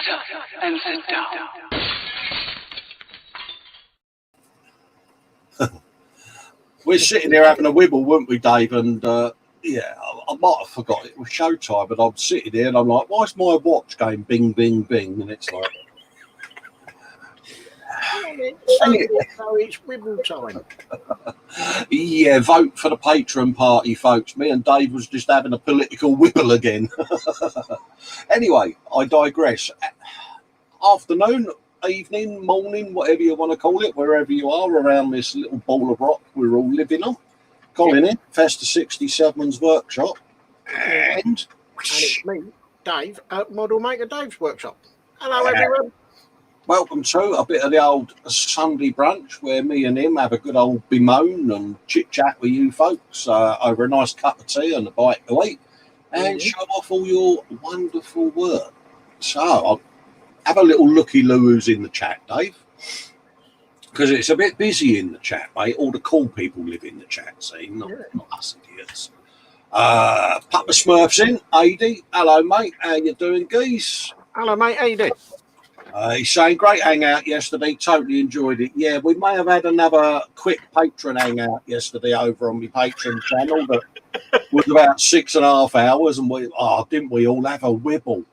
shut up and sit down. We're sitting there having a wibble, weren't we, Dave? And yeah, I might have forgot it was showtime, but I'm sitting there and I'm like, why's my watch going bing, bing, bing? And it's like, So it's wibble time. yeah, vote for the patron party, folks. Me and Dave was just having a political wibble again. Anyway, I digress. Afternoon, evening, morning, whatever you want to call it, wherever you are around this little ball of rock we're all living on. Colin in, Festa 67's workshop. And it's me, Dave, at Model Maker Dave's workshop. Hello, everyone. Welcome to a bit of the old Sunday brunch where me and him have a good old bemoan and chit-chat with you folks over a nice cup of tea and a bite to eat and show off all your wonderful work. So I'll have a little looky-loo who's in the chat, Dave, because it's a bit busy in the chat, mate. All the cool people live in the chat, see, not us idiots. Papa Smurf's in, AD. Hello, mate. How you doing, geese? Hello, mate. How you doing? He's saying, great hangout yesterday, totally enjoyed it. Yeah, we may have had another quick patron hangout yesterday over on my Patreon channel that was about 6.5 hours, and didn't we all have a wibble?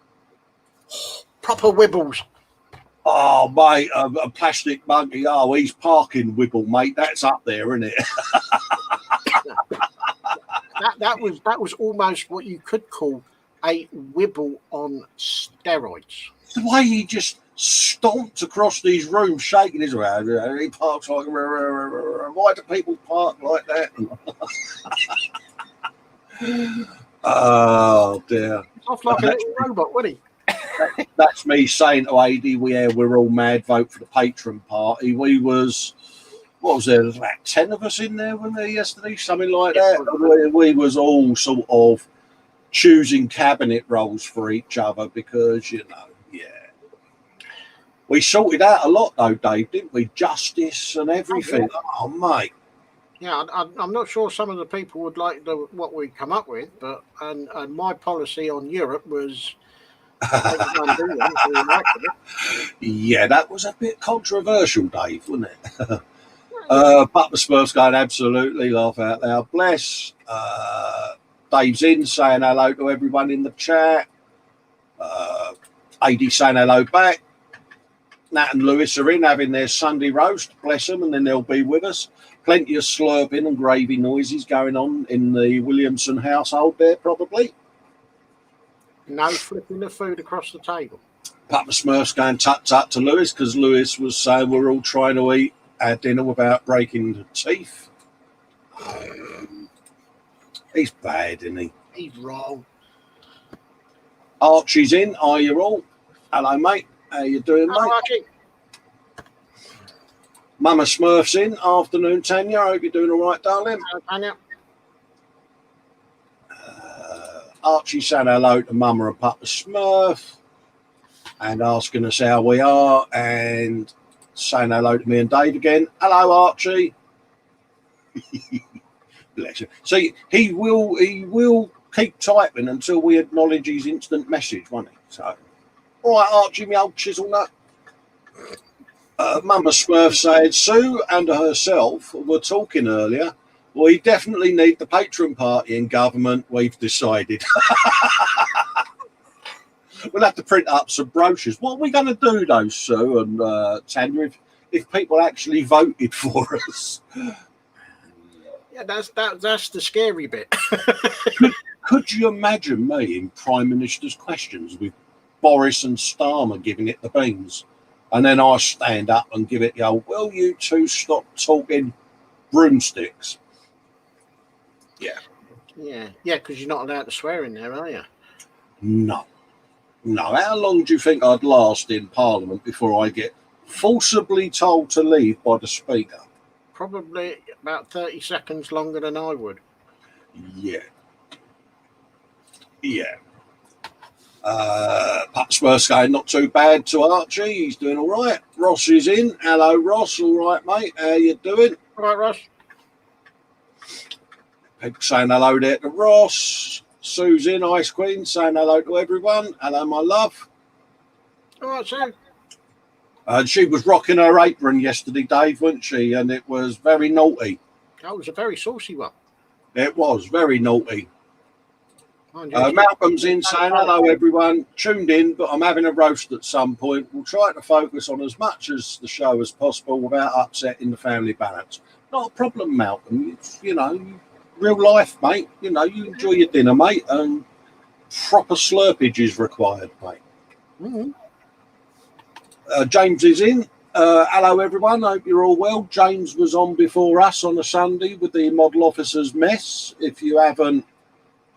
Proper wibbles. Oh, mate, a plastic monkey. Oh, he's parking wibble, mate. That's up there, isn't it? that was almost what you could call a wibble on steroids. The way he just stomped across these rooms, shaking his around. He parks like, why do people park like that? Oh, dear. Off like a little robot, wasn't he? That's me saying to AD, we're all mad, vote for the patron party. We was, what was there? There was about 10 of us in there, weren't there, yesterday? Something like that. We was all sort of choosing cabinet roles for each other because, we sorted out a lot, though, Dave, didn't we? Justice and everything. Oh, mate. Yeah, I'm not sure some of the people would like what we come up with, but and my policy on Europe was. Yeah, that was a bit controversial, Dave, wasn't it? Papa Smurf's going, absolutely, laugh out loud. Bless. Dave's in, saying hello to everyone in the chat. AD saying hello back. Nat and Lewis are in having their Sunday roast, bless them, and then they'll be with us. Plenty of slurping and gravy noises going on in the Williamson household there, probably. No flipping the food across the table. Papa Smurf's going tut-tut to Lewis because Lewis was saying we're all trying to eat our dinner without breaking the teeth. He's bad, isn't he? He's wrong. Archie's in. Are you all? Hello, mate. How you doing, mate? Archie. Mama Smurf's in. Afternoon, Tanya. I hope you're doing all right, darling. Hello, Tanya. Archie saying hello to Mama and Papa Smurf and asking us how we are and saying hello to me and Dave again. Hello, Archie. Bless you. See, he will keep typing until we acknowledge his instant message, won't he? So, all right, Archie, me old chisel nut. Mama Smurf said Sue and herself were talking earlier. We definitely need the patron party in government, we've decided. We'll have to print up some brochures. What are we going to do, though, Sue and Tanya, if people actually voted for us? Yeah, that's the scary bit. Could you imagine me in Prime Minister's questions with Boris and Starmer giving it the beans? And then I stand up and give it the old, will you two stop talking broomsticks? Yeah, because you're not allowed to swear in there, are you? No. How long do you think I'd last in Parliament before I get forcibly told to leave by the Speaker? Probably about 30 seconds longer than I would. Yeah. Papa Smurf's going not too bad to Archie. He's doing all right. Ross is in. Hello, Ross. All right, mate. How you doing? All right, Ross. People saying hello there to Ross. Sue's in, Ice Queen, saying hello to everyone. Hello, my love. All right, so And she was rocking her apron yesterday, Dave, wasn't she? And it was very naughty. that was a very saucy one. It was very naughty. Mind you, Malcolm's in saying, hello, everyone. Tuned in, but I'm having a roast at some point. We'll try to focus on as much as the show as possible without upsetting the family balance. Not a problem, Malcolm. It's, real life, mate. You enjoy your dinner, mate, and proper slurpage is required, mate. Mm-hmm. James is in. Hello, everyone. Hope you're all well. James was on before us on a Sunday with the Model Officers Mess. If you haven't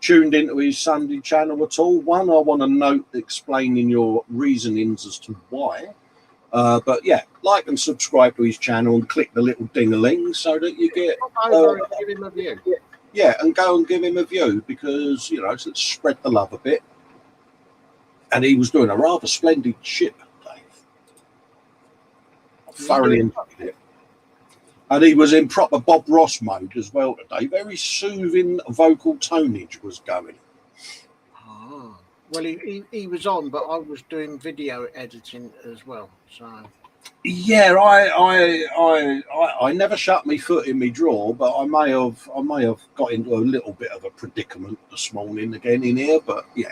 tuned into his Sunday channel at all, I want a note explaining your reasonings as to why. But yeah, like and subscribe to his channel and click the little ding-a-ling so that you get... give him a view. Yeah, and go and give him a view because, so spread the love a bit. And he was doing a rather splendid ship, Dave. I thoroughly enjoyed it. And he was in proper Bob Ross mode as well today. Very soothing vocal tonage was going. Oh. Well, he was on, but I was doing video editing as well. So yeah, I never shut my foot in my drawer, but I may have got into a little bit of a predicament this morning again in here. But yeah,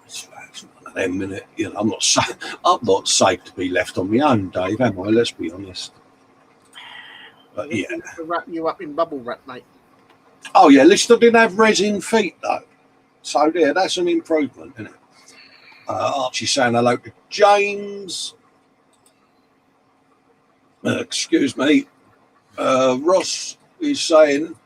it's one of them minute. I'm not safe to be left on my own, Dave, am I? Let's be honest. But yeah, to wrap you up in bubble wrap, mate. Oh yeah, at least I didn't have resin feet though. So yeah, that's an improvement, isn't it? Archie saying hello to James. Excuse me. Ross is saying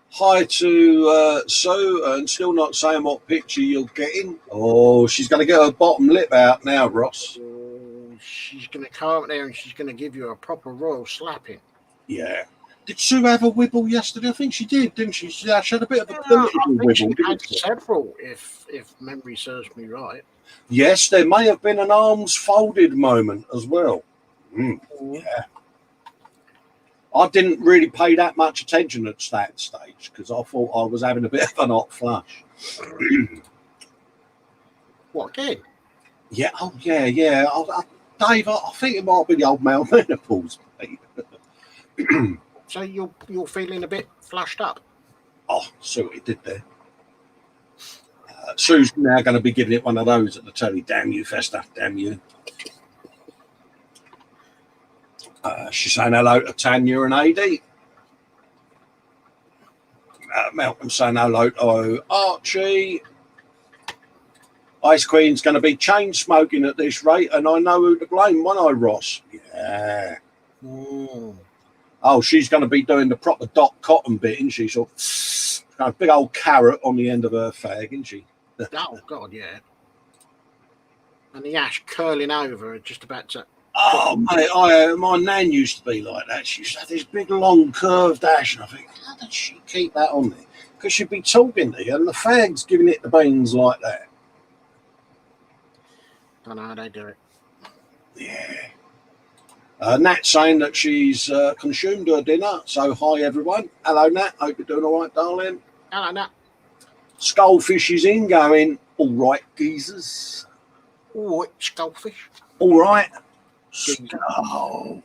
hi to Sue and still not saying what picture you're getting. Oh, she's going to get her bottom lip out now, Ross. Oh, she's going to come up there and she's going to give you a proper royal slapping. Yeah. Did Sue have a wibble yesterday? I think she did, didn't she? She had a bit of a political wibble. She had several, if memory serves me right. Yes, there may have been an arms folded moment as well. Yeah. I didn't really pay that much attention at that stage because I thought I was having a bit of an hot flush. What, again? Yeah, oh yeah. Dave, I think it might be the old male menopause, mate. So you're feeling a bit flushed up? Oh, see what he did there. Sue's now going to be giving it one of those at the telly. Damn you, Festa. Damn you. She's saying hello to Tanya and AD. Malcolm saying hello to Archie. Ice Queen's going to be chain smoking at this rate, and I know who to blame, won't I, Ross? Yeah. Oh, she's going to be doing the proper Doc Cotton bit, isn't she? Sort of a big old carrot on the end of her fag, isn't she? Oh, God, yeah. And the ash curling over, just about to... Oh, mate, my nan used to be like that. She used to have this big, long, curved ash, and I think, how did she keep that on there? Because she'd be talking to you, and the fag's giving it the beans like that. Don't know how they do it. Yeah. Nat saying that she's consumed her dinner. So, hi, everyone. Hello, Nat. Hope you're doing all right, darling. Hello, Nat. Skullfish is in going, all right, geezers. All right, skullfish. All right. Skullfish.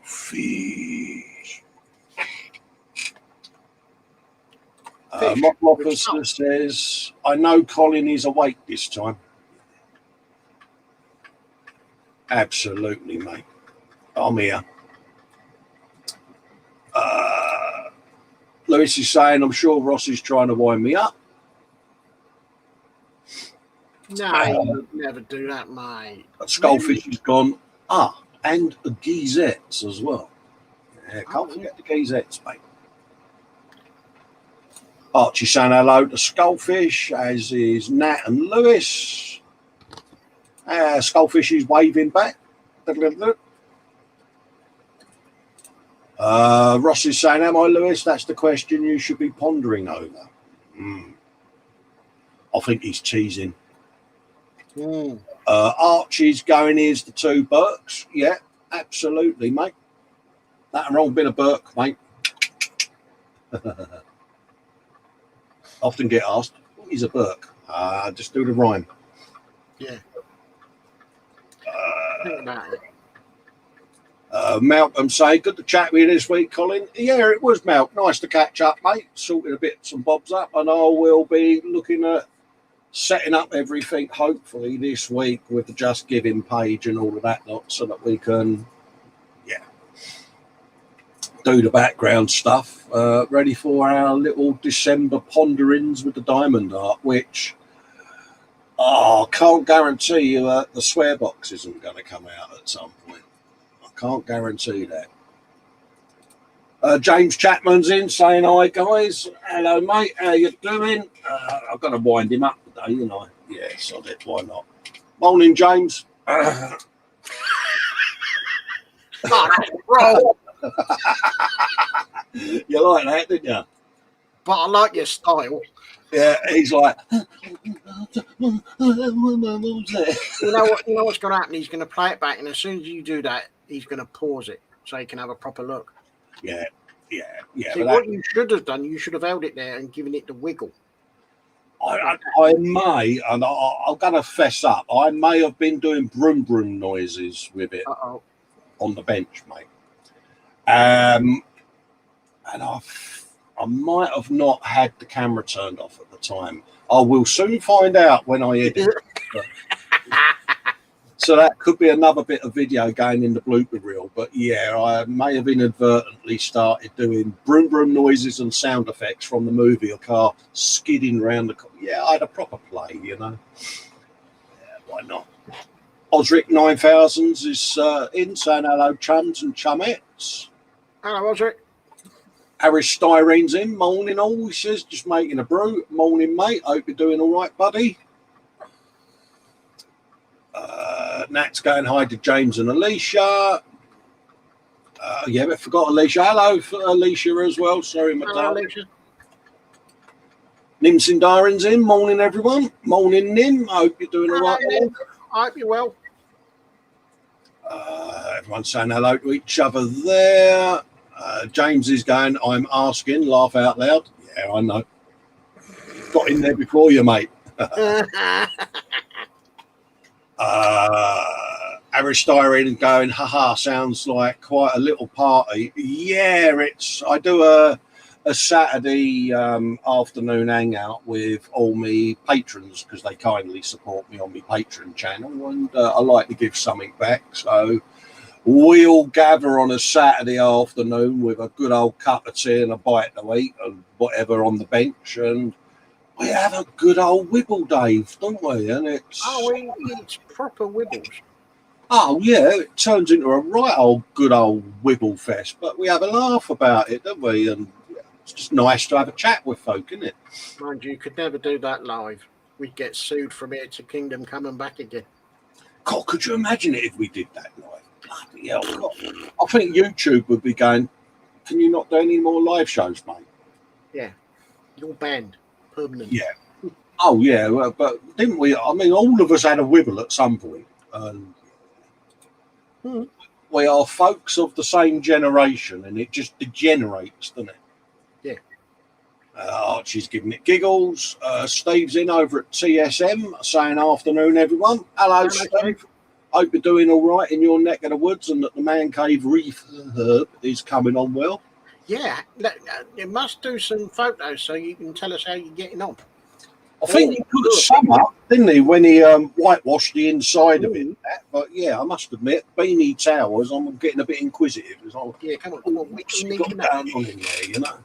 Mock Officer says, I know Colin is awake this time. Absolutely, mate. I'm here. Lewis is saying, I'm sure Ross is trying to wind me up. No, he would never do that, mate. Skullfish is gone. And the geezettes as well. Yeah, can't forget the geezettes, mate. Archie saying hello to Skullfish, as is Nat and Lewis. Skullfish is waving back. Ross is saying, am I, Lewis? That's the question you should be pondering over. I think he's teasing. Archie's going, here's the two Burks. Yeah, absolutely, mate. That a wrong bit of Burke, mate. Often get asked, what is a Burke? Just do the rhyme. Yeah. think about it. Malcolm say, good to chat with you this week, Colin. Yeah, it was, Malcolm. Nice to catch up, mate. Sorted a bits and bobs up, and I will be looking at setting up everything, hopefully, this week with the Just Giving page and all of that lot, so that we can, do the background stuff, ready for our little December ponderings with the diamond art, which I can't guarantee you the swear box isn't going to come out at some point. I can't guarantee that. James Chapman's in saying, hi guys, hello mate, how you doing? I've got to wind him up today, you know. Yeah, so that, why not? Morning, James. You like that, didn't you? But I like your style. Yeah, he's like, You know what's going to happen? He's going to play it back, and as soon as you do that, he's going to pause it so he can have a proper look. Yeah. See, what you should have done, you should have held it there and given it the wiggle. I may, and I'm going to fess up, I may have been doing broom broom noises with it on the bench, mate. And I might have not had the camera turned off at the time. I will soon find out when I edit. So that could be another bit of video going in the blooper reel. But yeah, I may have inadvertently started doing broom broom noises and sound effects from the movie, a car skidding around the car. Yeah, I had a proper play, you know. Yeah, why not? Osric 9000s is in, saying hello, chums and chumettes. Hello, Osric. Harris Styrene's in. Morning all, he says, just making a brew. Morning, mate. Hope you're doing all right, buddy. Nat's going hi to James and Alicia. Yeah, but forgot Alicia. Hello, Alicia as well. Sorry, my darling. Nim Sindarin's in. Morning, everyone. Morning, Nim. I hope you're doing all right. I hope you're well. Everyone's saying hello to each other there. James is going, I'm asking, laugh out loud. Yeah, I know. Got in there before you, mate. Aristyrene going, haha, sounds like quite a little party. Yeah, I do a Saturday afternoon hangout with all my patrons because they kindly support me on my Patreon channel, and I like to give something back. So we all gather on a Saturday afternoon with a good old cup of tea and a bite to eat and whatever on the bench, and we have a good old wibble, Dave, don't we? And it's proper wibbles. Oh yeah, it turns into a right old good old wibble fest, but we have a laugh about it, don't we? And it's just nice to have a chat with folk, isn't it? Mind you, could never do that live. We'd get sued from here to Kingdom Come and back again. God, could you imagine it if we did that live? Bloody hell, God. I think YouTube would be going, can you not do any more live shows, mate? Yeah, you're banned. Permanent. Yeah. Oh, yeah, well, but didn't we? I mean, all of us had a wibble at some point. We are folks of the same generation, and it just degenerates, doesn't it? Yeah. Archie's giving it giggles. Steve's in over at TSM, saying afternoon, everyone. Hello, Steve. Hope you're doing all right in your neck of the woods, and that the Man Cave Reef is coming on well. Yeah, you must do some photos so you can tell us how you're getting on. I think he put some up, didn't he, when he whitewashed the inside of it. But yeah, I must admit, Beanie Towers, I'm getting a bit inquisitive. Yeah, come on. What's he got down on in there, you know?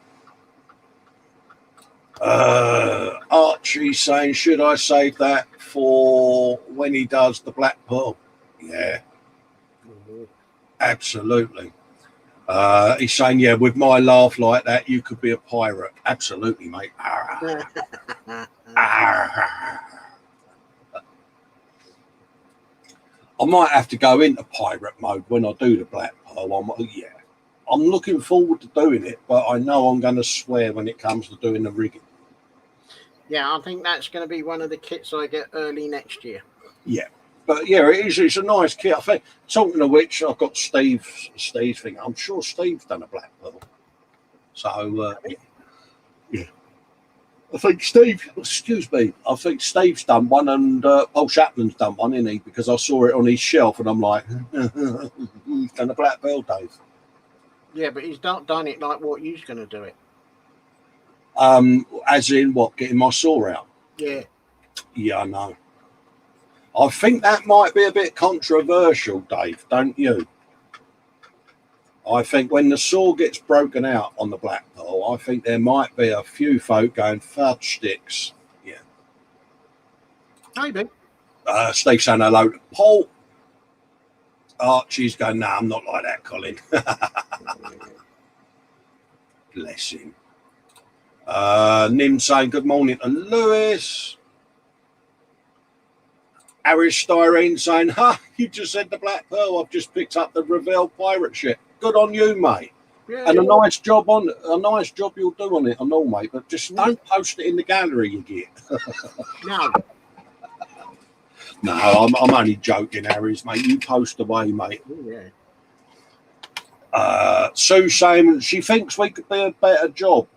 Archie saying, should I save that for when he does the Black Pearl? Yeah, absolutely. He's saying, yeah, with my laugh like that, you could be a pirate. Absolutely, mate. I might have to go into pirate mode when I do the Black Pearl. I'm looking forward to doing it, but I know I'm going to swear when it comes to doing the rigging. Yeah, I think that's going to be one of the kits I get early next year. Yeah. But yeah, it's a nice kit. I think, talking of which, I've got Steve's thing. I'm sure Steve's done a Black Pearl. So, yeah. I think Steve's done one, and Paul Chaplin's done one, isn't he? Because I saw it on his shelf, and I'm like, he's done a black belt, Dave. Yeah, but he's not done it like what you're going to do it. As in what? Getting my saw out? Yeah. Yeah, I know. I think that might be a bit controversial, Dave, don't you? I think when the saw gets broken out on the black pearl, I think there might be a few folk going, fudge sticks. Yeah. Maybe. Steve saying hello to Paul. Archie's going, no, I'm not like that, Colin. Bless him. Nim saying good morning to Lewis. Harry Styrene saying, you just said the black pearl. I've just picked up the Revel pirate ship. Good on you, mate. Yeah, and a nice job you'll do on it, I know, mate. But just don't post it in the gallery you get. No. No, I'm only joking, Harry's, mate. You post away, mate. Oh, yeah. Sue saying she thinks we could do a better job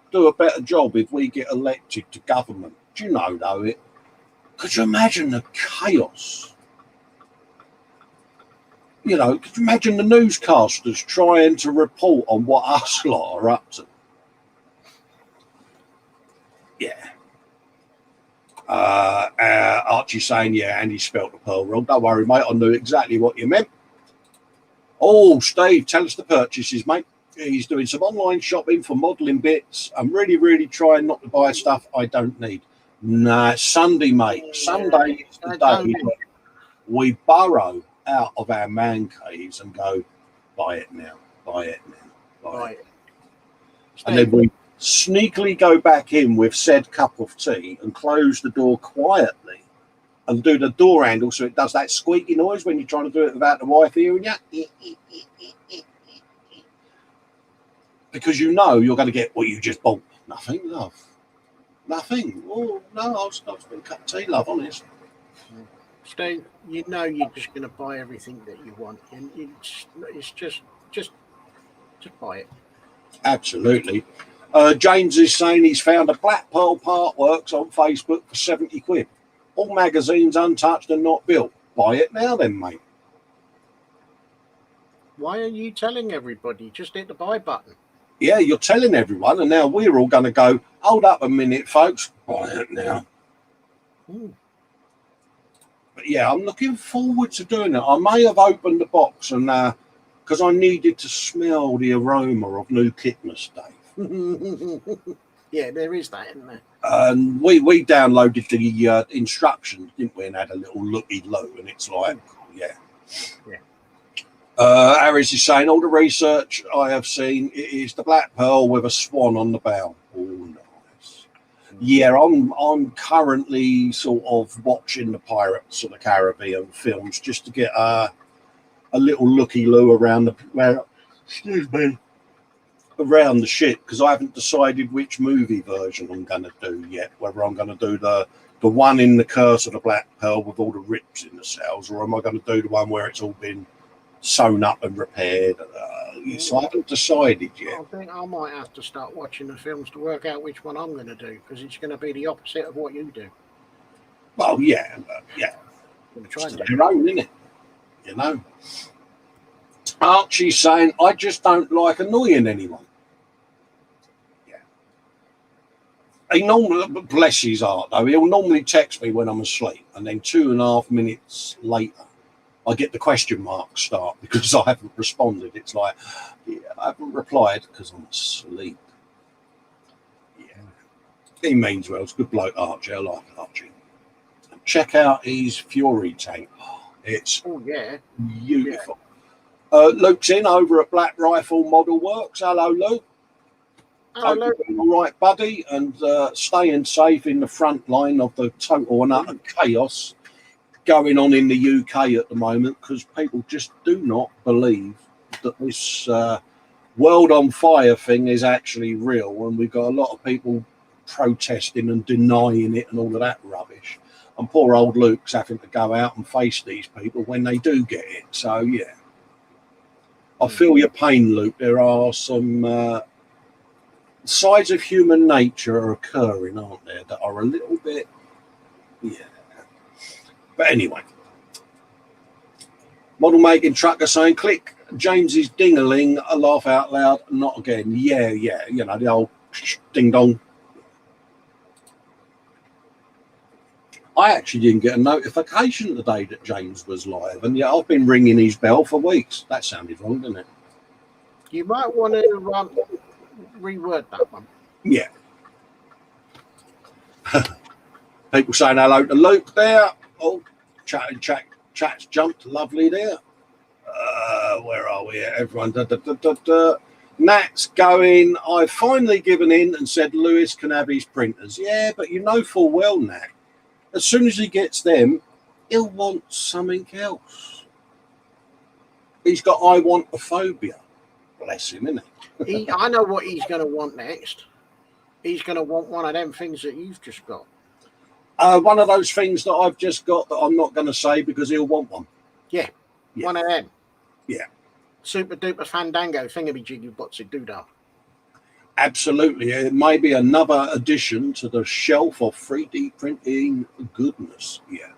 if we get elected to government. Do you know, though, could you imagine the chaos? You know, could you imagine the newscasters trying to report on what us lot are up to? Yeah. Archie saying, yeah, and he spelt the pearl wrong. Don't worry, mate. I knew exactly what you meant. Oh, Steve, tell us the purchases, mate. He's doing some online shopping for modelling bits. I'm really, really trying not to buy stuff I don't need. Nah, Sunday, mate. Sunday is the day we burrow out of our man caves and go, buy it now, buy it now, buy it. And then we sneakily go back in with said cup of tea and close the door quietly and do the door handle so it does that squeaky noise when you're trying to do it without the wife hearing you. Because you know you're going to get what you just bought. Nothing, love. Nothing. Oh, no, I was going to cup of tea, love, honest. Steve, you know you're just going to buy everything that you want. And it's just buy it. Absolutely. James is saying he's found a Black Pearl Part Works on Facebook for 70 quid. All magazines untouched and not built. Buy it now then, mate. Why are you telling everybody? Just hit the buy button. Yeah, you're telling everyone, and now we're all going to go, hold up a minute, folks. Buy it now. Ooh. But yeah, I'm looking forward to doing it. I may have opened the box and because I needed to smell the aroma of new kitness, Dave. Yeah, there is that, isn't there? And we downloaded the instructions, didn't we, and had a little looky-loo, and it's like, yeah. Aris is saying, all the research I have seen, it is the Black Pearl with a swan on the bow. Oh, nice. Yeah, I'm currently sort of watching the Pirates of the Caribbean films just to get a little looky-loo around the ship, because I haven't decided which movie version I'm going to do yet, whether I'm going to do the one in the Curse of the Black Pearl with all the rips in the sails, or am I going to do the one where it's all been sewn up and repaired? So I haven't decided yet. I think I might have to start watching the films to work out which one I'm going to do, because it's going to be the opposite of what you do. Well, yeah. I'm try it's their own, isn't it? You know. Archie's saying, I just don't like annoying anyone. Yeah. He normally, bless his heart though, he'll normally text me when I'm asleep, and then 2.5 minutes later I get the question mark start because I haven't responded. It's like, yeah, I haven't replied because I'm asleep. Yeah. He means well. It's a good bloke, Archie. I like Archie. Check out his Fury tank. It's beautiful. Yeah. Luke's in over at Black Rifle Model Works. Hello, Luke. Hello, Luke. All right, buddy, and staying safe in the front line of the total and utter chaos going on in the UK at the moment, because people just do not believe that this world on fire thing is actually real, and we've got a lot of people protesting and denying it and all of that rubbish. And poor old Luke's having to go out and face these people when they do get it. So, yeah. I feel your pain, Luke. There are some sides of human nature are occurring, aren't there, that are a little bit, yeah. But anyway, model making trucker saying, click James's ding-a-ling, a laugh out loud, not again. Yeah, you know, the old ding-dong. I actually didn't get a notification today that James was live, and yet I've been ringing his bell for weeks. That sounded wrong, didn't it? You might want to reword that one. Yeah. People saying hello to Luke there. Oh, chat's jumped. Lovely there. Where are we? Everyone. Nat's going, I've finally given in and said Lewis can have his printers. Yeah, but you know full well, Nat, as soon as he gets them, he'll want something else. He's got I want a phobia. Bless him, isn't he? I know what he's going to want next. He's going to want one of them things that you've just got. One of those things that I've just got that I'm not going to say because he'll want one. Yeah. One of them. Yeah. Super duper fandango thingamajiggy botsy doodah. Absolutely. It may be another addition to the shelf of 3D printing goodness. Yeah.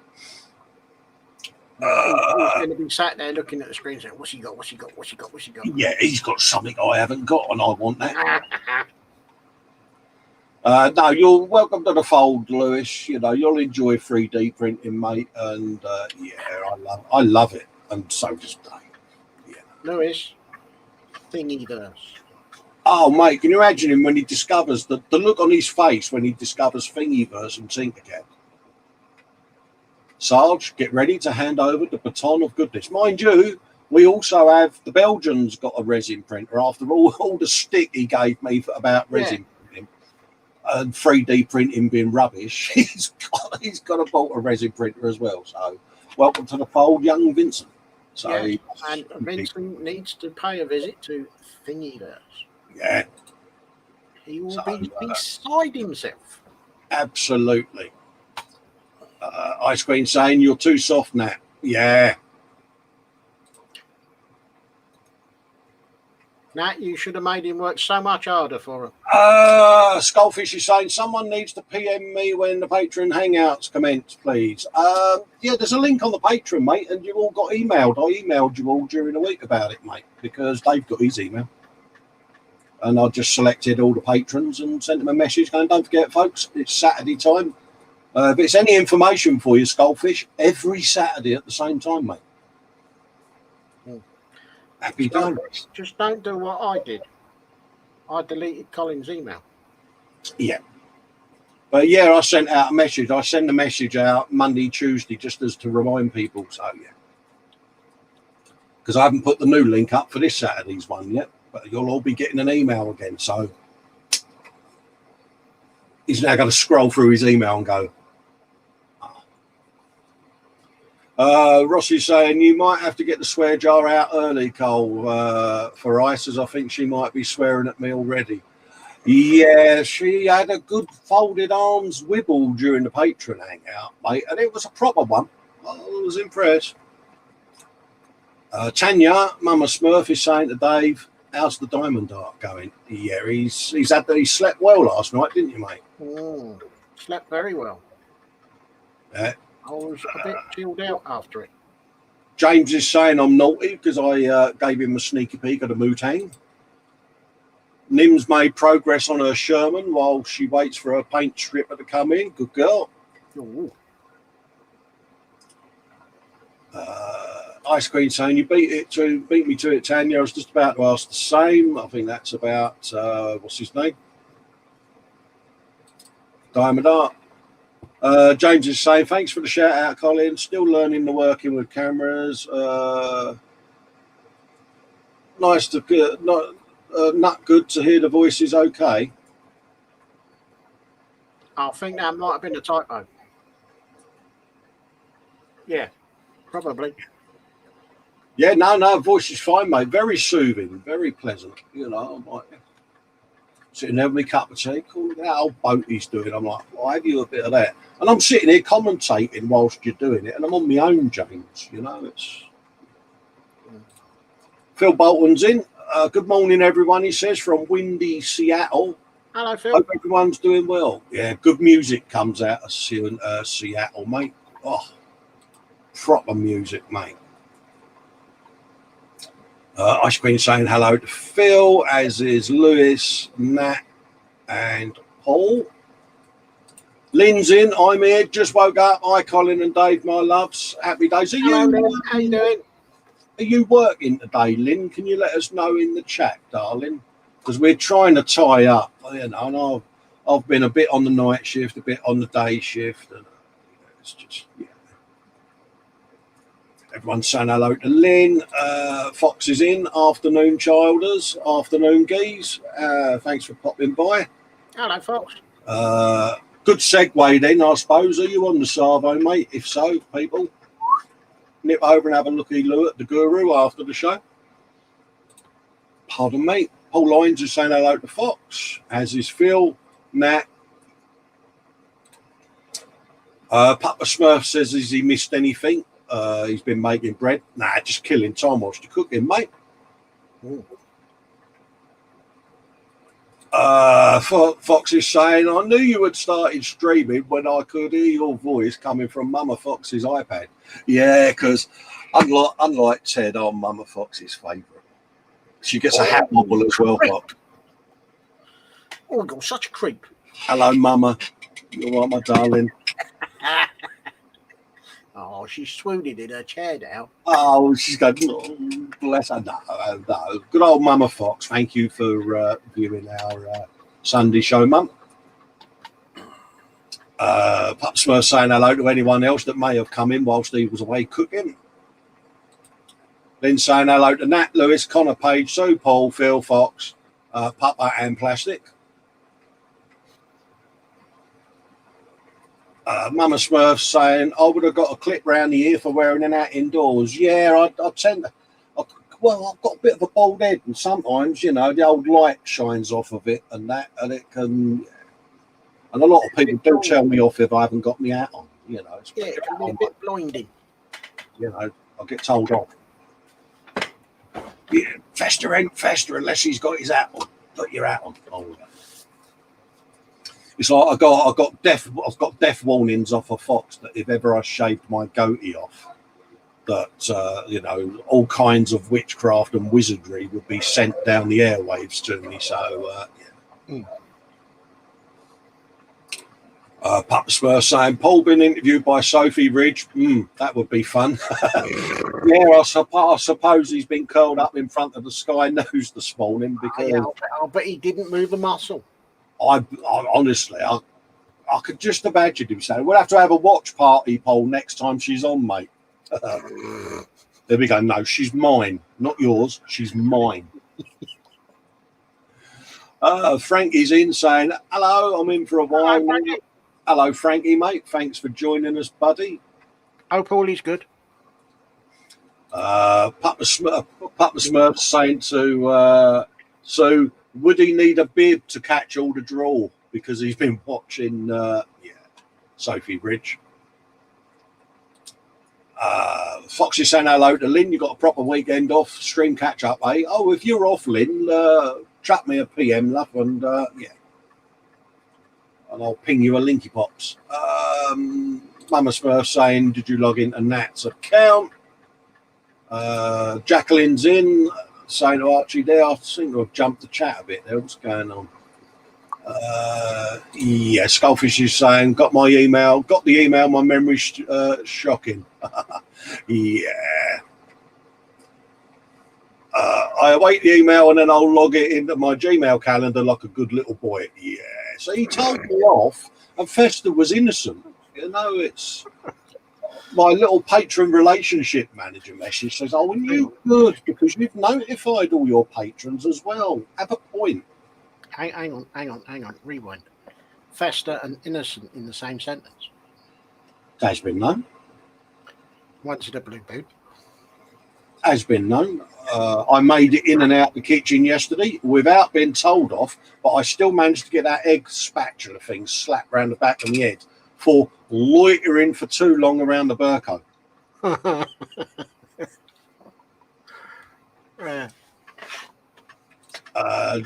He's going to be sat there looking at the screen saying, what's he got? What's he got? What's he got? What's he got? Yeah, he's got something I haven't got and I want that. No, you're welcome to the fold, Lewis. You know, you'll enjoy 3D printing, mate. And yeah, I love it. And so does Dave. Yeah. Lewis, thingiverse. Oh, mate, can you imagine him when he discovers the look on his face when he discovers Thingiverse and Tinkercad? Sarge, get ready to hand over the baton of goodness. Mind you, we also have the Belgians got a resin printer after all the stick he gave me about resin printing and 3D printing being rubbish. He's got a bought a resin printer as well. So welcome to the fold, young Vincent. So and Vincent needs to pay a visit to Thingiverse. Yeah. He will be beside himself. Absolutely. Ice Queen saying you're too soft, Nat. Yeah. Nat, you should have made him work so much harder for him. Skullfish is saying someone needs to PM me when the Patreon hangouts commence, please. Yeah, there's a link on the Patreon, mate, and you all got emailed. I emailed you all during the week about it, mate, because Dave got his email. And I just selected all the patrons and sent them a message going, don't forget, folks, it's Saturday time. If it's any information for you, Skullfish, every Saturday at the same time, mate. Happy days. Just don't do what I did. I deleted Colin's email. Yeah. But yeah, I sent out a message. I send a message out Monday, Tuesday, just as to remind people. So, yeah. Because I haven't put the new link up for this Saturday's one yet. But you'll all be getting an email again. So he's now going to scroll through his email and go. Rossi's saying you might have to get the swear jar out early, Cole, for Ice, as I think she might be swearing at me already. Yeah, she had a good folded arms wibble during the Patreon hangout, mate, and it was a proper one. I was impressed. Tanya, Mama Smurf, is saying to Dave, how's the diamond art going? Yeah, he slept well last night, didn't you, mate? Slept very well. Yeah. I was a bit chilled out after it. James is saying I'm naughty because I gave him a sneaky peek at a Mutang. Nim's made progress on her Sherman while she waits for her paint stripper to come in. Good girl. Ice Queen saying you beat me to it, Tanya. I was just about to ask the same. I think that's about what's his name? Diamond Art. James is saying thanks for the shout out, Colin. Still learning the working with cameras. Nice to not good to hear the voices okay. I think that might have been a typo. Yeah, probably. Yeah, no, voice is fine, mate. Very soothing, very pleasant. You know, I'm like sitting there with my cup of tea, calling that old boat he's doing. I'm like, I'll have you a bit of that. And I'm sitting here commentating whilst you're doing it, and I'm on my own, James. You know, it's Phil Bolton's in. Good morning, everyone, he says, from windy Seattle. Hello, Phil. Hope everyone's doing well. Yeah, good music comes out of Seattle, mate. Oh, proper music, mate. Ice Queen saying hello to Phil, as is Lewis, Nat, and Paul. Lynn's in. I'm here. Just woke up. Hi, Colin and Dave, my loves. Happy days. Hello, Lynn. How you doing? Are you working today, Lynn? Can you let us know in the chat, darling? Because we're trying to tie up. You know, and I've been a bit on the night shift, a bit on the day shift, and it's just Everyone's saying hello to Lynn. Fox is in. Afternoon, childers. Afternoon, geese. Thanks for popping by. Hello, Fox. Good segue then, I suppose. Are you on the Savo, mate? If so, people, nip over and have a looky-loo at the Guru after the show. Pardon me. Paul Lyons is saying hello to Fox, as is Phil, Nat. Papa Smurf says, has he missed anything? He's been making bread. Nah, just killing time whilst you're cooking, mate. Fox is saying, I knew you had started streaming when I could hear your voice coming from Mama Fox's iPad. Yeah, because unlike Ted, I'm Mama Fox's favourite. She gets a hat wobble as well, Fox. Oh, you're such a creep. Hello, Mama. You all right, my darling? Oh, she's swooning in her chair now. Oh, she's going, oh, bless her. No. Good old Mama Fox. Thank you for viewing our Sunday show, Mum. Pup Smurf saying hello to anyone else that may have come in whilst he was away cooking. Then saying hello to Nat, Lewis, Connor Page, Sue Paul, Phil, Fox, Papa and Plastic. Mama Smurf saying, I would have got a clip round the ear for wearing an hat indoors. Yeah, I tend to. Well, I've got a bit of a bald head, and sometimes, you know, the old light shines off of it and that, and it can. And a lot of people do tell me off if I haven't got my hat on. You know, it's it can be a bit blinding. You know, I get told off. Yeah, festa ain't festa unless he's got his hat on. Put your hat on. Oh, yeah. It's like I've got death warnings off of Fox that if ever I shaved my goatee off, that you know, all kinds of witchcraft and wizardry would be sent down the airwaves to me. So yeah. Pup Spur saying Paul been interviewed by Sophie Ridge. That would be fun. Yeah, I suppose he's been curled up in front of the Sky News this morning because I bet he didn't move a muscle. I honestly, I could just imagine him saying, we'll have to have a watch party, Paul, next time she's on, mate. There we go. No, she's mine, not yours. She's mine. Frankie's in saying, hello, I'm in for a while. Hello, Frankie, mate. Thanks for joining us, buddy. Oh, Paulie's good. Papa Smurf saying to so would he need a bib to catch all the draw because he's been watching Sophie Ridge. Fox is saying hello to Lynn. You got a proper weekend off, stream catch up, eh? Oh, if you're off, Lynn, chat me a PM, love, and and I'll ping you a linky pops. Mama Smurf saying, did you log into Nat's account? Jacqueline's in saying to Archie there, I seem to have jumped the chat a bit there. What's going on? Yeah, Skullfish is saying, got the email, my memory's shocking. Yeah. I await the email and then I'll log it into my Gmail calendar like a good little boy. Yeah. So he told me off and Festa was innocent. You know, it's my little patron relationship manager message says, oh, you good because you've notified all your patrons as well. Have a point. Hang on. Rewind. Festa and innocent in the same sentence. Has been known. Once in a blue boot. Has been known. I made it in and out the kitchen yesterday without being told off, but I still managed to get that egg spatula thing slapped round the back of my head for loitering for too long around the Burko.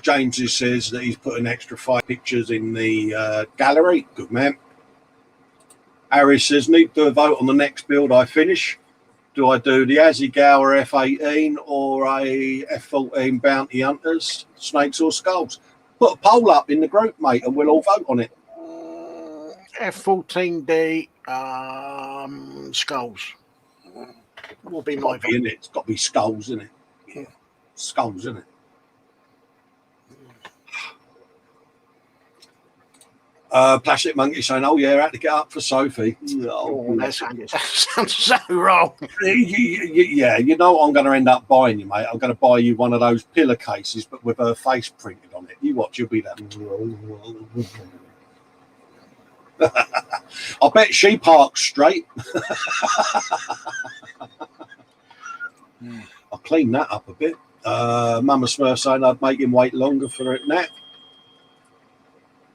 James says that he's put an extra 5 pictures in the gallery. Good man. Harry says, need to do a vote on the next build I finish. Do I do the Azzy Gower F18 or a F14 Bounty Hunters, Snakes or Skulls? Put a poll up in the group, mate, and we'll all vote on it. F14D Skulls will be my vote. It's got to be Skulls, isn't it? Yeah. Skulls, isn't it? Plastic Monkey saying, oh yeah, I had to get up for Sophie. That sounds so wrong. Yeah, you know what I'm going to end up buying you, mate? I'm going to buy you one of those pillowcases, but with her face printed on it. You watch, you'll be that. I bet she parks straight. I'll clean that up a bit. Mama Smurf saying I'd make him wait longer for it, Nat.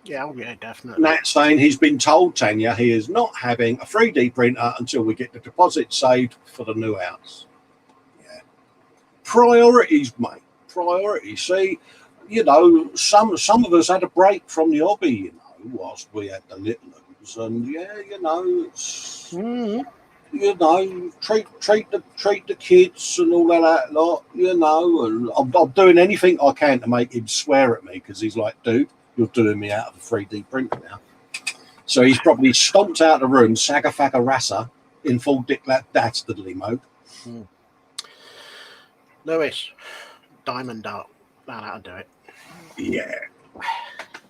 Yeah, definitely. Nat saying he's been told, Tanya, he is not having a 3D printer until we get the deposit saved for the new house. Yeah. Priorities, mate. Priorities. See, you know, some of us had a break from the hobby, you know, whilst we had the little ones. And yeah, you know, it's you know, treat the kids and all of that lot, you know, and I'm doing anything I can to make him swear at me because he's like, dude, you're doing me out of a 3D printer now. So he's probably stomped out of the room, sagafaka rasa, in full Dick Dastardly mode. Lewis, Diamond Dart. That'll do it. Yeah.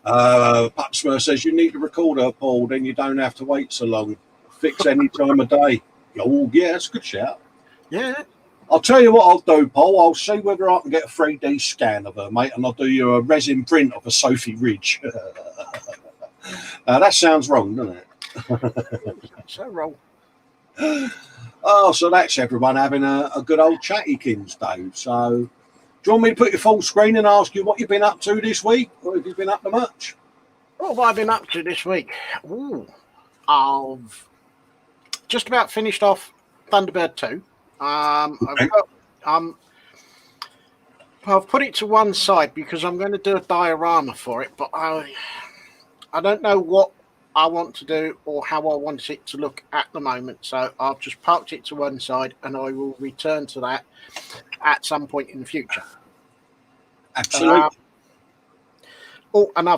Pupsmer says you need to record her, Paul, then you don't have to wait so long. Fix any time of day. Oh, yeah, that's a good shout. Yeah. I'll tell you what I'll do, Paul. I'll see whether I can get a 3D scan of her, mate, and I'll do you a resin print of a Sophie Ridge. That sounds wrong, doesn't it? So wrong. Oh, so that's everyone having a good old chattykins, Dave. So, do you want me to put your full screen and ask you what you've been up to this week, or if you've been up to much? What have I been up to this week? Ooh, I've just about finished off Thunderbird 2. I've put it to one side because I'm going to do a diorama for it, but I don't know what I want to do or how I want it to look at the moment. So I've just parked it to one side, and I will return to that at some point in the future. Absolutely. And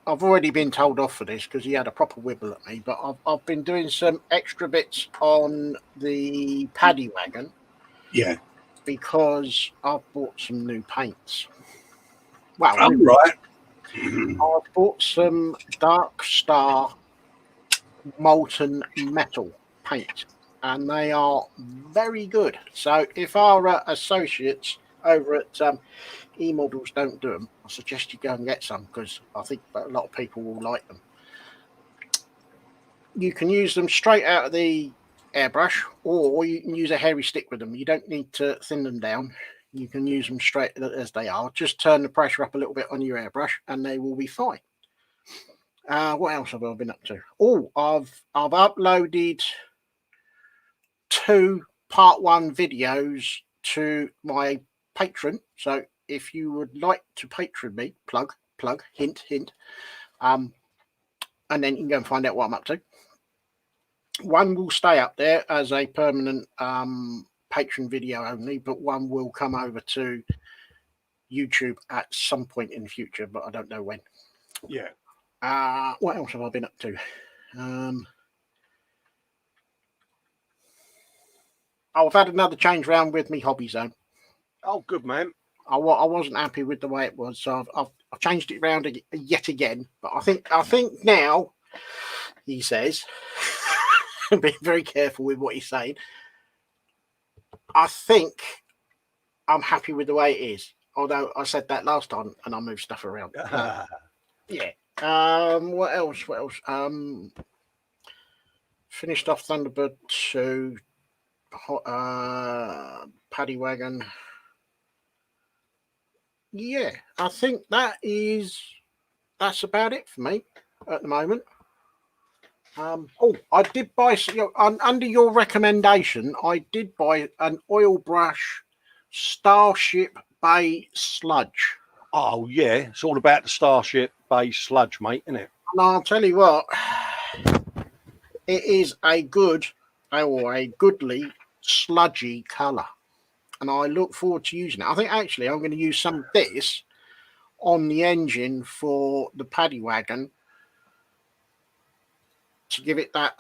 I've already been told off for this because he had a proper wibble at me. But I've been doing some extra bits on the paddy wagon. Yeah. Because I've bought some new paints. Wow. Oh, right. I've bought some Dark Star Molten Metal paint, and they are very good. So if our associates over at E-Models don't do them, I suggest you go and get some because I think a lot of people will like them. You can use them straight out of the airbrush, or you can use a hairy stick with them. You don't need to thin them down. You can use them straight as they are. Just turn the pressure up a little bit on your airbrush and they will be fine. What else have I been up to? Oh, I've uploaded 2 part 1 videos to my Patreon. So if you would like to Patreon me, plug, hint, and then you can go and find out what I'm up to. One will stay up there as a permanent Patreon video only, but one will come over to YouTube at some point in the future, but I don't know when. Yeah. What else have I been up to? I've had another change round with me hobby zone. Oh, good, man. I wasn't happy with the way it was, so I've changed it round yet again. But I think now, he says, being very careful with what he's saying, I think I'm happy with the way it is. Although I said that last time and I moved stuff around. Yeah. What else? Finished off Thunderbird 2, Paddy Wagon. Yeah, I think that's about it for me at the moment. I did buy, under your recommendation, I did buy an oil brush Starship Bay sludge. Oh, yeah. It's all about the Starship Bay sludge, mate, isn't it? And I'll tell you what, it is a goodly sludgy colour. And I look forward to using it. I think actually I'm going to use some of this on the engine for the paddy wagon to give it that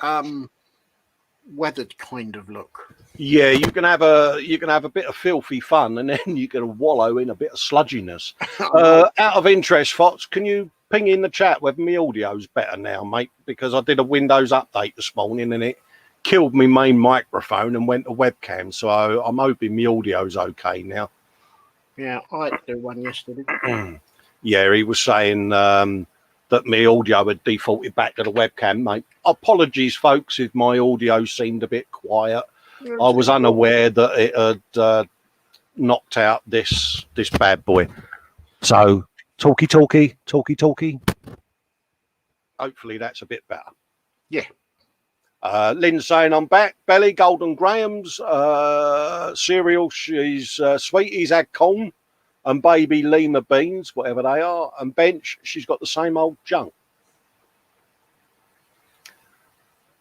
weathered kind of look. Yeah, you can have a bit of filthy fun, and then you can wallow in a bit of sludginess. Out of interest, Fox, can you ping in the chat whether my audio's better now, mate? Because I did a Windows update this morning, and it killed my main microphone and went to webcam. So I'm hoping my audio's okay now. Yeah, I had to do one yesterday. Yeah, he was saying that my audio had defaulted back to the webcam, mate. Apologies, folks, if my audio seemed a bit quiet. I was unaware that it had knocked out this bad boy. So, talkie. Hopefully that's a bit better. Yeah. Lynn's saying I'm back. Belly, Golden Graham's cereal. She's Sweetie's had corn and baby lima beans, whatever they are. And Bench, she's got the same old junk.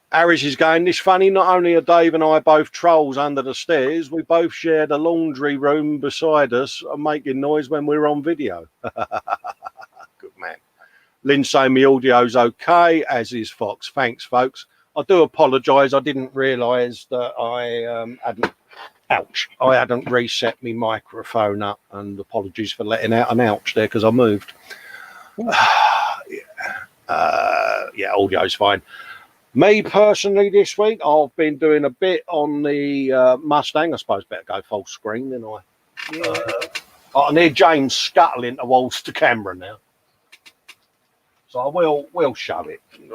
Harris is going, this funny, not only are Dave and I both trolls under the stairs, we both share the laundry room beside us and making noise when we're on video. Good man. Lynn saying my audio's okay, as is Fox. Thanks, folks. I do apologise. I didn't realise that I hadn't reset my microphone up, and apologies for letting out an ouch there because I moved. Yeah, audio's fine. Me personally this week, I've been doing a bit on the Mustang. I suppose better go full screen, than I. Yeah. I can hear James scuttling towards the camera now. So I will show it. I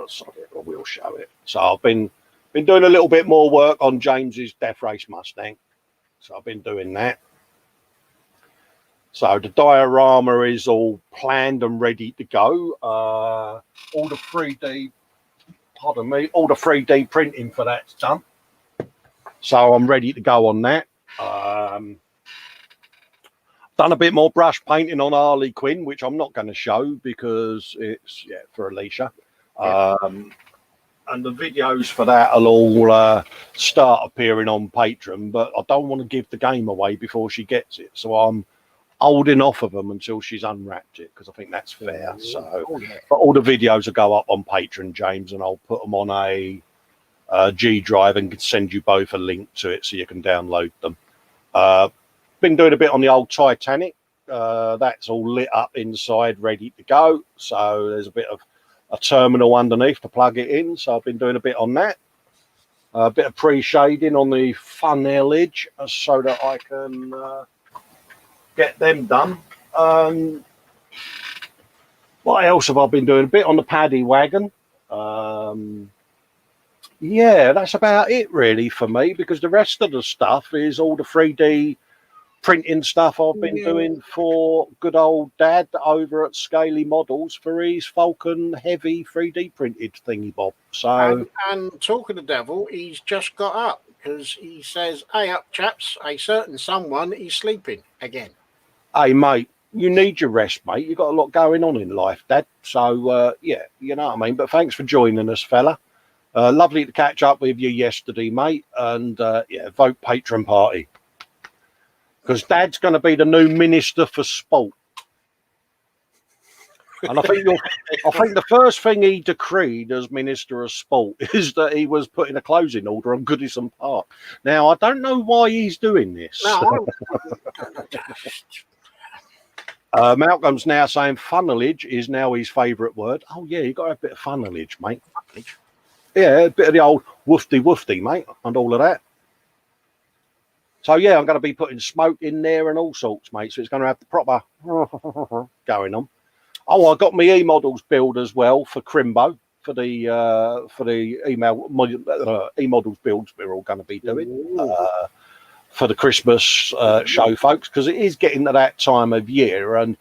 will show it. So I've been doing a little bit more work on James's Death Race Mustang. So I've been doing that. So the diorama is all planned and ready to go. All the 3D printing for that's done. So I'm ready to go on that. Done a bit more brush painting on Harley Quinn, which I'm not going to show because it's for Alicia. And the videos for that will all start appearing on Patreon, but I don't want to give the game away before she gets it. So I'm holding off of them until she's unwrapped it because I think that's fair. So, but all the videos will go up on Patreon, James, and I'll put them on a G drive and send you both a link to it so you can download them. Been doing a bit on the old Titanic. That's all lit up inside, ready to go. So there's a bit of a terminal underneath to plug it in. So I've been doing a bit on that. A bit of pre-shading on the funnelage so that I can get them done. What else have I been doing? A bit on the paddy wagon. Yeah, that's about it really for me, because the rest of the stuff is all the 3D printing stuff I've been doing for good old Dad over at Scaly Models for his Falcon Heavy 3D printed thingy bob. So and talking to Devil, he's just got up because he says, "Hey up, chaps! A certain someone is sleeping again." Hey mate, you need your rest, mate. You've got a lot going on in life, Dad. So yeah, you know what I mean. But thanks for joining us, fella. Lovely to catch up with you yesterday, mate. And yeah, vote patron party. Because Dad's going to be the new Minister for Sport. And I think the first thing he decreed as Minister of Sport is that he was putting a closing order on Goodison Park. Now, I don't know why he's doing this. No, Malcolm's now saying funnelage is now his favourite word. Oh, yeah, you got to have a bit of funnelage, mate. Yeah, a bit of the old woofty, mate, and all of that. So, yeah, I'm going to be putting smoke in there and all sorts, mate. So it's going to have the proper going on. Oh, I got my e-models build as well for Crimbo for the e-models builds we're all going to be doing for the Christmas show, folks, because it is getting to that time of year, and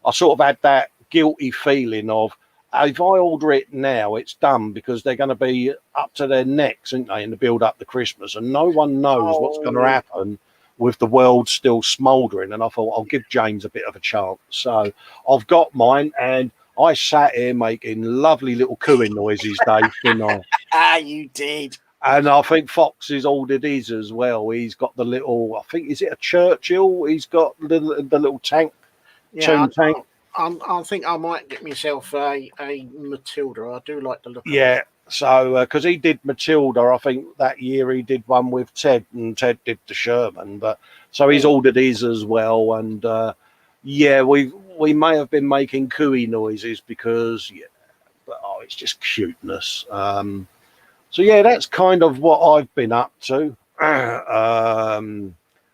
I sort of had that guilty feeling of if I order it now, it's done, because they're going to be up to their necks, aren't they, in the build up to Christmas, and no one knows what's going to happen with the world still smouldering. And I thought I'll give James a bit of a chance. So I've got mine, and I sat here making lovely little cooing noises, Dave, didn't I? Ah, you did. And I think Fox has ordered his as well. He's got the little, I think, is it a Churchill? He's got the little tank, Yeah, tank. I think I might get myself a Matilda. I do like the look. Yeah. So, because he did Matilda, I think that year he did one with Ted, and Ted did the Sherman. But so he's ordered his as well, and yeah, we may have been making cooey noises because but it's just cuteness. So yeah, that's kind of what I've been up to.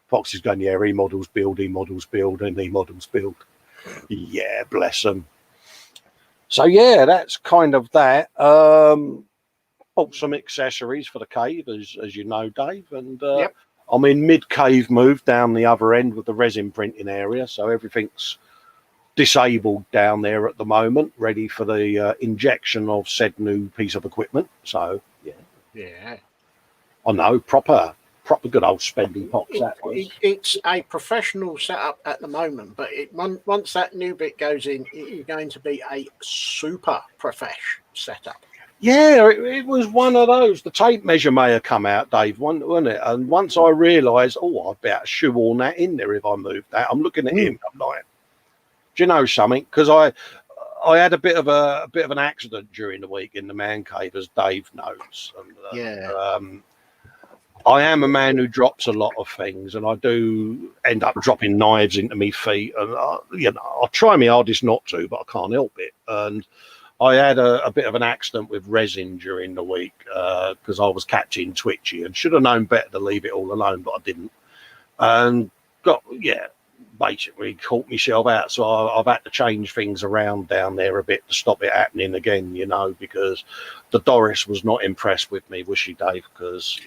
Fox is going, yeah, he models build, and he models build. Yeah, bless them. So yeah, that's kind of that. Bought some accessories for the cave, as you know, Dave, and I'm in mid-cave move down the other end with the resin printing area, so everything's disabled down there at the moment, ready for the injection of said new piece of equipment. So yeah, I know, proper good old spending pots. It's a professional setup at the moment, but once that new bit goes in, it is going to be a super profesh setup. Yeah, it was one of those. The tape measure may have come out, Dave, wasn't it? And once I realised, I'd better shoehorn that in there if I moved that. I'm looking at him. I'm like, do you know something? Because I had a bit of an accident during the week in the man cave, as Dave knows. And, I am a man who drops a lot of things, and I do end up dropping knives into me feet. And I'll try my hardest not to, but I can't help it. And I had a bit of an accident with resin during the week because I was catching twitchy, and should have known better to leave it all alone, but I didn't. And basically caught myself out. So I've had to change things around down there a bit to stop it happening again, because the Doris was not impressed with me, was she, Dave? Because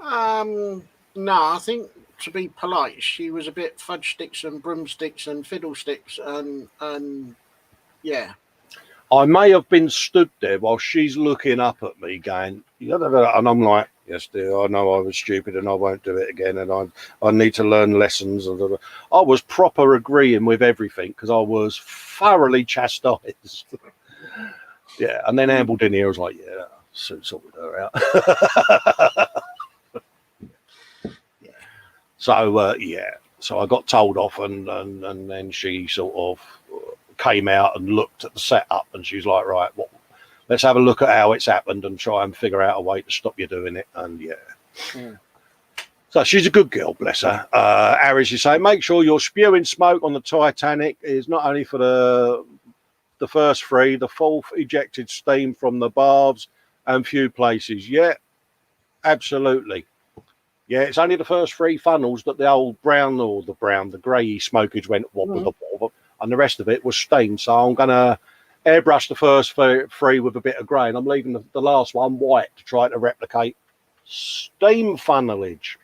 no, I think, to be polite, she was a bit fudge sticks and broomsticks and fiddlesticks and yeah. I may have been stood there while she's looking up at me going, and I'm like, yes, dear, I know I was stupid and I won't do it again, and I need to learn lessons. I was proper agreeing with everything because I was thoroughly chastised. Yeah, and then ambled in here, I was like, yeah, sorted her out. So I got told off, and then she sort of came out and looked at the setup, and she's like, right, let's have a look at how it's happened and try and figure out a way to stop you doing it. And so she's a good girl, bless her. Harris, you say, make sure you're spewing smoke on the Titanic is not only for the first three, the fourth ejected steam from the baths and few places. Yeah, absolutely. Yeah, it's only the first three funnels that the old the grey smokage went wobble, and the rest of it was steam. So I'm going to airbrush the first three with a bit of grey, and I'm leaving the last one white to try to replicate steam funnelage.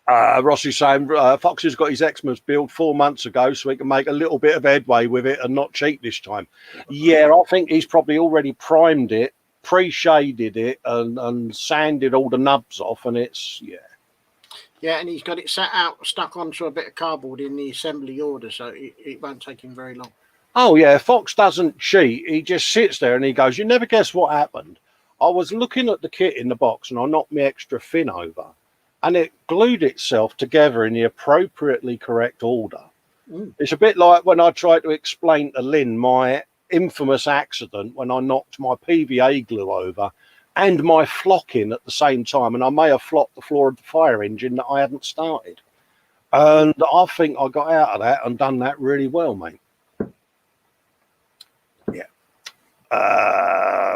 Rossi's saying Fox has got his Xmas build 4 months ago, so he can make a little bit of headway with it and not cheat this time. Yeah, I think he's probably already primed it, pre-shaded it, and sanded all the nubs off, and it's Yeah, and he's got it stuck onto a bit of cardboard in the assembly order, so it won't take him very long. Oh, yeah, Fox doesn't cheat. He just sits there and he goes, you never guess what happened. I was looking at the kit in the box and I knocked my extra fin over, and it glued itself together in the appropriately correct order. It's a bit like when I tried to explain to Lynn my infamous accident when I knocked my PVA glue over and my flocking at the same time, and I may have flocked the floor of the fire engine that I hadn't started. And I think I got out of that and done that really well, mate. Yeah.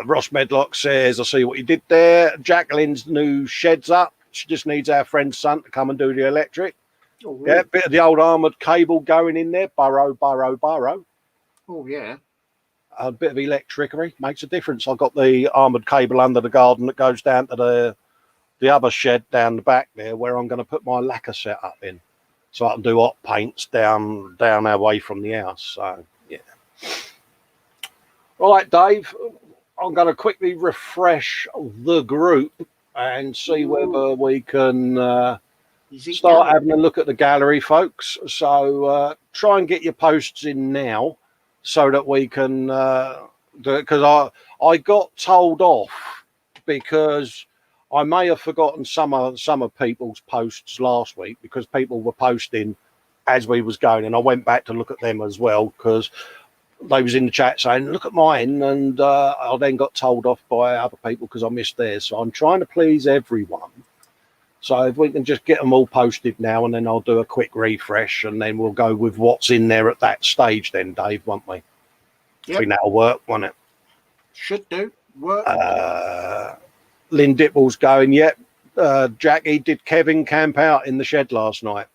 Ross Medlock says, I see what you did there. Jacqueline's new shed's up. She just needs our friend's son to come and do the electric. Oh, really? Yeah, bit of the old armoured cable going in there. Burrow. Oh, yeah. A bit of electricity makes a difference. I've got the armoured cable under the garden that goes down to the other shed down the back there, where I'm going to put my lacquer setup in, so I can do hot paints down away from the house. So yeah. Right, Dave, I'm going to quickly refresh the group and see whether we can start gallery? having a look at the gallery, folks. So try and get your posts in now so that we can do it, because I got told off because I may have forgotten some of people's posts last week, because people were posting as we was going, and I went back to look at them as well, because they was in the chat saying, look at mine, and I then got told off by other people because I missed theirs. So I'm trying to please everyone. So if we can just get them all posted now, and then I'll do a quick refresh, and then we'll go with what's in there at that stage then, Dave, won't we? Yep. I think that'll work, won't it? Should do. Work. Lynn Dipple's going, yep. Jackie, did Kevin camp out in the shed last night?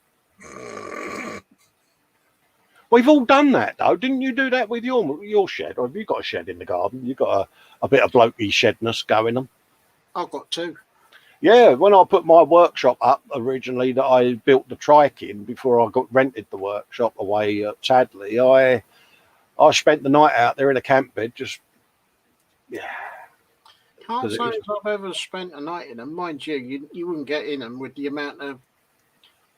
We've all done that, though. Didn't you do that with your shed? Or have you got a shed in the garden? You've got a bit of blokey shedness going on. I've got two. Yeah, when I put my workshop up originally, that I built the trike in before I got rented the workshop away at Tadley, I spent the night out there in a camp bed, just, yeah. Can't say I've ever spent a night in them. Mind you, you wouldn't get in them with the amount of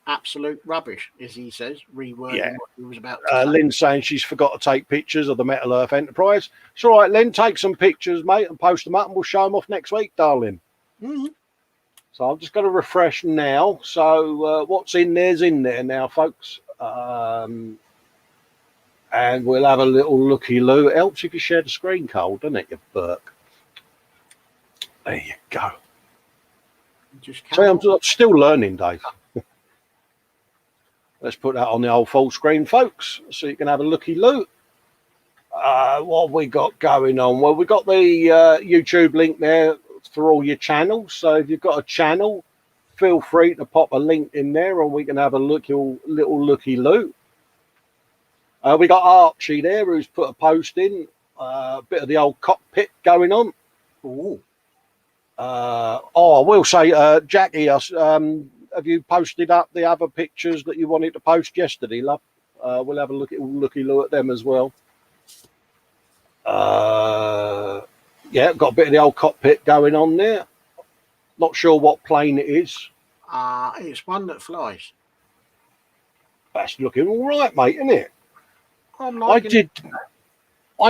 absolute rubbish, as he says, rewording what he was about to say. Lynn's saying she's forgot to take pictures of the Metal Earth Enterprise. It's all right, Lynn, take some pictures, mate, and post them up, and we'll show them off next week, darling. Mm-hmm. So I'm just going to refresh now. So what's in there's in there now, folks. And we'll have a little looky-loo. It helps if you share the screen, Cole, doesn't it, you Burke? There you go. See, I'm still learning, Dave. Let's put that on the old full screen, folks, so you can have a looky-loo. What have we got going on? Well, we've got the YouTube link there for all your channels. So if you've got a channel, feel free to pop a link in there, and we can have a little looky-loo. We got Archie there, who's put a post in, a bit of the old cockpit going on. Ooh. I will say, Jackie, have you posted up the other pictures that you wanted to post yesterday, love? We'll have a looky-loo at them as well. Yeah, got a bit of the old cockpit going on there. Not sure what plane it is. It's one that flies. That's looking all right, mate, isn't it? I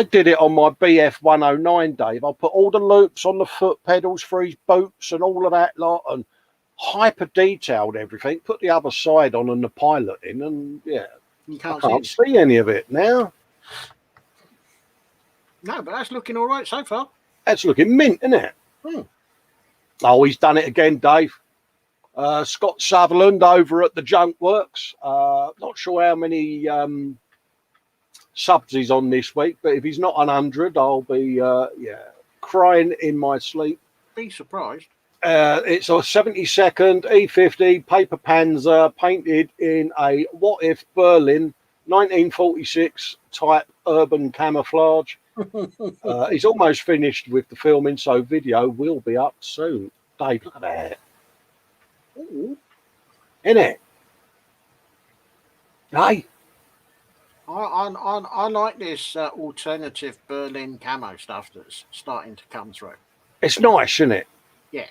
did it on my BF 109, Dave. I put all the loops on the foot pedals for his boots and all of that lot, and hyper detailed everything. Put the other side on and the pilot in, and yeah, you can't see any of it now. No, but that's looking all right so far. That's looking mint, isn't it? Oh, he's done it again, Dave. Scott Sutherland over at the Junk Works. Not sure how many subs he's on this week, but if he's not 100, I'll be crying in my sleep. Be surprised. It's a 72nd E50 paper Panzer painted in a What If Berlin 1946 type urban camouflage. He's almost finished with the filming, so video will be up soon. Dave, look at that. Ooh. Isn't it? Hey. I like this alternative Berlin camo stuff that's starting to come through. It's nice, isn't it? Yeah.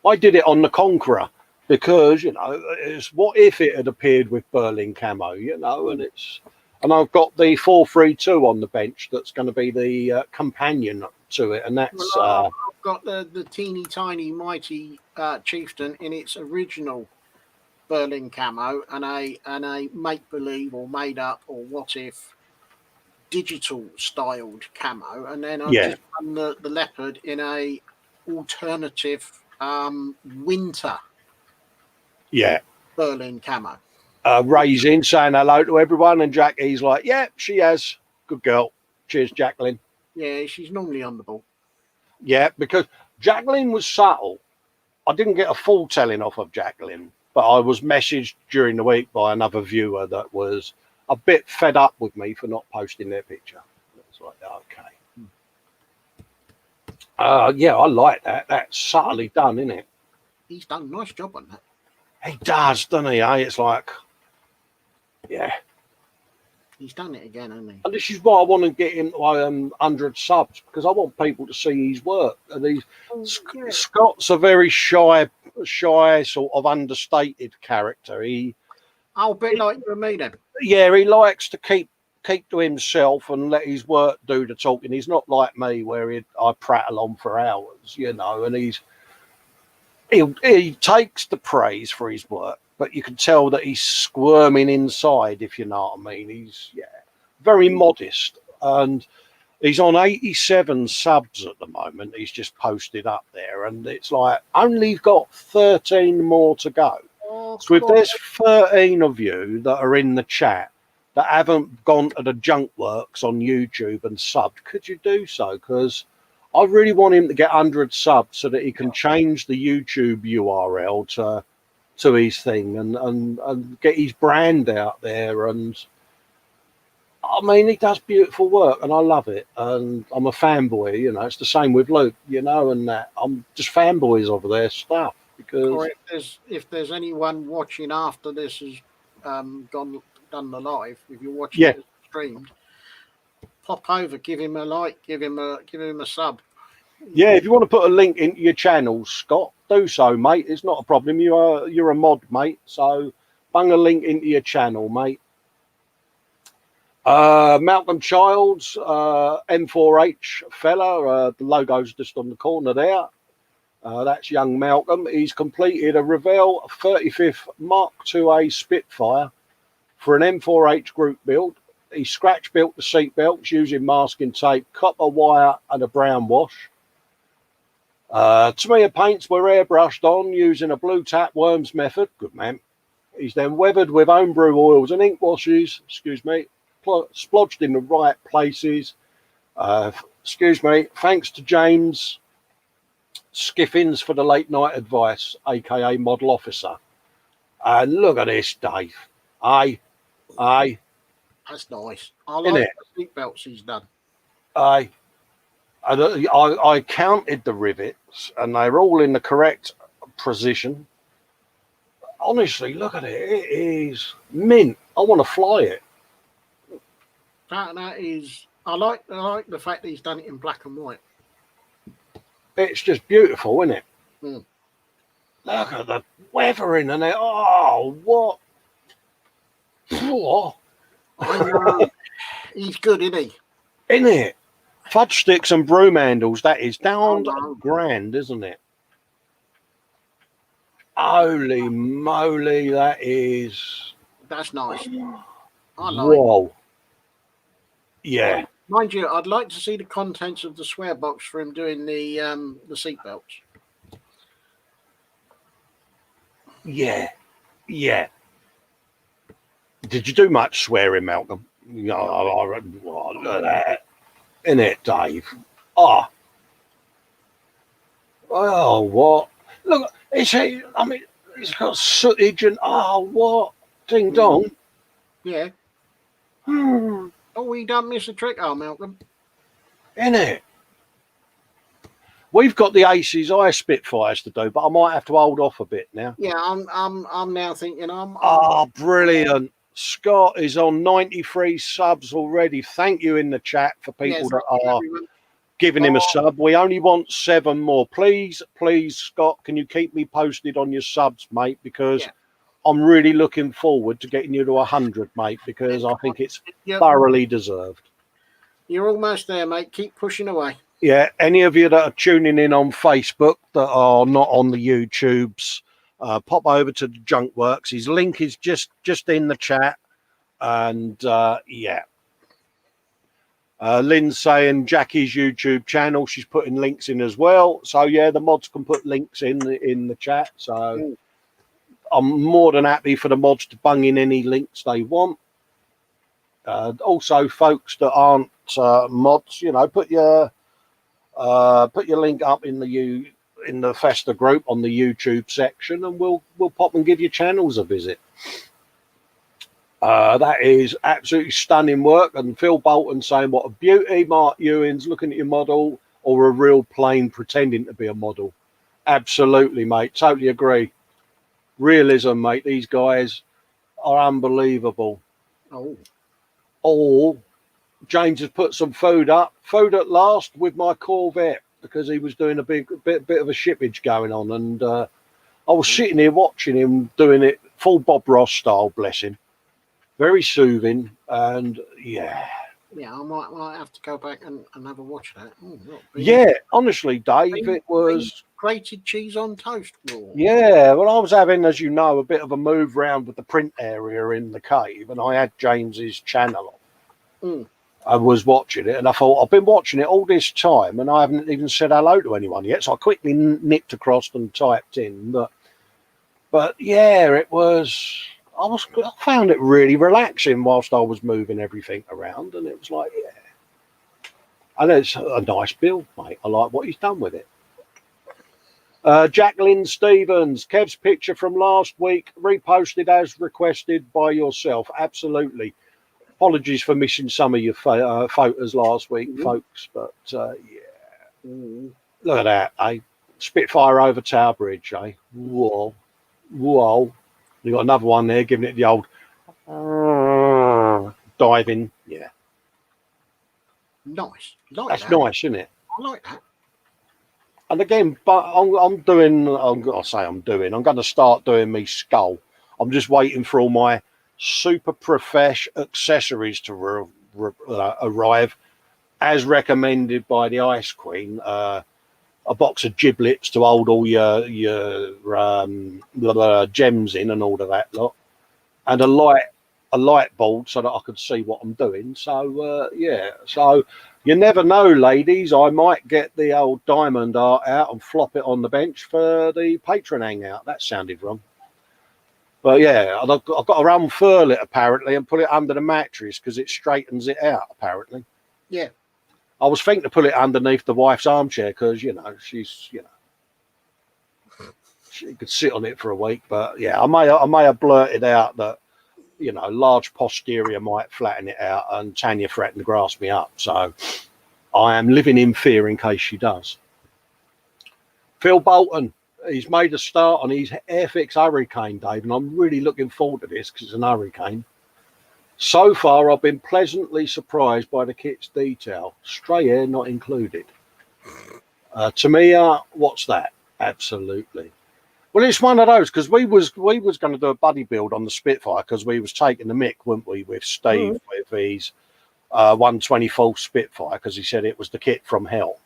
I did it on the Conqueror because, it's what if it had appeared with Berlin camo, and I've got the 432 on the bench that's going to be the companion to it, and that's... I've got the teeny tiny mighty Chieftain in its original Berlin camo and a make-believe or made-up or what-if digital styled camo, and then I've just done the Leopard in a alternative winter Berlin camo. Ray's in saying hello to everyone, and Jackie's like, yeah, she has. Good girl. Cheers, Jacqueline. Yeah, she's normally on the ball. Yeah, because Jacqueline was subtle. I didn't get a full telling off of Jacqueline, but I was messaged during the week by another viewer that was a bit fed up with me for not posting their picture. It's like, okay. Yeah, I like that. That's subtly done, isn't it? He's done a nice job on that. He does, doesn't he? It's like, yeah. He's done it again, hasn't he? And this is why I want to get him 100 subs, because I want people to see his work. And Scott's a very shy, sort of understated character. I'll bet like you and me then. Yeah, he likes to keep to himself and let his work do the talking. He's not like me, where I prattle on for hours, you know. And he takes the praise for his work, but you can tell that he's squirming inside, if you know what I mean. He's very modest, and he's on 87 subs at the moment. He's just posted up there, and it's like only got 13 more to go. Oh, so if there's 13 of you that are in the chat that haven't gone to the Junk Works on YouTube and subbed, could you do so? Because I really want him to get 100 subs so that he can change the YouTube URL to his thing and get his brand out there. And I mean, he does beautiful work, and I love it. And I'm a fanboy, you know. It's the same with Luke, you know, and I'm just fanboys of their stuff. Because or if there's anyone watching after this has done the live, if you're watching it streamed, pop over, give him a like, give him a sub. Yeah, if you want to put a link into your channel, Scott, do so, mate. It's not a problem. You're a mod, mate. So bung a link into your channel, mate. Malcolm Childs, M4H fella. The logo's just on the corner there. That's young Malcolm. He's completed a Revell 35th Mark IIA Spitfire for an M4H group build. He scratch built the seat belts using masking tape, copper wire, and a brown wash. Tamiya paints were airbrushed on using a blue tap worms method. Good man. He's then weathered with homebrew oils and ink washes. Excuse me. Splodged in the right places. Excuse me. Thanks to James Skiffins for the late night advice, aka model officer. And look at this, Dave. Aye. That's nice. I like the seatbelts he's done. Aye. I counted the rivets, and they're all in the correct position. Honestly, look at it. It is mint. I want to fly it. That is. I like the fact that he's done it in black and white. It's just beautiful, isn't it? Mm. Look at the weathering and it. Oh, what? He's good, isn't he? Isn't it? Fudge sticks and broom handles. That is down grand, isn't it? Holy moly, that's nice. I like. Whoa. Yeah. Mind you, I'd like to see the contents of the swear box for him doing the seatbelts. Yeah. Did you do much swearing, Malcolm? Look at that. Isn't it, Dave? Oh, what? Look, it's got sootage and what? Ding dong. Yeah. Oh, we done miss a trick, Malcolm. Isn't it? We've got the Aces Eye Spitfires to do, but I might have to hold off a bit now. Yeah, I'm now thinking brilliant. Scott is on 93 subs already. Thank you in the chat for people that are giving him a sub. We only want 7 more. Please, Scott, can you keep me posted on your subs, mate? Because I'm really looking forward to getting you to 100, mate, because I think it's thoroughly deserved. You're almost there, mate. Keep pushing away. Yeah, any of you that are tuning in on Facebook that are not on the YouTubes, pop over to the Junk Works. His link is just in the chat. And Lynn's saying Jackie's YouTube channel. She's putting links in as well. So the mods can put links in the chat. So I'm more than happy for the mods to bung in any links they want. Also, folks that aren't mods, put your link up in the Festa group on the YouTube section, and we'll pop and give your channels a visit. That is absolutely stunning work. And Phil Bolton saying, what a beauty. Mark Ewins looking at your model, or a real plane pretending to be a model. Absolutely, mate. Totally agree. Realism, mate. These guys are unbelievable. Oh. or James has put some food up. Food at last with my Corvette, because he was doing a bit of a shippage going on, and I was sitting here watching him doing it full Bob Ross style, bless him. Very soothing, and yeah. Yeah, I might have to go back and have a watch of that. Oh, look, Yeah, honestly, Dave, it was grated cheese on toast. Whoa. Yeah, well, I was having, as you know, a bit of a move round with the print area in the cave, and I had James's channel on. I was watching it, and I thought, I've been watching it all this time, and I haven't even said hello to anyone yet. So I quickly nipped across and typed in, but yeah, it was. I found it really relaxing whilst I was moving everything around, and it was like, yeah, and it's a nice build, mate. I like what he's done with it. Jacqueline Stevens, Kev's picture from last week, reposted as requested by yourself. Absolutely. Apologies for missing some of your photos last week, folks. But yeah, look at that, eh? Spitfire over Tower Bridge, eh? Whoa, whoa. You got another one there, giving it the old diving. Yeah, nice. That's nice, isn't it? I like that. And again, but I'm going to start doing me skull. I'm just waiting for all my super profesh accessories to arrive, as recommended by the Ice Queen. A box of giblets to hold all your gems in and all of that lot, and a light bulb so that I could see what I'm doing. So yeah, so you never know, ladies. I might get the old diamond art out and flop it on the bench for the patron hangout. That sounded wrong. But yeah, I've got to unfurl it apparently and put it under the mattress because it straightens it out apparently. Yeah. I was thinking to put it underneath the wife's armchair because, she could sit on it for a week. But yeah, I may have blurted out that, large posterior might flatten it out, and Tanya threatened to grass me up. So I am living in fear in case she does. Phil Bolton, he's made a start on his Airfix Hurricane, Dave, and I'm really looking forward to this because it's an Hurricane. So far, I've been pleasantly surprised by the kit's detail. Stray air not included. Tamia, what's that? Absolutely. Well, it's one of those because we was going to do a buddy build on the Spitfire because we was taking the mick, weren't we, with Steve with his 124 Spitfire because he said it was the kit from hell.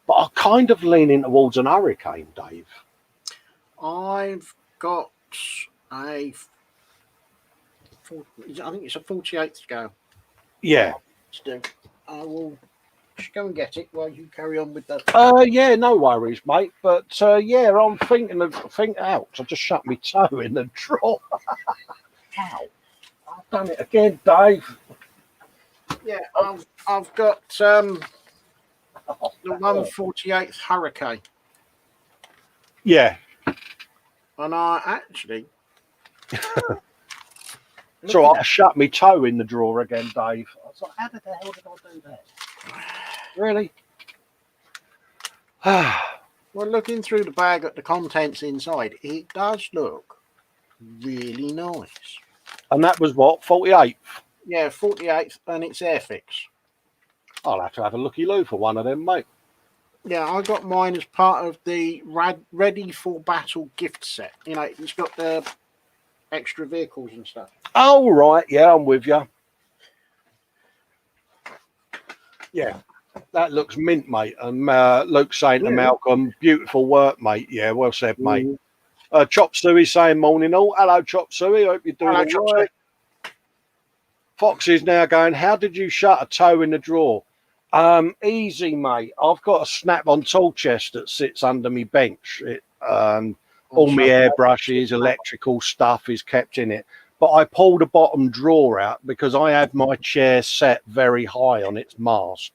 But I'm kind of leaning towards an Hurricane, Dave. I've got I think it's a 48 to go. Yeah. I will just go and get it while you carry on with that. Yeah, no worries, mate. But yeah, I'm thinking out. I just shut my toe in the drawer. Ow. I've done it again, Dave. Yeah, I've got the 148th Hurricane. Yeah. And I actually So I shut my toe in the drawer again, Dave. I was like, how the hell did I do that? Really? Well, looking through the bag at the contents inside, it does look really nice. And that was what, 48th? Yeah, 48th, and it's Airfix. I'll have to have a looky-loo for one of them, mate. Yeah, I got mine as part of the Ready for Battle gift set. It's got the extra vehicles and stuff. Oh, right. Yeah, I'm with you. Yeah, that looks mint, mate. And Luke's saying to Malcolm, beautiful work, mate. Yeah, well said, mate. Chop Suey saying morning all. Hello, Chop Suey. Hope you're doing all right. Fox is now going, how did you shut a toe in the drawer? Easy, mate. I've got a snap-on tool chest that sits under my bench. All my airbrushes, electrical stuff is kept in it. But I pulled the bottom drawer out because I had my chair set very high on its mast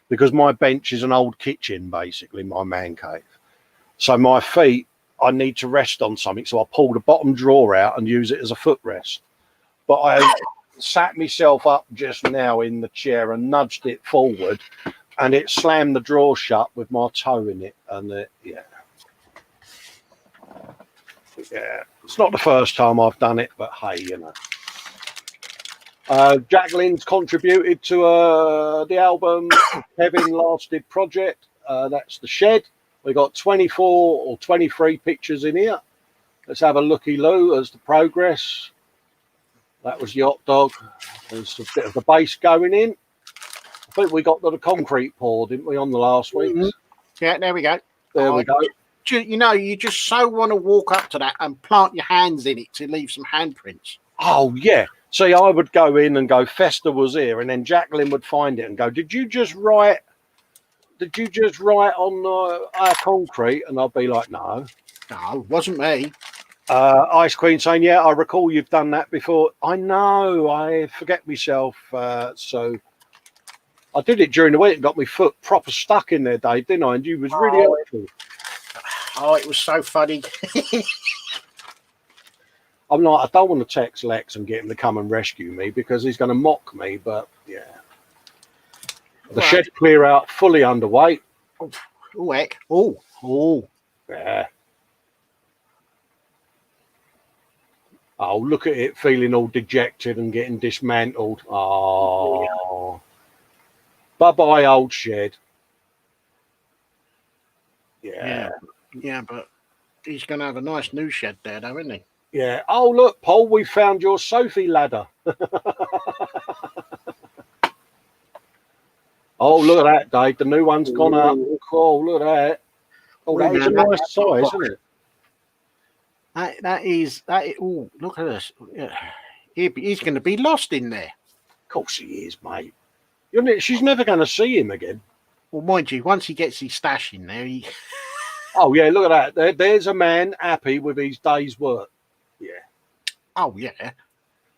because my bench is an old kitchen, basically, my man cave. So my feet, I need to rest on something. So I pulled the bottom drawer out and use it as a footrest. But I sat myself up just now in the chair and nudged it forward and it slammed the drawer shut with my toe in it. And yeah, it's not the first time I've done it, but hey, Jacqueline's contributed to the album Kevin Lasted Project. That's the shed. We got 24 or 23 pictures in here. Let's have a looky-loo as the progress. That was the hot dog. There's a bit of the base going in. I think we got the concrete pour, didn't we, on the last week? Yeah, there we go. There we go. You know, you just so want to walk up to that and plant your hands in it to leave some handprints. Oh, yeah. See, I would go in and go, Festa was here, and then Jacqueline would find it and go, did you just write on our concrete? And I'd be like, no. No, it wasn't me. Ice Queen saying, yeah, I recall you've done that before. I know, I forget myself. So I did it during the week and got my foot proper stuck in there, Dave, didn't I? And you was really helpful. Oh, it was so funny. I'm like, I don't want to text Lex and get him to come and rescue me because he's going to mock me. But yeah, the shed clear out fully underway. Oh, heck. Oh, yeah. Oh, look at it feeling all dejected and getting dismantled. Oh, bye-bye, old shed. Yeah. Yeah, but he's going to have a nice new shed there, though, isn't he? Yeah. Oh, look, Paul, we found your Sophie ladder. Oh, look at that, Dave. The new one's gone up. Oh, look at that. Oh, that is a nice size, isn't it? That is. Oh, look at this. Yeah. He's going to be lost in there. Of course he is, mate. She's never going to see him again. Well, mind you, once he gets his stash in there, he... Oh, yeah, look at that. There's a man happy with his day's work. Yeah. Oh, yeah.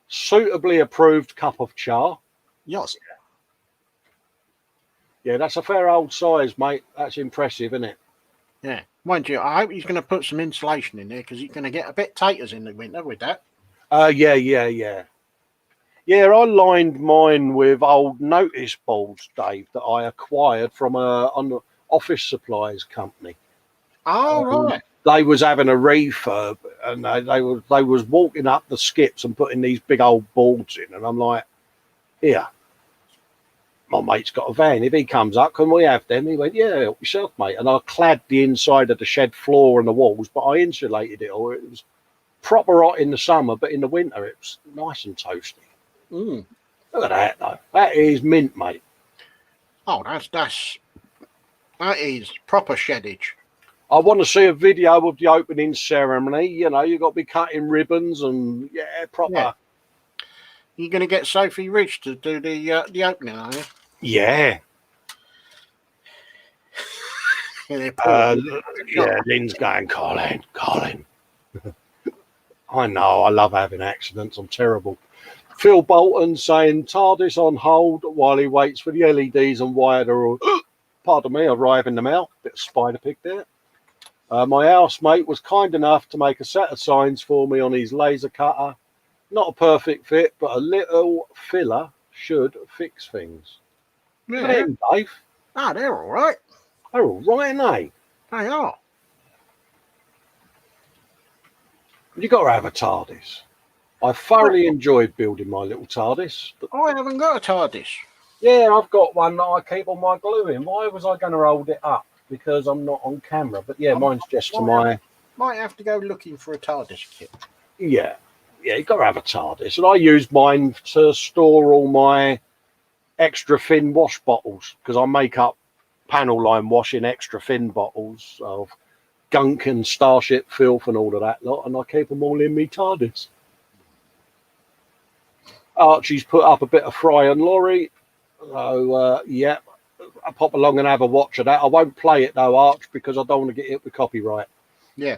Suitably approved cup of char. Yes. Yeah, that's a fair old size, mate. That's impressive, isn't it? Yeah. Mind you, I hope he's going to put some insulation in there because he's going to get a bit taters in the winter with that. Yeah. Yeah, I lined mine with old notice boards, Dave, that I acquired from an office supplies company. Oh, right. They was having a refurb, and they was walking up the skips and putting these big old boards in, and I'm like, here, my mate's got a van. If he comes up, can we have them? He went, yeah, help yourself, mate. And I clad the inside of the shed floor and the walls, but I insulated it all. It was proper hot in the summer, but in the winter it was nice and toasty. Look at that, though. That is mint, mate. Oh, that is proper sheddage. I want to see a video of the opening ceremony. You know, you've got to be cutting ribbons and, yeah, proper. Yeah. You're going to get Sophie Ridge to do the opening, are you? Yeah. Yeah, Lynn's going, Colin. I know, I love having accidents. I'm terrible. Phil Bolton saying TARDIS on hold while he waits for the LEDs and wire to, pardon me, arrive in the mail. Bit of spider pig there. My housemate was kind enough to make a set of signs for me on his laser cutter. Not a perfect fit, but a little filler should fix things. Yeah. Look at him, Dave. Ah, they're all right. They're all right, ain't they? They are. You got to have a TARDIS. I thoroughly enjoyed building my little TARDIS. But I haven't got a TARDIS. yeah, I've got one that I keep on my glue in. Why was I going to hold it up? Because I'm not on camera. But yeah, mine's just to my... Might have to go looking for a TARDIS kit. Yeah, you've got to have a TARDIS. And I use mine to store all my extra thin wash bottles because I make up panel line wash in extra thin bottles of gunk and Starship filth and all of that lot, and I keep them all in me TARDIS. Archie's put up a bit of Fry and Laurie, so yeah, I'll pop along and have a watch of that. I won't play it though, Arch, because I don't want to get hit with copyright. Yeah.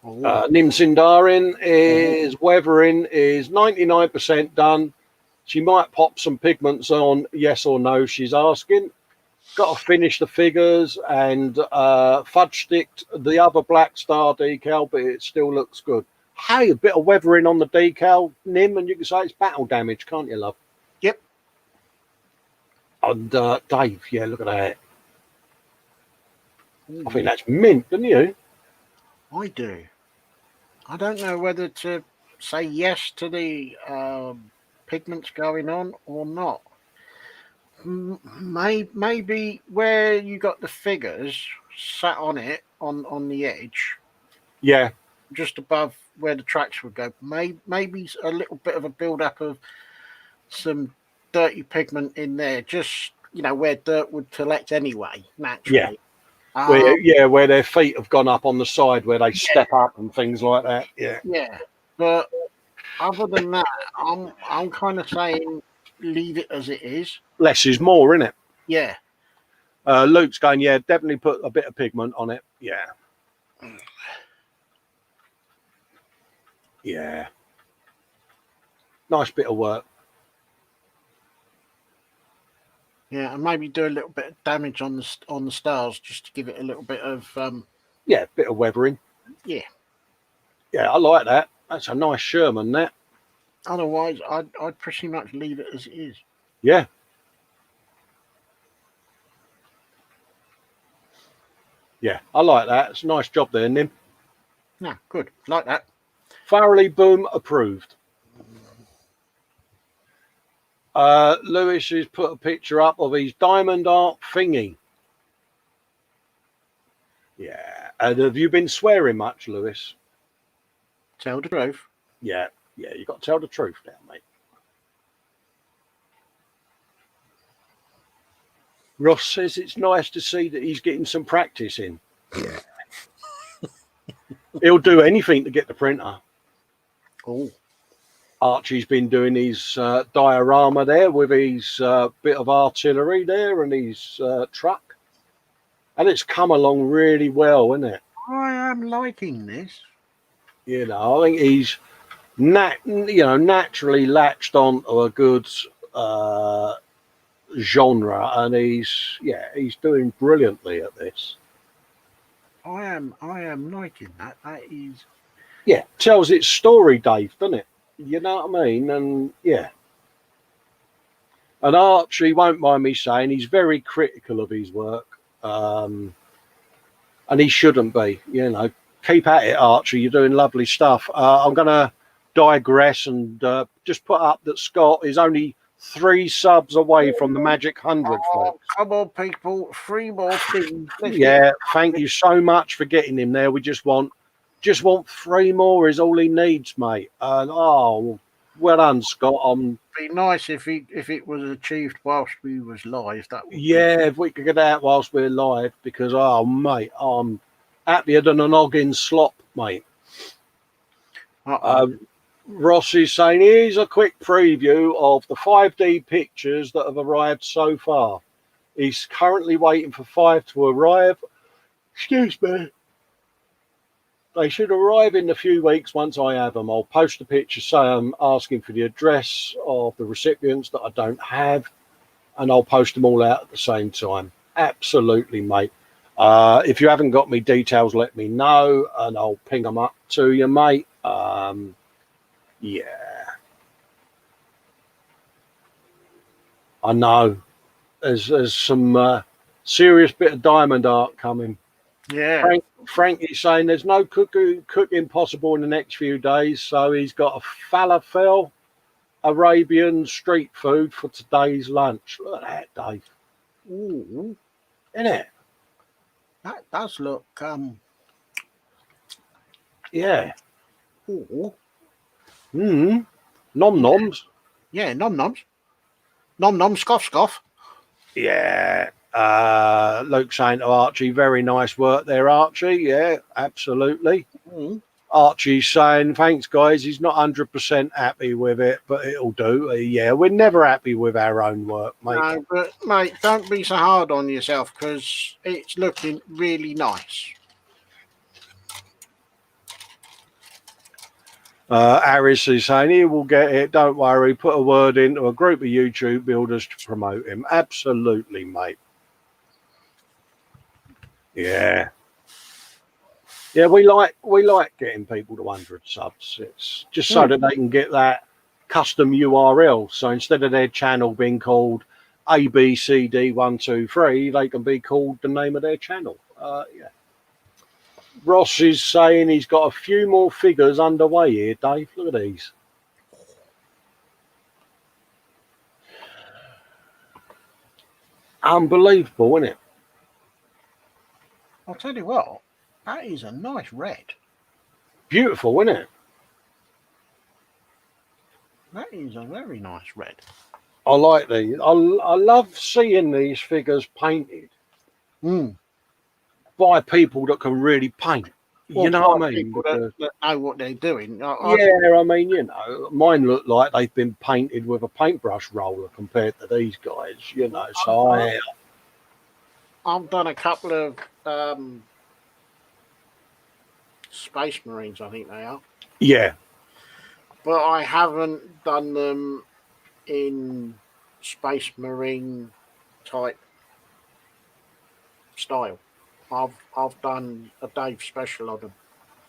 Nim Sindarin is weathering is 99% done. She might pop some pigments on, yes or no, she's asking. Got to finish the figures and fudge sticked the other Black Star decal, but it still looks good. Hey, a bit of weathering on the decal, Nim, and you can say it's battle damage, can't you, love? Yep. And Dave, yeah, look at that. I think that's mint, don't you? I do. I don't know whether to say yes to the pigments going on or not. Maybe where you got the figures sat on it on the edge, Yeah, just above where the tracks would go. Maybe a little bit of a build up of some dirty pigment in there, just where dirt would collect anyway, yeah. naturally. Where their feet have gone up on the side where they step up and things like that. Yeah. But other than that, I'm kind of saying leave it as it is. Less is more, isn't it? Yeah. Luke's going, yeah, definitely put a bit of pigment on it. Yeah. Yeah. Nice bit of work. Yeah, and maybe do a little bit of damage on the stars just to give it a little bit of bit of weathering. Yeah. Yeah, I like that. That's a nice Sherman, that. Otherwise, I'd pretty much leave it as it is. Yeah. Yeah, I like that. It's a nice job there, Nim. Yeah, good. Like that. Thoroughly boom approved. Lewis has put a picture up of his diamond art thingy. Yeah. And have you been swearing much, Lewis? Tell the truth. Yeah, you got to tell the truth now, mate. Ross says it's nice to see that he's getting some practice in. Yeah. He'll do anything to get the printer. Oh. Archie's been doing his diorama there with his bit of artillery there and his truck. And it's come along really well, isn't it? I am liking this. I think he's naturally latched onto a good genre, and he's doing brilliantly at this. I am liking that. That is. Yeah, tells its story, Dave, doesn't it? You know what I mean? And yeah. And Archie won't mind me saying he's very critical of his work. And he shouldn't be, Keep at it, Archie. You're doing lovely stuff. I'm going to digress and just put up that Scott is only 3 subs away from the magic 100, folks. Come on, people. 3 more things. Thank you so much for getting him there. We just want 3 more is all he needs, mate. And well done, Scott. Be nice if it was achieved whilst we was live. That would if we could get out whilst we're live, because mate, I'm happier than a noggin slop, mate. Ross is saying here's a quick preview of the 5D pictures that have arrived so far. He's currently waiting for 5 to arrive. Excuse me. They should arrive in a few weeks once I have them. I'll post a picture saying asking for the address of the recipients that I don't have, and I'll post them all out at the same time. Absolutely, mate. If you haven't got me details, let me know, and I'll ping them up to you, mate. Yeah. I know. There's some serious bit of diamond art coming. Yeah. Frank is saying there's no cooking possible in the next few days, so he's got a falafel Arabian street food for today's lunch. Look at that, Dave. Ooh. Isn't it? That does look Yeah. Ooh. Nom noms. Yeah, nom noms. Nom nom scoff. Yeah. Luke saying to Archie, very nice work there, Archie. Yeah, absolutely. Archie's saying, thanks, guys. He's not 100% happy with it, but it'll do. Yeah, we're never happy with our own work, mate. No, but, mate, don't be so hard on yourself because it's looking really nice. Aris is saying, he will get it. Don't worry. Put a word into a group of YouTube builders to promote him. Absolutely, mate. Yeah. Yeah, we like getting people to 100 subs. It's just so that they can get that custom URL. So instead of their channel being called ABCD123, they can be called the name of their channel. Yeah. Ross is saying he's got a few more figures underway here, Dave. Look at these. Unbelievable, isn't it? I'll tell you what, that is a nice red. Beautiful, isn't it? That is a very nice red. I like these. I love seeing these figures painted by people that can really paint. Well, you know what I mean? People that know what they're doing. I mean, you know, mine look like they've been painted with a paintbrush roller compared to these guys, you know. So I've done a couple of Space Marines, I think they are. Yeah. But I haven't done them in Space Marine type style. I've done a Dave special on them.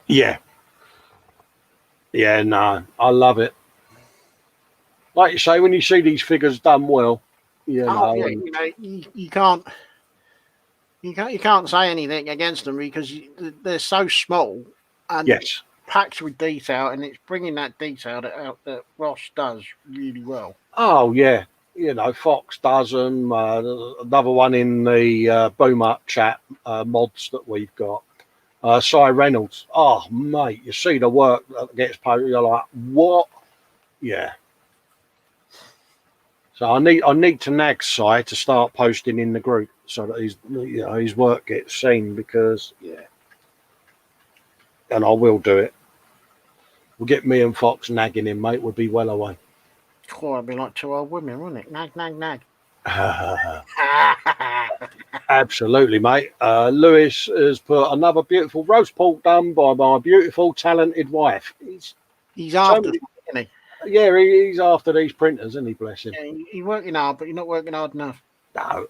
Yeah. Yeah, no, I love it. Like you say, when you see these figures done well, you can't say anything against them because they're so small and yes, packed with detail, and it's bringing that detail out that Ross does really well. Oh yeah, you know, Fox does them. Another one in the Boom Up chat mods that we've got. Cy Reynolds. Oh mate, you see the work that gets posted. You're like, what? Yeah. So I need to nag Cy to start posting in the group so that his work gets seen, because and I will do it. We'll get me and Fox nagging him, mate. We'll be well away. Oh, it'd be like two old women, wouldn't it? Nag, nag, nag. Absolutely, mate. Lewis has put another beautiful roast pork done by my beautiful, talented wife. He's after, isn't he? Yeah, he's after these printers, isn't he? Bless him. Yeah, you're working hard, but you're not working hard enough. No.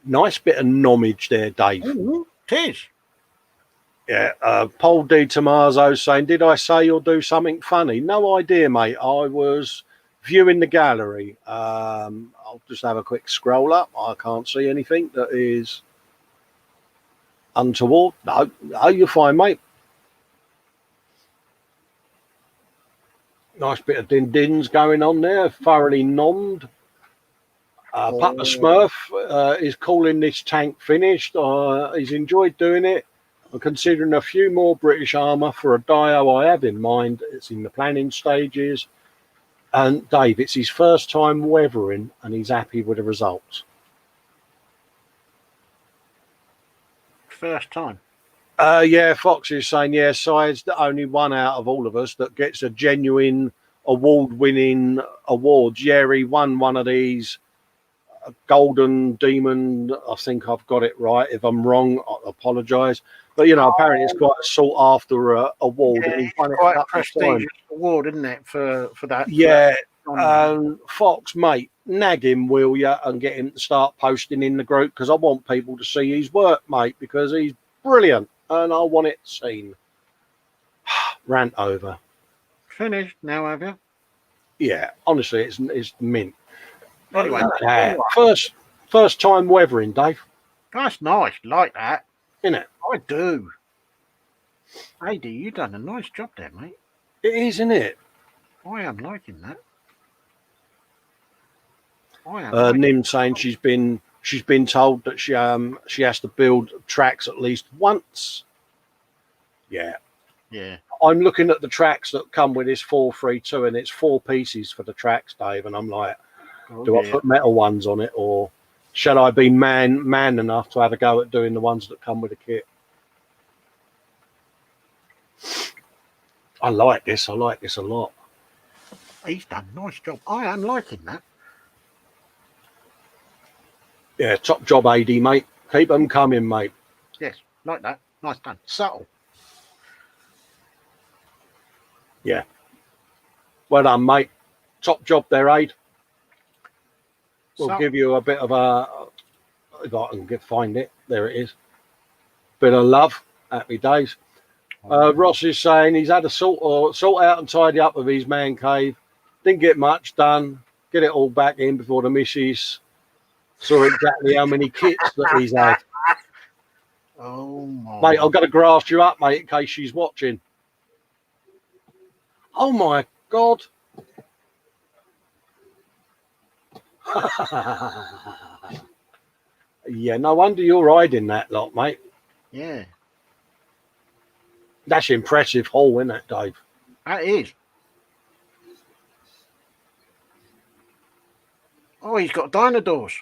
Nice bit of nomage there, Dave. It is. Yeah. Paul D. Tomaso saying, did I say you'll do something funny? No idea, mate. I was viewing the gallery. I'll just have a quick scroll up. I can't see anything that is untoward. No, you're fine, mate. Nice bit of din-dins going on there. Thoroughly nommed. Papa Smurf is calling this tank finished. He's enjoyed doing it. I'm considering a few more British armour for a dio I have in mind. It's in the planning stages. And Dave, it's his first time weathering, and he's happy with the results. First time? Yeah, Fox is saying, yeah, Side's the only one out of all of us that gets a genuine award-winning awards. Yeah, he won one of these Golden Demon. I think I've got it right. If I'm wrong, I apologise. But, you know, apparently it's quite a sought-after award. Yeah, and he's won quite it a prestigious award, isn't it, for that? Yeah. Fox, mate, nag him, will you, and get him to start posting in the group, because I want people to see his work, mate, because he's brilliant and I want it seen. Rant over. Finished now, have you? Yeah, honestly, it's mint. Anyway, first time weathering, Dave. That's nice, like that. Isn't it? I do. AD, you done a nice job there, mate. It is, isn't it? I am liking that. Nim saying she's been told that she has to build tracks at least once. Yeah. I'm looking at the tracks that come with this 432, and it's 4 pieces for the tracks, Dave. And I'm like, do I put metal ones on it, or shall I be man enough to have a go at doing the ones that come with the kit? I like this a lot. He's done a nice job. I am liking that. Yeah, top job, AD, mate. Keep them coming, mate. Yes, like that. Nice done. Subtle. Yeah. Well done, mate. Top job there, Aid. We'll give you a bit of a... If I can find it. There it is. Bit of love. Happy days. Ross is saying he's had to sort out and tidy up with his man cave. Didn't get much done. Get it all back in before the missus saw exactly how many kits that he's had. Oh my. Mate, I've got to grass you up, mate, in case she's watching. Oh my God. Yeah, no wonder you're riding that lot, mate. Yeah. That's impressive haul, isn't it, Dave? That is. Oh, he's got dinosaurs.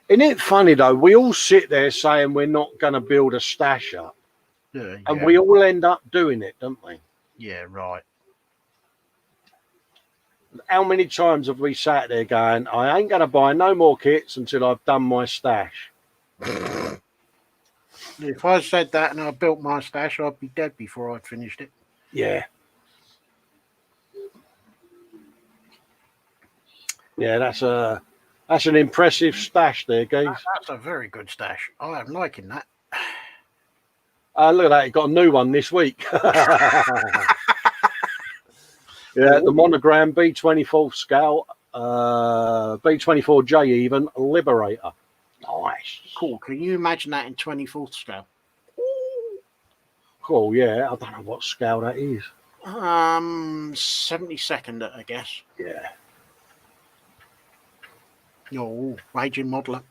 Isn't it funny, though? We all sit there saying we're not going to build a stash up. Yeah. And we all end up doing it, don't we? Yeah, right. How many times have we sat there going, I ain't going to buy no more kits until I've done my stash? If I said that and I built my stash, I'd be dead before I'd finished it. Yeah. Yeah, that's an impressive stash there, guys. That's a very good stash. I am liking that. Look at that, you got a new one this week. Yeah, the monogram B24 scale, B24J even, Liberator. Nice. Cool. Can you imagine that in 24th scale? Cool, yeah. I don't know what scale that is. 72nd, I guess. Yeah. Oh, raging modeler.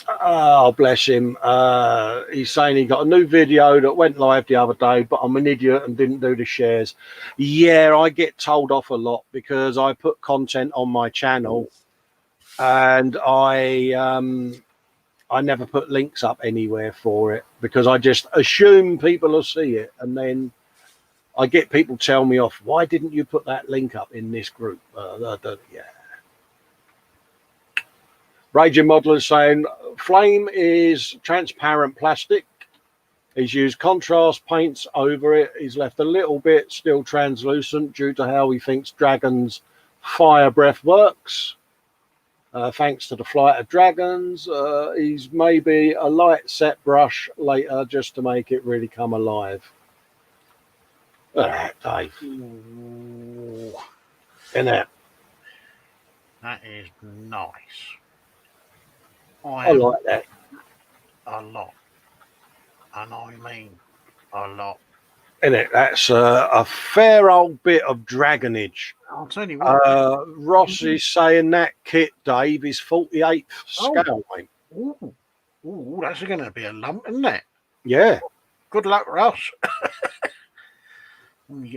Oh, bless him. He's saying he got a new video that went live the other day, but I'm an idiot and didn't do the shares. Yeah, I get told off a lot because I put content on my channel and I never put links up anywhere for it because I just assume people will see it, and then I get people tell me off, why didn't you put that link up in this group? Yeah. Raging Modeler is saying flame is transparent plastic. He's used contrast paints over it. He's left a little bit still translucent due to how he thinks Dragon's fire breath works. Thanks to the flight of dragons, he's maybe a light set brush later just to make it really come alive. Look at that, Dave. Ooh. Isn't it? That is nice. I like that. A lot. And I mean a lot. Isn't it? That's a fair old bit of dragonage. I'll tell you what. Ross is saying that kit, Dave, is 48th scale, mate. Ooh, that's going to be a lump, isn't it? Yeah. Good luck, Ross.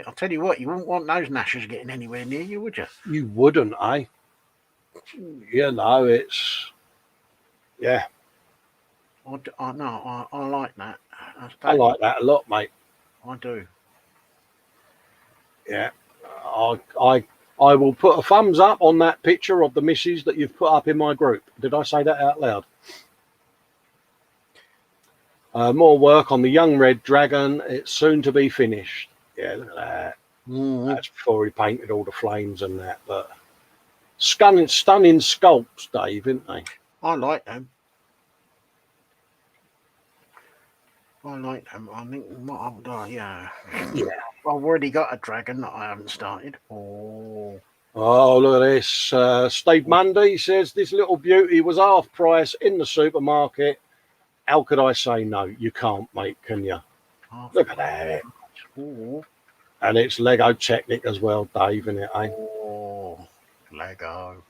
I'll tell you what, you wouldn't want those gnashers getting anywhere near you, would you? You wouldn't, eh? You know, it's... Yeah. I like that. I like that a lot, mate. I do. Yeah. I will put a thumbs up on that picture of the missus that you've put up in my group. Did I say that out loud? More work on the young red dragon. It's soon to be finished. Yeah, look at that. That's before he painted all the flames and that. But stunning sculpts, Dave, isn't they? I like them. I think what I've done, yeah. I've already got a dragon that I haven't started. Oh, look at this. Steve Mundy says this little beauty was half price in the supermarket. How could I say no? You can't, mate, can you? Look at that. Ooh. And it's Lego Technic as well, Dave, isn't it, eh? Oh, Lego.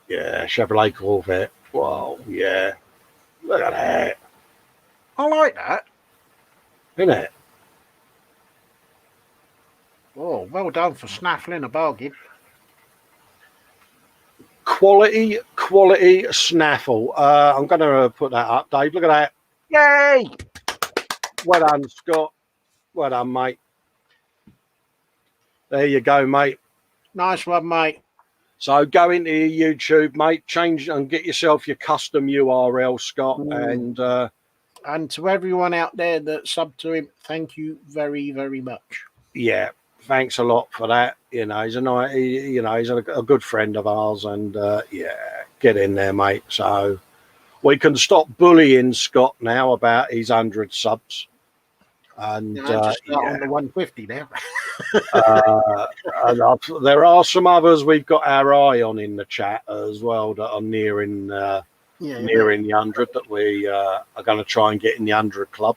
Yeah, Chevrolet Corvette. Wow, yeah. Look at that. I like that. Isn't it? Oh, well done for snaffling a bargain. Quality snaffle. I'm going to put that up, Dave. Look at that. Yay! Well done, Scott. Well done, mate. There you go, mate. Nice one, mate. So go into your YouTube, mate. Change and get yourself your custom URL, Scott. And to everyone out there that subbed to him, thank you very, very much. Yeah, thanks a lot for that. You know, he's a good friend of ours, and yeah, get in there, mate. So we can stop bullying Scott now about his 100 subs. And just on the 150 now. There are some others we've got our eye on in the chat as well that are nearing nearing the 100 that we are going to try and get in the 100 club.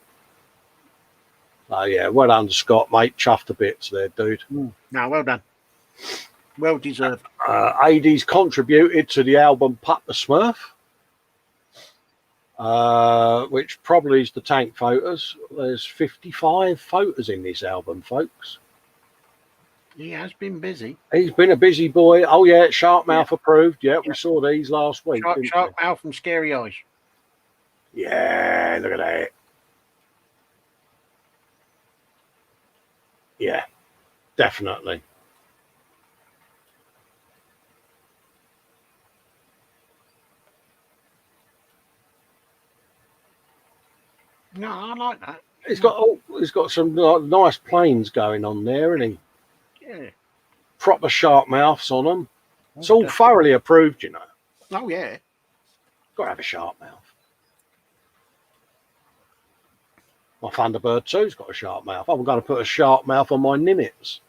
So yeah, well done to Scott, mate. Chuffed to bits there, dude. No, well done. Well deserved. AD's contributed to the album Putt the Smurf, which probably is the tank photos. There's 55 photos in this album, folks. He has been busy. He's been a busy boy. Oh yeah, Sharpmouth approved. Yeah, we saw these last week. Sharpmouth and Scary Eyes. Yeah, look at that. Yeah, definitely. No, I like that. He's got some nice planes going on there, isn't he? Yeah. Proper sharp mouths on them. It's all thoroughly approved, you know. Oh yeah. Got to have a sharp mouth. My Thunderbird 2's got a sharp mouth. I'm going to put a sharp mouth on my Nimitz.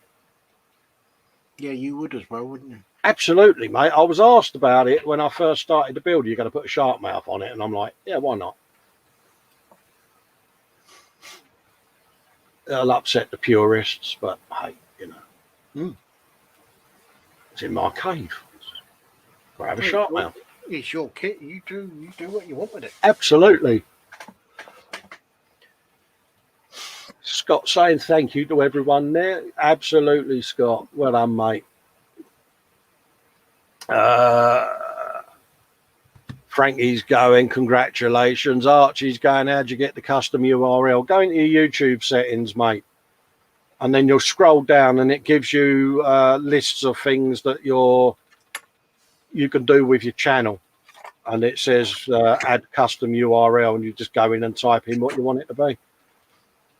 Yeah, you would as well, wouldn't you? Absolutely, mate. I was asked about it when I first started to build. You're going to put a sharp mouth on it, and I'm like, yeah, why not? It'll upset the purists, but hey, you know, it's in my cave. Got to have a sharp mouth. It's your kit. You do what you want with it. Absolutely. Scott saying thank you to everyone there. Absolutely, Scott. Well done, mate. Frankie's going. Congratulations. Archie's going. How'd you get the custom URL? Go into your YouTube settings, mate. And then you'll scroll down and it gives you lists of things that you can do with your channel. And it says add custom URL, and you just go in and type in what you want it to be.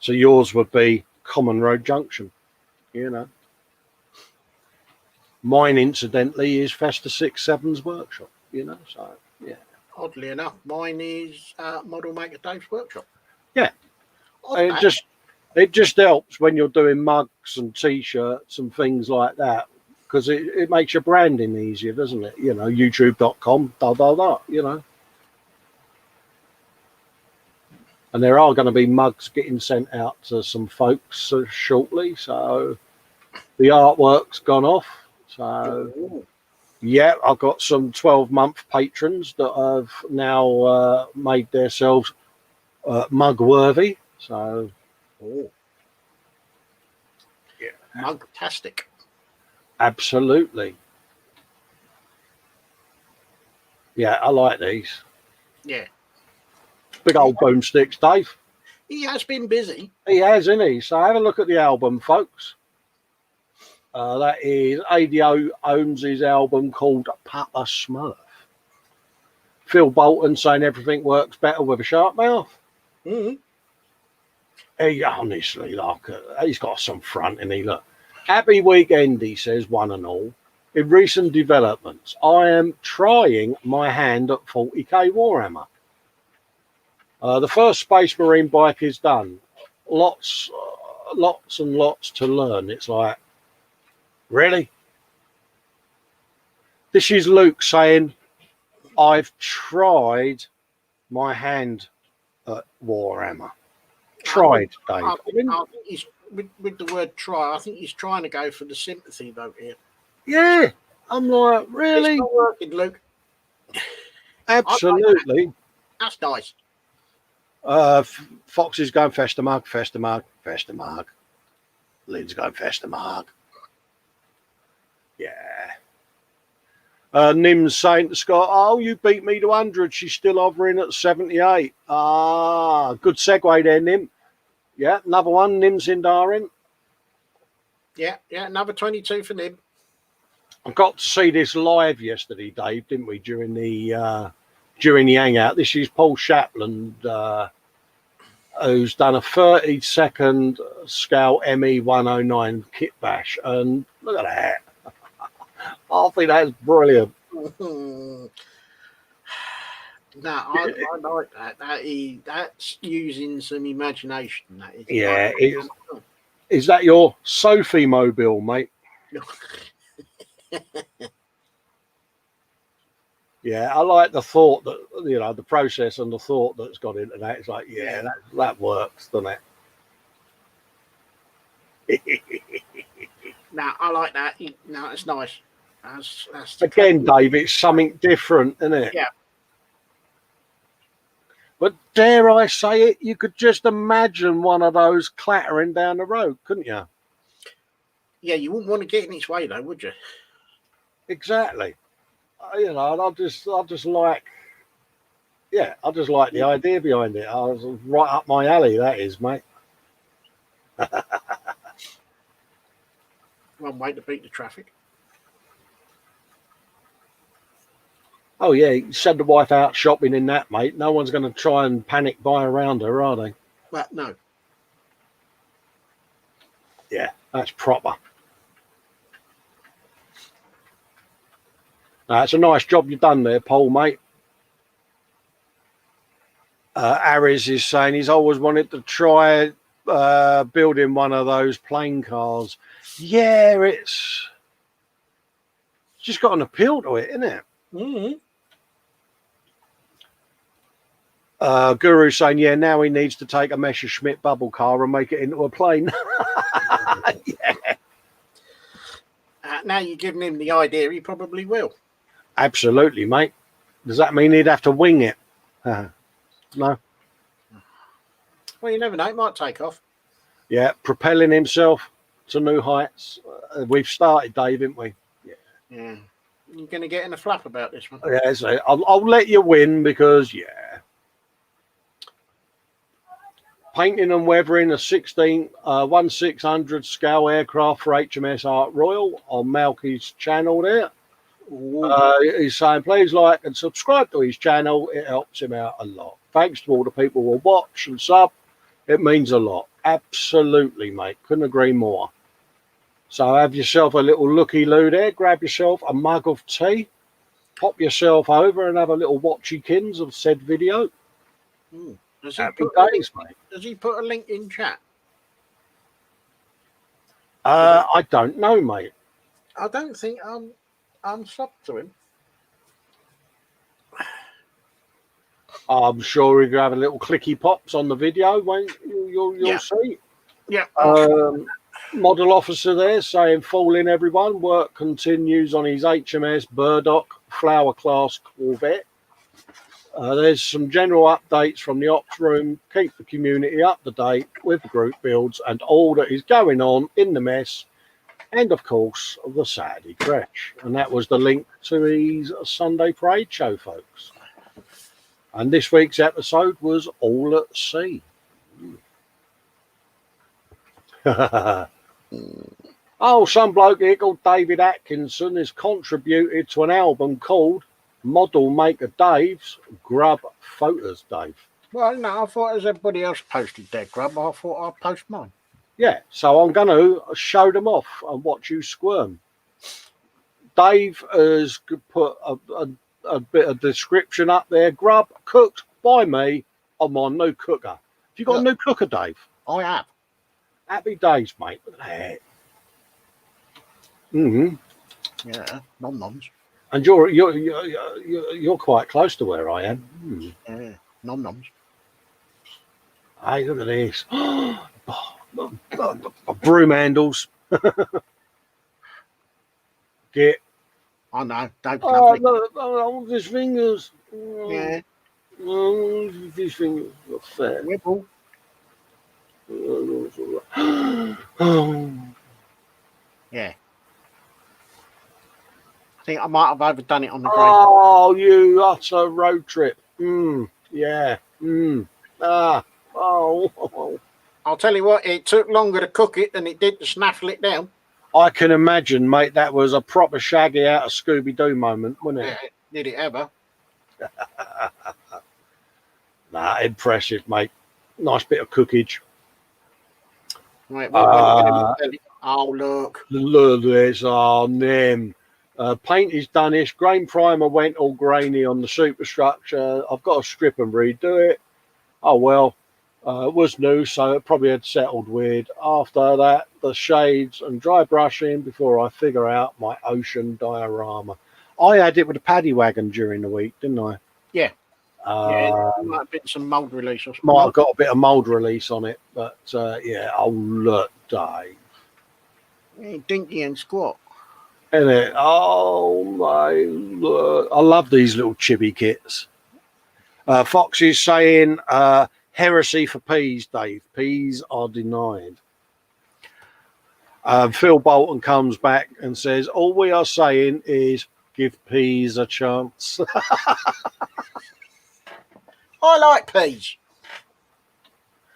So yours would be Common Road Junction, you know. Mine, incidentally, is Festa 67's workshop, you know. So, yeah. Oddly enough, mine is Model Maker Dave's workshop. Yeah. It just helps when you're doing mugs and T-shirts and things like that, because it makes your branding easier, doesn't it? You know, youtube.com, you know. And there are going to be mugs getting sent out to some folks shortly. So the artwork's gone off. So, yeah, I've got some 12-month patrons that have now made themselves mug worthy. So, yeah, mug-tastic. Absolutely. Yeah, I like these. Yeah. Big old boomsticks, Dave. He has been busy. He has, isn't he? So have a look at the album, folks. That is ADO owns his album called Putt the Smurf. Phil Bolton saying everything works better with a sharp mouth. Mm-hmm. He honestly, like, he's got some front, and he look. Happy weekend, he says, one and all. In recent developments, I am trying my hand at 40k Warhammer. The first Space Marine bike is done. Lots and lots to learn. It's like, really? This is Luke saying, I've tried my hand at Warhammer. Tried, Dave. I think he's, with the word try, I think he's trying to go for the sympathy vote here. Yeah. I'm like, really? It's not working, Luke. Absolutely. That's nice. Fox is going Festa Mug, Festa Mug, Festa Mug. Lynn's going Festa Mug. Yeah. Nim's saying to Scott, oh, you beat me to 100. She's still hovering at 78. Ah, good segue there, Nim. Yeah, another one. Nim's in Darin. Yeah, another 22 for Nim. I got to see this live yesterday, Dave, didn't we, during the hangout. This is Paul Shapland, who's done a 30-second scale ME109 kit bash, and look at that. I think that's brilliant. No, I like that. That's using some imagination. That is. Yeah. Is that your Sophie mobile, mate? Yeah, I like the thought that, you know, the process and the thought that's got into that. It's like, yeah, that works, doesn't it? No, I like that. No, it's nice. That's Again, Dave, it's something different, isn't it? Yeah. But dare I say it, you could just imagine one of those clattering down the road, couldn't you? Yeah, you wouldn't want to get in its way, though, would you? Exactly. You know, I just like, yeah, I just like the idea behind it. I was right up my alley, that is, mate. One way to beat the traffic. Oh, yeah, send the wife out shopping in that, mate. No one's going to try and panic buy around her, are they? Well, no. Yeah, that's proper. It's a nice job you've done there, Paul, mate. Aries is saying he's always wanted to try building one of those plane cars. Yeah, it's just got an appeal to it, isn't it? Mm-hmm. Guru saying, yeah, now he needs to take a Messerschmitt bubble car and make it into a plane. Yeah. Now you're giving him the idea, he probably will. Absolutely, mate. Does that mean he'd have to wing it? No. Well, you never know. It might take off. Yeah, propelling himself to new heights. We've started, Dave, haven't we? Yeah. You're going to get in a flap about this one. Yeah, so I'll let you win because, yeah. Painting and weathering a 1/600 scale aircraft for HMS Art Royal on Malky's channel there. He's saying, please like and subscribe to his channel. It helps him out a lot. Thanks to all the people who will watch and sub. It means a lot. Absolutely, mate. Couldn't agree more. So have yourself a little looky-loo there. Grab yourself a mug of tea. Pop yourself over and have a little watchy-kins of said video. Happy days, mate. Does he put a link in chat? I don't know, mate. I don't think I'm subbed to him. I'm sure he'll have a little clicky pops on the video, won't you? You'll see. Yeah. Model officer there saying, fall in everyone. Work continues on his HMS Burdock Flower Class Corvette. There's some general updates from the ops room. Keep the community up to date with the group builds and all that is going on in the mess. And, of course, the Saturday crash. And that was the link to his Sunday parade show, folks. And this week's episode was All at Sea. Oh, some bloke here called David Atkinson has contributed to an album called Model Maker Dave's Grub Photos, Dave. Well, no, I thought as everybody else posted their grub, I thought I'd post mine. Yeah, so I'm going to show them off and watch you squirm. Dave has put a bit of description up there. Grub cooked by me on my new cooker. Have you got a new cooker, Dave? I have. Happy days, mate. Look at that. Mm-hmm. Yeah, nom-noms. And you're quite close to where I am. Yeah, nom-noms. Hey, look at this. Broom handles. Get. I know. All his fingers. Yeah. Oh, his fingers are fat. Whipple. Oh. Yeah. I think I might have overdone it on the green. Oh, you utter road trip. Yeah. Oh. I'll tell you what, it took longer to cook it than it did to snaffle it down. I can imagine, mate, that was a proper Shaggy out of Scooby-Doo moment, wasn't it? Yeah, did it ever? Nah, impressive, mate. Nice bit of cookage. Right, oh, look. Look at this. Oh, Nim. Paint is done-ish. Grain primer went all grainy on the superstructure. I've got to strip and redo it. Oh, well. It was new, so it probably had settled weird. After that, the shades and dry brushing before I figure out my ocean diorama. I had it with a paddy wagon during the week, didn't I? Yeah. Yeah, there might have been some mould release or something. Might have got a bit of mould release on it, but yeah. Oh look, Dave. Dinky and squat. Isn't it? Oh my look. I love these little chibi kits. Fox is saying heresy for peas, Dave. Peas are denied. Phil Bolton comes back and says, all we are saying is give peas a chance. I like peas.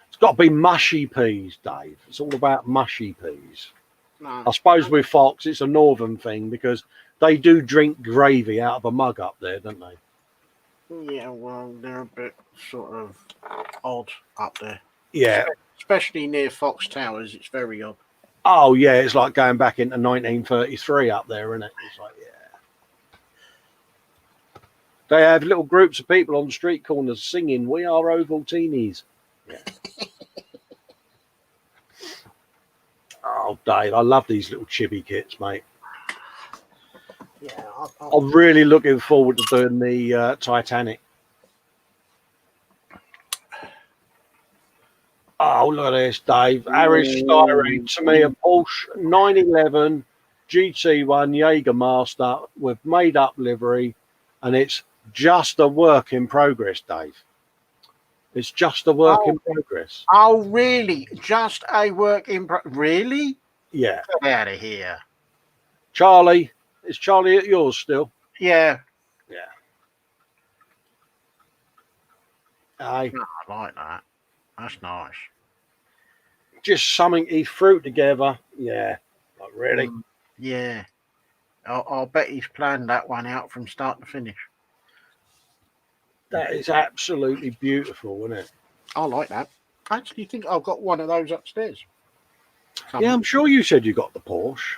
It's got to be mushy peas, Dave. It's all about mushy peas. No. I suppose with Fox, it's a northern thing because they do drink gravy out of a mug up there, don't they? Yeah, well, they're a bit sort of odd up there. Yeah. Especially near Fox Towers, it's very odd. Oh, yeah, it's like going back into 1933 up there, isn't it? It's like, yeah. They have little groups of people on the street corners singing, "We are Ovaltinis." Yeah. Oh, Dave, I love these little chibi kits, mate. Yeah, I'm really looking forward to doing the Titanic. Oh, look at this, Dave. Harris diary to me, a Porsche 911 GT1 Jägermaster with made-up livery, and it's just a work in progress, Dave. It's just a work in progress. Oh, really? Just a work in progress? Really? Yeah. Get out of here. Charlie, is Charlie at yours still? Yeah. Yeah. Aye. Oh, I like that. That's nice. Just something he threw together. Yeah. Like, really? Yeah. I'll bet he's planned that one out from start to finish. That is absolutely beautiful, isn't it? I like that. I actually think I've got one of those upstairs. Yeah, I'm sure you said you got the Porsche.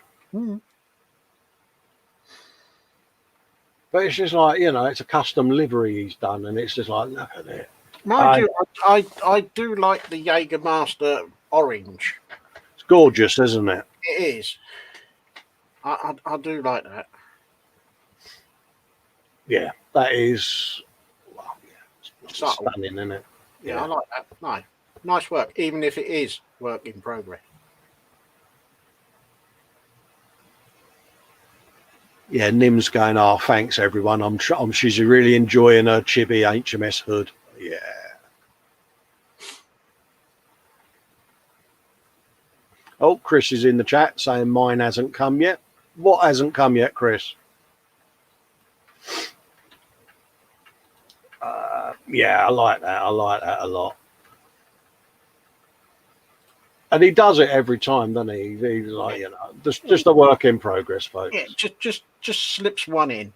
But it's just like, you know, it's a custom livery he's done, and it's just like, look at it. I do like the Jägermaster orange. It's gorgeous, isn't it? It is. I do like that. Yeah, that is, well, yeah, it's Subtle. stunning, isn't it? Yeah, I like that. No, nice work, even if it is work in progress. Yeah, Nim's going, oh, thanks, everyone. She's really enjoying her chibi HMS hood. Yeah. Oh, Chris is in the chat saying mine hasn't come yet. What hasn't come yet, Chris? Yeah, I like that. I like that a lot. And he does it every time, doesn't he? He's like, you know, just a work in progress, folks. Yeah, just slips one in.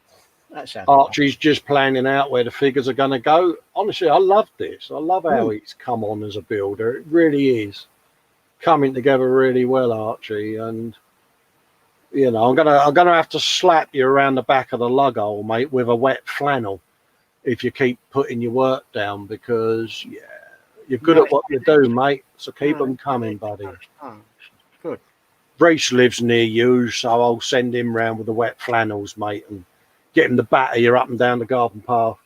That sounds Archie's just planning out where the figures are going to go. Honestly, I love this. I love how he's come on as a builder. It really is coming together really well, Archie. And you know, I'm gonna have to slap you around the back of the lug hole, mate, with a wet flannel if you keep putting your work down, because yeah, you're good at what you do, mate. So keep them coming, buddy. Good. Reese lives near you, so I'll send him round with the wet flannels, mate, and get him to batter you up and down the garden path.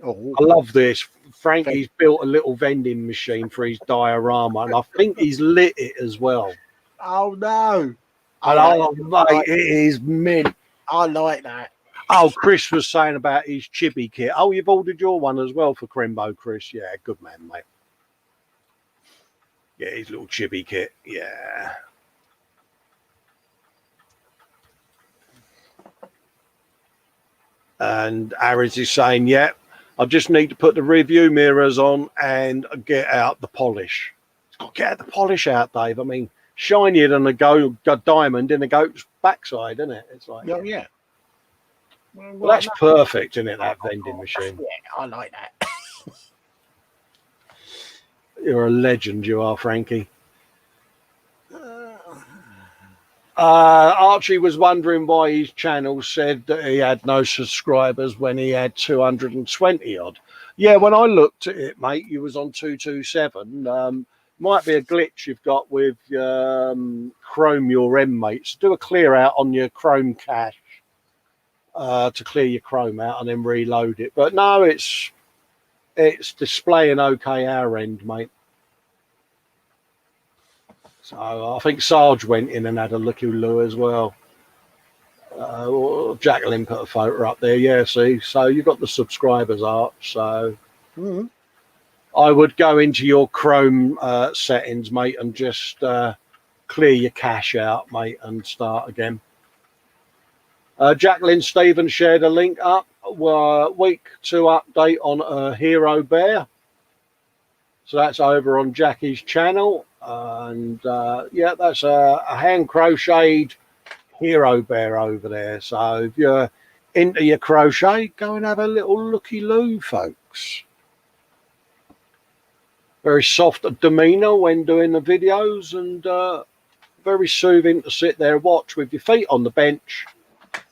Oh. I love this. Frankie's built a little vending machine for his diorama, and I think he's lit it as well. Oh no! And mate, it is mint. I like that. Oh, Chris was saying about his chibi kit. Oh, you've ordered your one as well for Crimbo, Chris. Yeah, good man, mate. Yeah, his little chibi kit. Yeah. And Aris is saying, yeah, I just need to put the review mirrors on and get out the polish. It's got to get the polish out, Dave. I mean, shinier than a diamond in a goat's backside, isn't it? It's like, oh, yeah. Well, that's perfect, isn't it, that vending machine? Yeah, I like that. You're a legend, you are, Frankie. Archie was wondering why his channel said that he had no subscribers when he had 220 odd. Yeah, when I looked at it, mate, you was on 227. Might be a glitch you've got with Chrome, your M, mates. Do a clear out on your Chrome cache. to clear your chrome out and then reload it. But no, it's displaying okay our end, mate. So I think Sarge went in and had a looky-loo as well. Jacqueline put a photo up there. Yeah, see, so you've got the subscribers art. So I would go into your Chrome settings, mate, and just clear your cache out, mate, and start again. Jacqueline Stevens shared a link up. Week 2 update on Hero Bear. So that's over on Jackie's channel. And yeah, that's a hand crocheted Hero Bear over there. So if you're into your crochet, go and have a little looky-loo, folks. Very soft demeanour when doing the videos, and very soothing to sit there and watch with your feet on the bench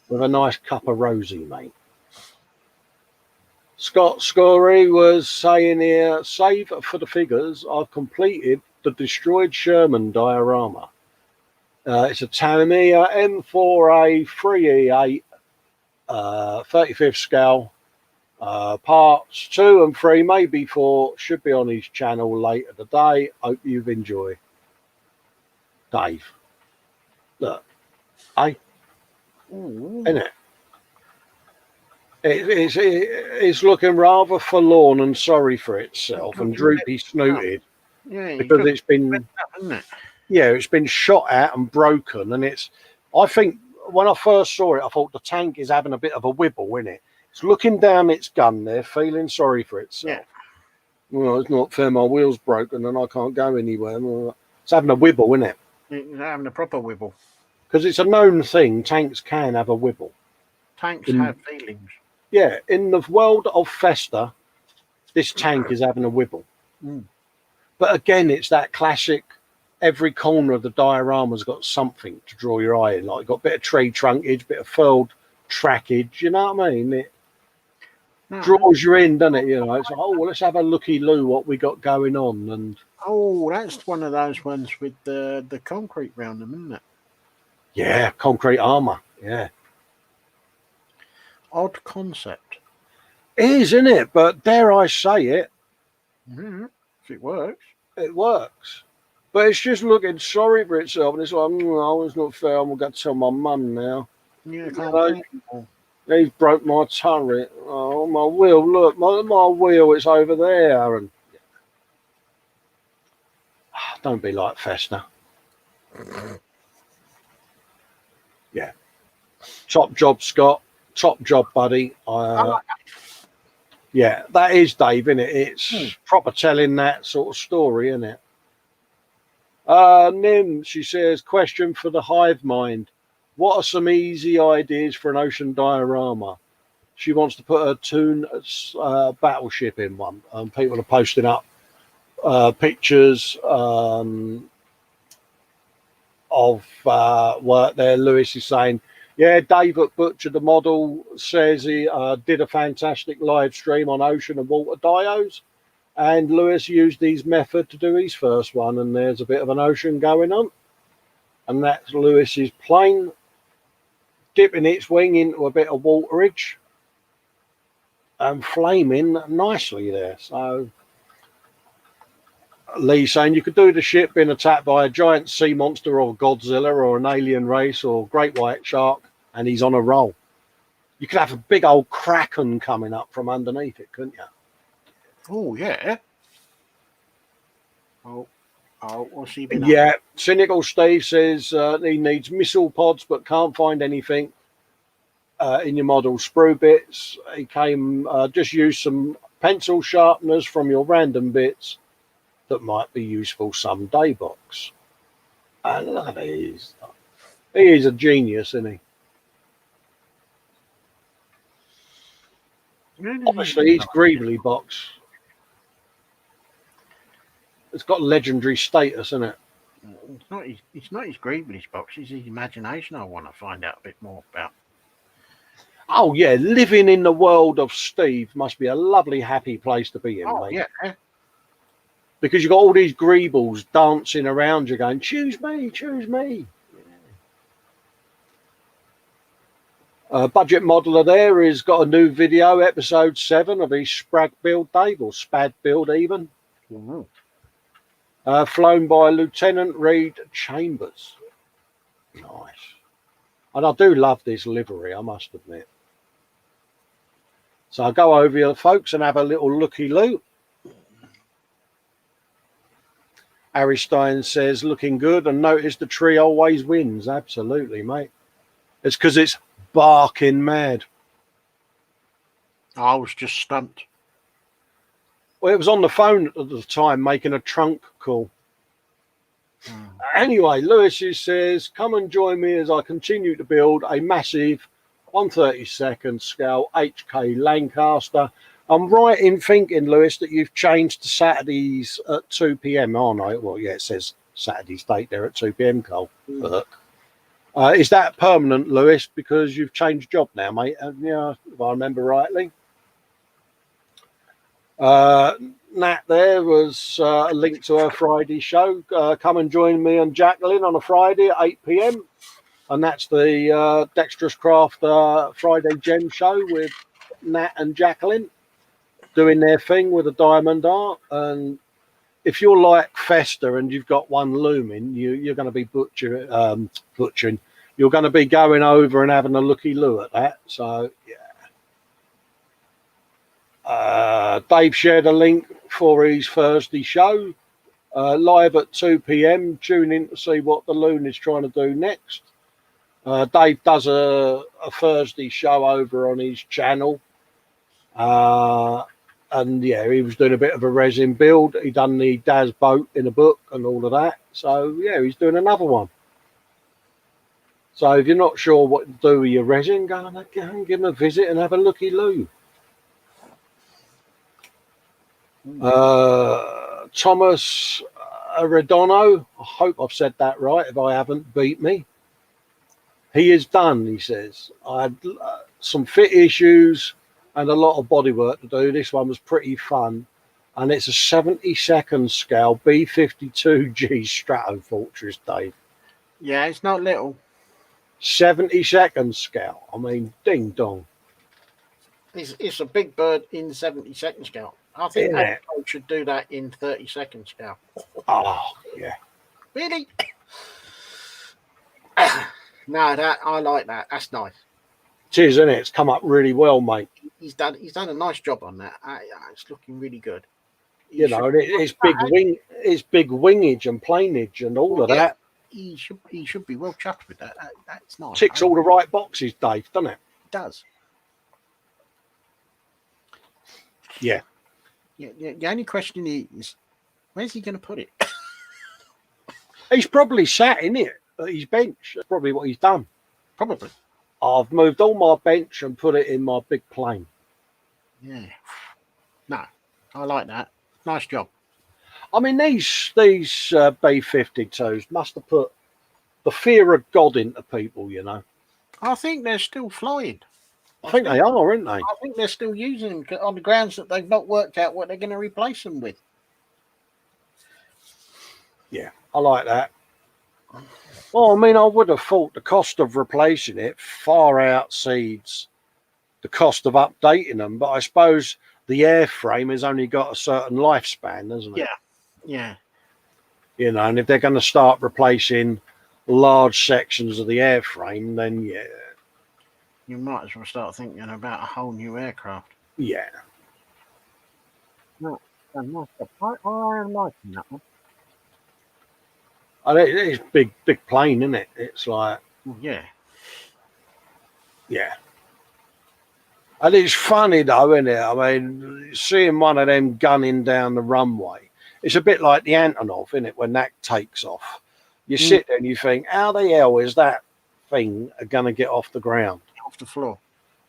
with a nice cup of rosy, mate. Scott Scory was saying here, save for the figures, I've completed the destroyed Sherman diorama. It's a Tamiya M4A 3E8 35th scale. Parts 2 and 3, maybe 4, should be on his channel later today. Hope you've enjoyed. Dave, look, isn't it? It's looking rather forlorn and sorry for itself and droopy snooted, because it's been, it's been shot at and broken. And I think when I first saw it, I thought the tank is having a bit of a wibble in it. It's looking down its gun there, feeling sorry for itself. Well, it's not fair. My wheel's broken and I can't go anywhere. Well, it's having a wibble, isn't it? It's having a proper wibble. Because it's a known thing. Tanks can have a wibble. Tanks have feelings. Yeah, in the world of Festa, this tank is having a wibble. But again, it's that classic, every corner of the diorama's got something to draw your eye in. Like, got a bit of tree trunkage, bit of furled trackage, you know what I mean? It draws you in, doesn't it? You know, it's like, oh, well, let's have a looky-loo what we got going on. And that's one of those ones with the concrete round them, isn't it? Yeah, concrete armour, yeah. Odd concept. It is, isn't it? But dare I say it, if it works. It works. But it's just looking sorry for itself. And it's like, oh, it's not fair. I'm going to tell my mum now. Yeah, he's broke my turret. Oh, my wheel. Look, my wheel is over there. And don't be like Festa. Yeah. Top job, Scott. Top job, buddy. Yeah, that is Dave, isn't it? It's proper telling that sort of story, isn't it? Nim, she says, question for the hive mind. What are some easy ideas for an ocean diorama? She wants to put a Toon battleship in one. People are posting up pictures of work there. Lewis is saying, yeah, Dave at Butcher the Model says he did a fantastic live stream on ocean and water dios. And Lewis used his method to do his first one. And there's a bit of an ocean going on. And that's Lewis's plane dipping its wing into a bit of waterage and flaming nicely there. So Lee saying you could do the ship being attacked by a giant sea monster or Godzilla or an alien race or great white shark, and he's on a roll. You could have a big old kraken coming up from underneath it, couldn't you? Oh, yeah. Oh, what's he been Yeah, Cynical Steve says he needs missile pods but can't find anything in your model sprue bits. He came, just use some pencil sharpeners from your random bits that might be useful someday, box. And look at these. He is a genius, isn't he? Obviously, he's Greebly box. It's got legendary status, isn't it? It's not his Greebly's box. It's his imagination I want to find out a bit more about. Oh, yeah. Living in the world of Steve must be a lovely, happy place to be in, mate. Yeah. Because you've got all these greebles dancing around you going, choose me, choose me. Budget modeler there has got a new video, episode 7 of his Sprag build, Dave, or Spad build even. Flown by Lieutenant Reed Chambers. Nice. And I do love this livery, I must admit. So I'll go over here, folks, and have a little looky-loo. Harry Stein says, looking good, and notice the tree always wins. Absolutely, mate. It's because it's barking mad. I was just stumped. Well, it was on the phone at the time making a trunk call. Anyway, Lewis says, come and join me as I continue to build a massive 1/32 scale HK Lancaster. I'm right in thinking, Lewis, that you've changed to Saturdays at 2 p.m, aren't I? Well, yeah, it says Saturday's date there at 2 p.m, Cole. Is that permanent, Lewis, because you've changed job now, mate? Yeah, if I remember rightly. Nat there was a link to her Friday show. Come and join me and Jacqueline on a Friday at 8 p.m. And that's the Dexterous Craft Friday Gem show with Nat and Jacqueline doing their thing with a diamond art. And if you're like Festa and you've got one looming, you're going to be butchering. You're going to be going over and having a looky-loo at that. So, yeah. Dave shared a link for his Thursday show, live at 2 p.m. Tune in to see what the loon is trying to do next. Dave does a Thursday show over on his channel. And yeah, he was doing a bit of a resin build. He done the Dazz Boat in a book and all of that. So yeah, he's doing another one. So if you're not sure what to do with your resin, go and give him a visit and have a looky-loo. Thomas Redono, I hope I've said that right. If I haven't, beat me. He is done, he says. I had some fit issues and a lot of body work to do. This one was pretty fun. And it's a 72nd scale B52G Strato Fortress, Dave. Yeah, it's not little. 72nd scale. I mean, ding dong. It's a big bird in 72nd scale. I think I should do that in 32nd scale. Oh, yeah. Really? No, that I like that. That's nice. It is, isn't it? It's come up really well, mate. He's done a nice job on that. It's looking really good. You know, it's big big wingage and planeage and all of that. He should be well chuffed with that. That's nice. Ticks all the right boxes, Dave, doesn't it? It does. Yeah. Yeah. The only question is, where's he going to put it? He's probably sat in it at his bench. That's probably what he's done. Probably. I've moved all my bench and put it in my big plane. Yeah. No, I like that. Nice job. I mean, these B-52s must have put the fear of God into people, you know. I think they're still flying. I think they are, aren't they? I think they're still using them on the grounds that they've not worked out what they're going to replace them with. Yeah, I like that. Well, I mean, I would have thought the cost of replacing it far outseeds the cost of updating them, but I suppose the airframe has only got a certain lifespan, hasn't it? Yeah. You know, and if they're going to start replacing large sections of the airframe, then yeah. You might as well start thinking about a whole new aircraft. Yeah. No, I am liking that one. And it's big plane, isn't it? It's like, yeah. And it's funny though, isn't it? I mean, seeing one of them gunning down the runway, it's a bit like the Antonov, isn't it? When that takes off, you sit there and you think, how the hell is that thing going to get off the ground? Off the floor.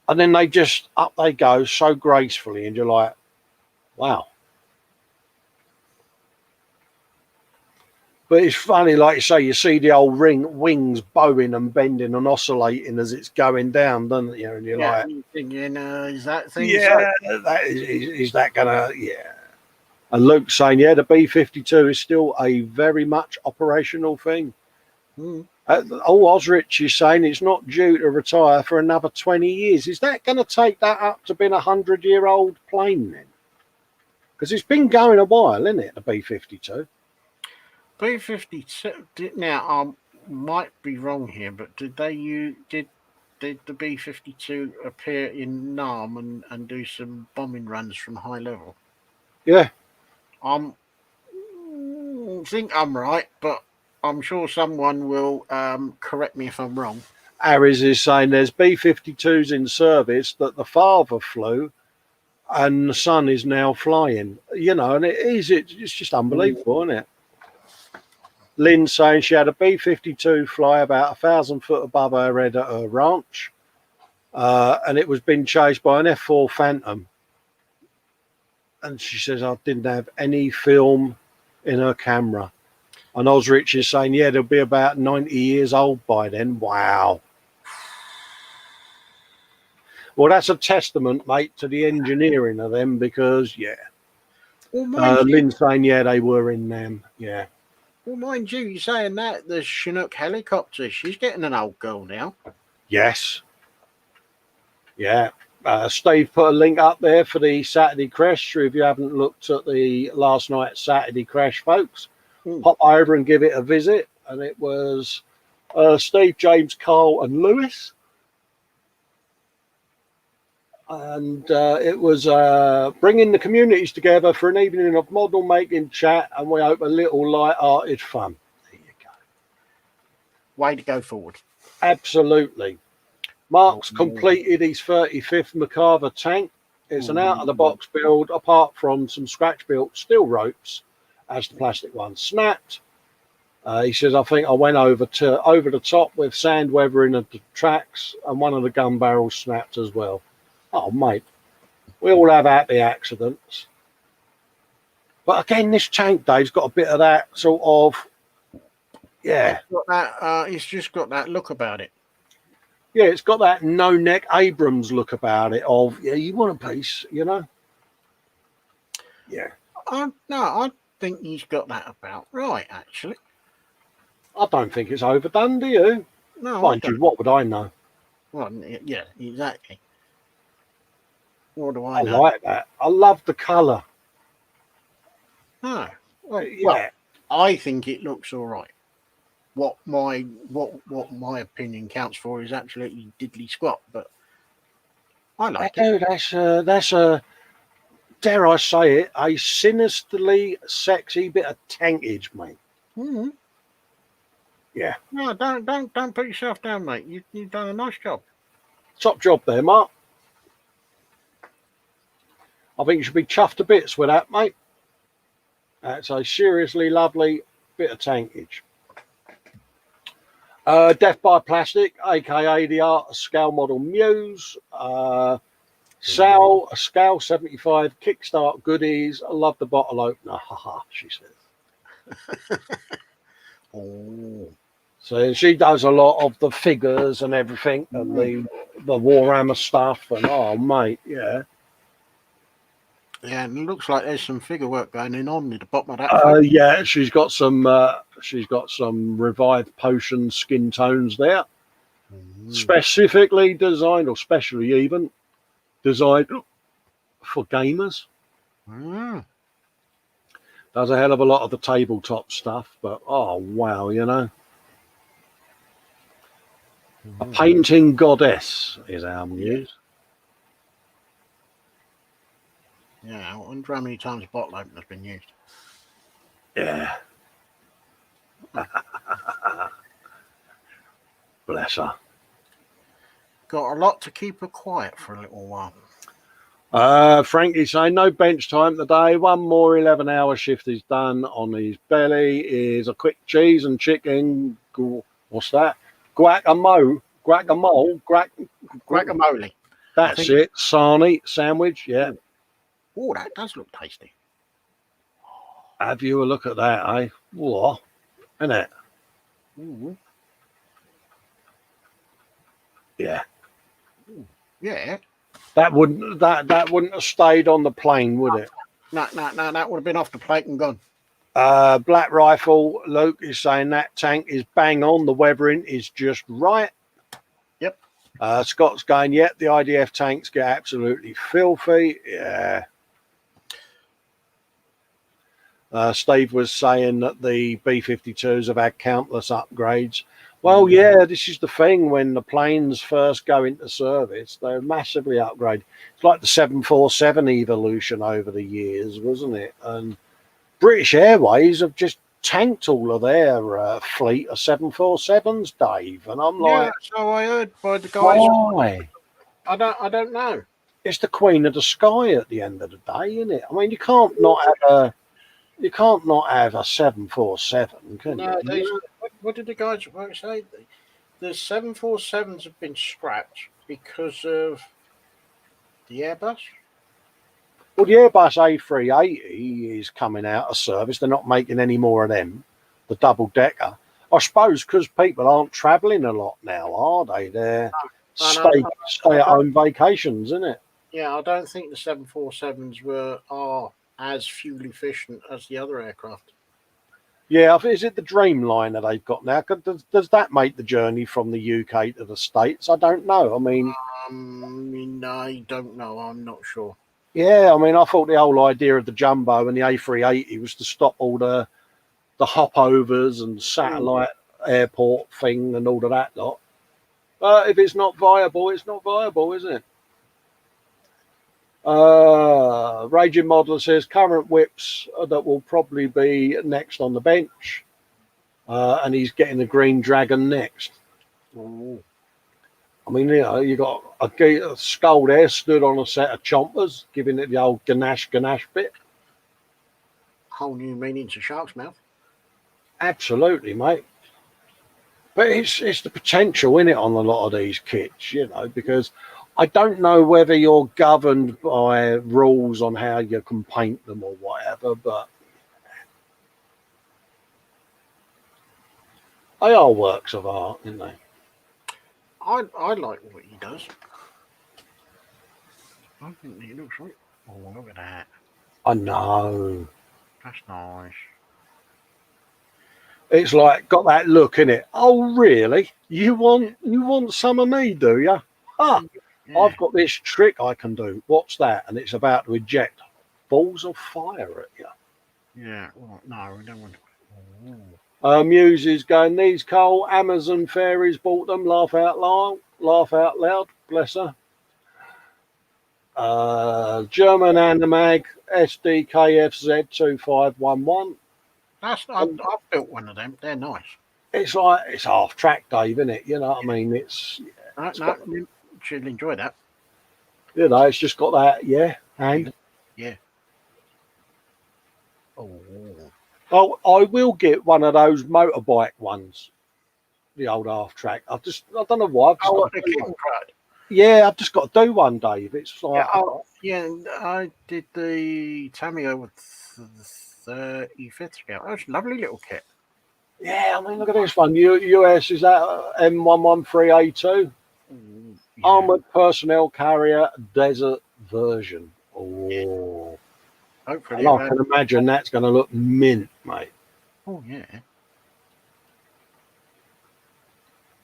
And then they just, up they go so gracefully, and you're like, wow. But it's funny, like you say, you see the old wings bowing and bending and oscillating as it's going down, don't you? And you're like, thinking, is that thing? Yeah, is that gonna? Yeah. And Luke's saying, yeah, the B-52 is still a very much operational thing. Osrich is saying it's not due to retire for another 20 years. Is that going to take that up to being a 100-year-old plane then? Because it's been going a while, isn't it, the B-52? B-52. Now, I might be wrong here, but did the B-52 appear in Nam and do some bombing runs from high level? Yeah. I think I'm right, but I'm sure someone will correct me if I'm wrong. Aries is saying there's B-52s in service that the father flew and the son is now flying. You know, and it's just unbelievable, isn't it? Lynn's saying she had a B-52 fly about 1,000 foot above her head at her ranch, and it was being chased by an F4 Phantom. And she says, I didn't have any film in her camera. And Osrich is saying, yeah, they'll be about 90 years old by then. Wow. Well, that's a testament, mate, to the engineering of them because, yeah. Well, Lynn's saying, yeah, they were in them. Yeah. Well, mind you, you're saying that the Chinook helicopter, she's getting an old girl now. Yes. Yeah. Steve put a link up there for the Saturday crash. If you haven't looked at the last night's Saturday crash, folks, pop over and give it a visit. And it was Steve, James, Carl and Lewis. And it was bringing the communities together for an evening of model making chat, and we hope a little light-hearted fun. There you go. Way to go forward. Absolutely. Mark's completed his 35th Macava tank. It's an out-of-the-box build, apart from some scratch-built steel ropes, as the plastic one snapped. He says, I think I went over the top with sand weathering of the tracks, and one of the gun barrels snapped as well. Oh, mate, we all have happy accidents. But again, this tank, Dave's got a bit of that sort of, yeah. It's just got that look about it. Yeah, it's got that no-neck Abrams look about it of, yeah, you want a piece, you know? Yeah. No, I think he's got that about right, actually. I don't think it's overdone, do you? No. Mind you, what would I know? Well, yeah, exactly. What do I know? I like that. I love the colour. No. Well, yeah. Well, I think it looks all right. What my opinion counts for is absolutely diddly squat, but I like it. That's a dare I say it, a sinisterly sexy bit of tankage, mate. Mm-hmm. Yeah. No, don't put yourself down, mate. You've done a nice job. Top job there, Mark. I think you should be chuffed to bits with that, mate. That's a seriously lovely bit of tankage. Death by Plastic, aka the Art of Scale Model Muse. Sal, a Scale 75 Kickstart goodies. I love the bottle opener. Haha, she says. Oh. So she does a lot of the figures and everything, and the Warhammer stuff, and oh, mate, yeah. Yeah, and it looks like there's some figure work going on at the bottom of that. Yeah, she's got some revived potion skin tones there, specifically designed, or specially even designed for gamers. Does a hell of a lot of the tabletop stuff, but oh wow, you know. A painting goddess is our muse. Yeah, I wonder how many times a bottle opener's been used. Yeah. Bless her. Got a lot to keep her quiet for a little while. Frankie's saying no bench time today. One more 11-hour shift is done on his belly. Is a quick cheese and chicken. What's that? Guacamole. That's it. Sarnie sandwich. Yeah. Oh, that does look tasty. Have you a look at that, eh? What? Isn't it? Mm-hmm. Yeah. Yeah. That wouldn't have stayed on the plane, would it? No, that would have been off the plate and gone. Black Rifle, Luke is saying that tank is bang on. The weathering is just right. Yep. Scott's going, the IDF tanks get absolutely filthy. Yeah. Steve was saying that the B-52s have had countless upgrades. Well, yeah, this is the thing. When the planes first go into service, they're massively upgraded. It's like the 747 evolution over the years, wasn't it? And British Airways have just tanked all of their fleet of 747s, Dave. And I'm like, so I heard by the guys. Why? I don't know. It's the queen of the sky at the end of the day, isn't it? I mean, you can't not have a 747, can you? What did the guys say? The 747s have been scrapped because of the Airbus. Well, the Airbus A380 is coming out of service. They're not making any more of them, the double-decker. I suppose because people aren't travelling a lot now, are they? They're stay-at-home vacations, isn't it? Yeah, I don't think the 747s are as fuel efficient as the other aircraft. Yeah, is it the Dreamliner they've got now? Does that make the journey from the UK to the States? I don't know. I mean, I don't know. I'm not sure. Yeah, I mean, I thought the whole idea of the Jumbo and the A380 was to stop all the hopovers and satellite airport thing and all of that lot. But if it's not viable, it's not viable, isn't it? Raging Modeler says current whips that will probably be next on the bench. And he's getting the Green Dragon next. Ooh. I mean, you got a skull there stood on a set of chompers, giving it the old ganache bit. Whole new meaning to shark's mouth. Absolutely, mate. But it's the potential in it on a lot of these kits, because I don't know whether you're governed by rules on how you can paint them or whatever, but they are works of art, aren't they? I like what he does. I think he looks right. Oh, look at that. I know. That's nice. It's like got that look in it. Oh, really? You want some of me, do you? Yeah. I've got this trick I can do. What's that? And it's about to eject balls of fire at you. Yeah. Well, no, we don't want to. Muse is going, these Cole Amazon fairies bought them. Laugh out loud. Bless her. German Animag SDKFZ 2511. I've built one of them. They're nice. It's like it's half track, Dave, isn't it? You know what I mean? She'll enjoy that. It's just got that, and yeah. Oh, I will get one of those motorbike ones, the old half track. I don't know why. I've just got to do one, Dave. It's like I did the Tamio with the 35th scale. That's a lovely little kit. Yeah, I mean, look at this one. US is that M113A2 armored personnel carrier desert version. Oh. Hopefully, I can imagine that's going to look mint, mate. Oh, yeah.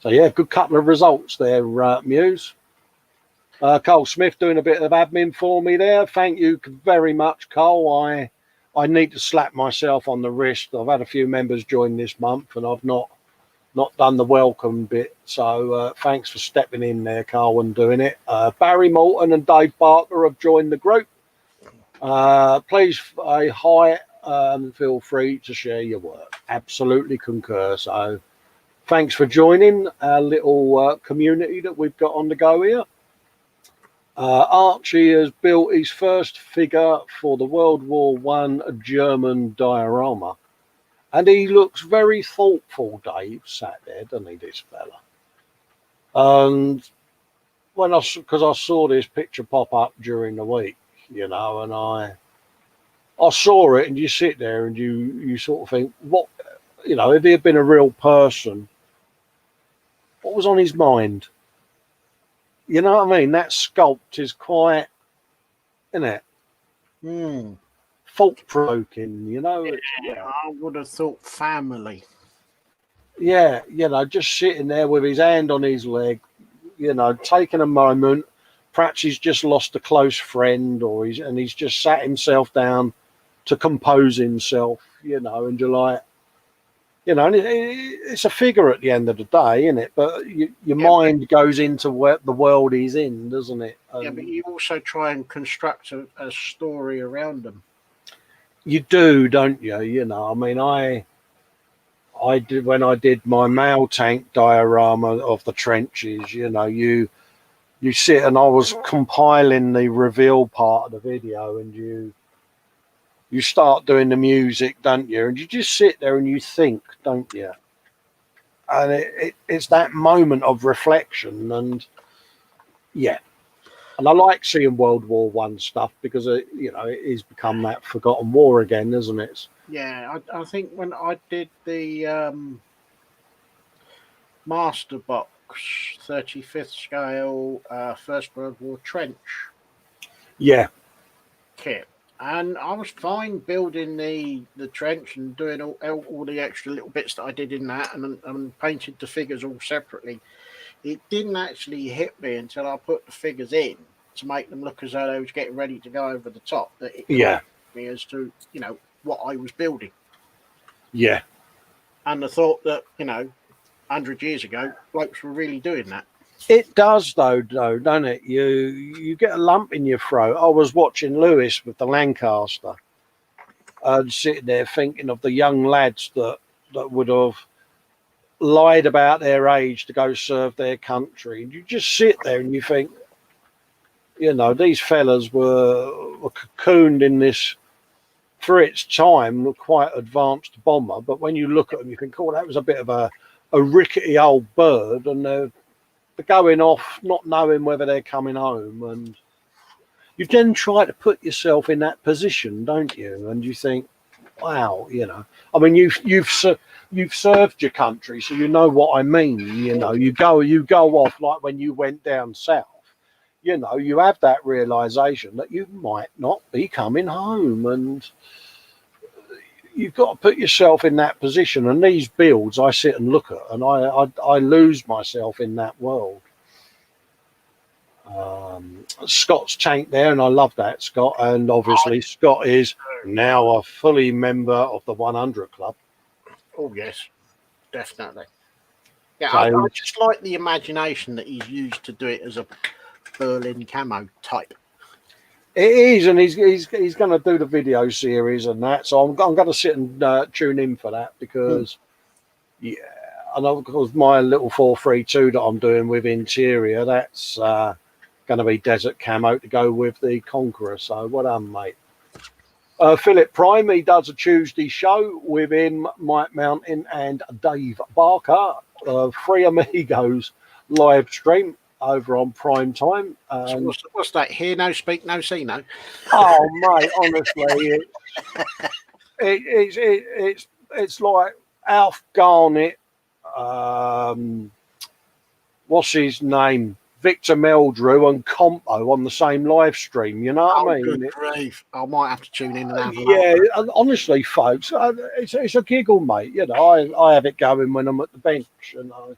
So, good couple of results there, Muse. Cole Smith doing a bit of admin for me there. Thank you very much, Cole. I need to slap myself on the wrist. I've had a few members join this month, and I've not done the welcome bit. So, thanks for stepping in there, Cole, and doing it. Barry Molten and Dave Barker have joined the group. Please feel free to share your work. Absolutely concur. So thanks for joining our little community that we've got on the go here. Archie has built his first figure for the World War I German diorama, and he looks very thoughtful, Dave, sat there, doesn't he, this fella? And because I saw this picture pop up during the week, and I saw it, and you sit there and you sort of think, what, if he had been a real person, what was on his mind? You know what I mean? That sculpt is quite, isn't it? thought-provoking, you know. Yeah, I would have thought family. Yeah, you know, just sitting there with his hand on his leg, you know, taking a moment. Perhaps he's just lost a close friend, or he's just sat himself down to compose himself, you know, and you're like, you know, and it's a figure at the end of the day, isn't it? But your mind goes into where the world he's in, doesn't it? Yeah, but you also try and construct a story around them. You do, don't you? You know, I mean, I did when I did my mail tank diorama of the trenches. You know, you sit, and I was compiling the reveal part of the video, and you start doing the music, don't you? And you just sit there and you think, don't you? And it's that moment of reflection, and yeah. And I like seeing World War One stuff because you know, it has become that forgotten war again, isn't it? Yeah, I think when I did the Master Box 35th scale First World War trench Yeah, kit, and I was fine building the trench and doing all the extra little bits that I did in that, and painted the figures all separately. It didn't actually hit me until I put the figures in to make them look as though they was getting ready to go over the top, that it yeah, me as to, you know, what I was building. yeah. And the thought that, you know, 100 years ago, blokes were really doing that. It does, though, don't it? You get a lump in your throat. I was watching Lewis with the Lancaster, and sitting there thinking of the young lads that would have lied about their age to go serve their country. And you just sit there and you think, you know, these fellas were cocooned in this, for its time, quite advanced bomber. But when you look at them, you think, oh, that was a bit of a rickety old bird, and they're going off not knowing whether they're coming home. And you then try to put yourself in that position, don't you? And you think, wow, you know, I mean, you've served your country, so you know what I mean. You know, you go off like when you went down south. You know, you have that realization that you might not be coming home, and you've got to put yourself in that position. And these builds, I sit and look at, and I lose myself in that world. Scott's tank there, and I love that, Scott. And obviously, Scott is now a fully member of the 100 Club. Oh yes, definitely. Yeah, So, I just like the imagination that he's used to do it as a Berlin camo type. it is, and he's going to do the video series and that. So I'm going to sit and tune in for that, because yeah, and of course my little 432 that I'm doing with interior, that's going to be desert camo to go with the Conqueror. So well done, mate. Philip Prime, he does a Tuesday show with him, Mike Mountain and Dave Barker, Three Amigos live stream over on Prime Time. So what's that? Hear no, speak no, see no. Oh mate, honestly, it's like Alf Garnett, what's his name, Victor Meldrew and Compo on the same live stream. You know what I mean? Good grief. I might have to tune in and have a yeah, and honestly, folks, it's a giggle, mate. You know, I have it going when I'm at the bench, and I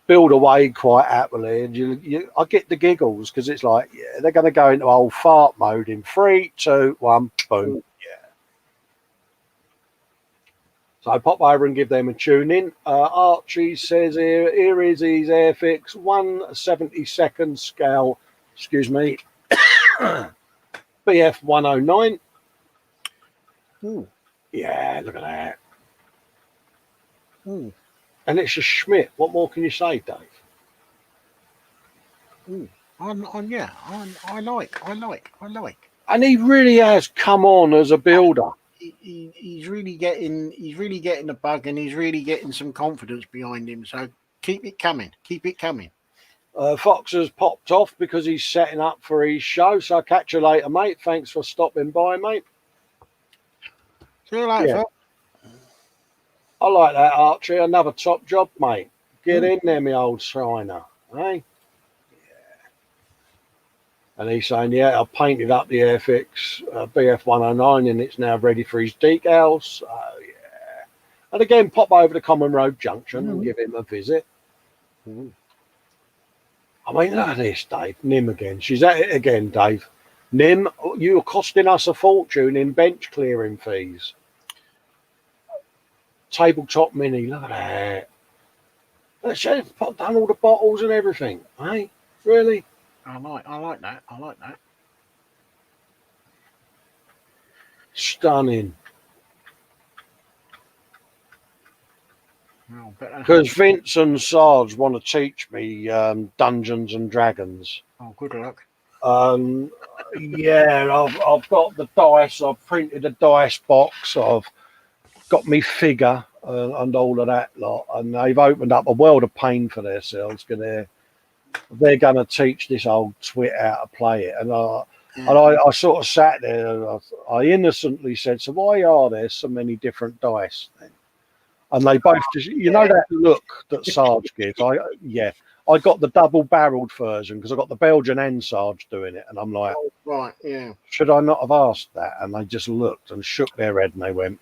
build away quite happily, and I get the giggles, because it's like, yeah, they're going to go into old fart mode in 3, 2, 1, boom. Yeah. So I pop over and give them a tune in. Archie says here is his Airfix 1/72 scale, excuse me, BF 109. Ooh. Yeah, look at that. Ooh. And it's a Schmidt. What more can you say, Dave? Ooh. I like. And he really has come on as a builder. He's really getting the bug, and he's really getting some confidence behind him. So keep it coming. Fox has popped off because he's setting up for his show. So I'll catch you later, mate. Thanks for stopping by, mate. See you later, Fox. I like that, Archie. Another top job, mate. Get in there, me old Shiner. Eh? And he's saying, yeah, I painted up the Airfix BF 109 and it's now ready for his decals. Yeah. And again, pop over to Common Road Junction and give him a visit. I mean, look at this, Dave. Nim again. She's at it again, Dave. Nim, you're costing us a fortune in bench clearing fees. Tabletop Mini, look at that. She's done all the bottles and everything, eh? Really? I like that. I like that. Stunning. Oh, because Vince and Sarge want to teach me Dungeons and Dragons. Oh, good luck. Yeah, I've got the dice. I've printed a dice box. I've got me figure and all of that lot. And they've opened up a world of pain for themselves. They're going to teach this old twit how to play it. And I sort of sat there and I innocently said, so why are there so many different dice then? And they both just, that look that Sarge gives. I got the double-barreled version because I got the Belgian and Sarge doing it. And I'm like, oh, right, yeah. Should I not have asked that? And they just looked and shook their head and they went,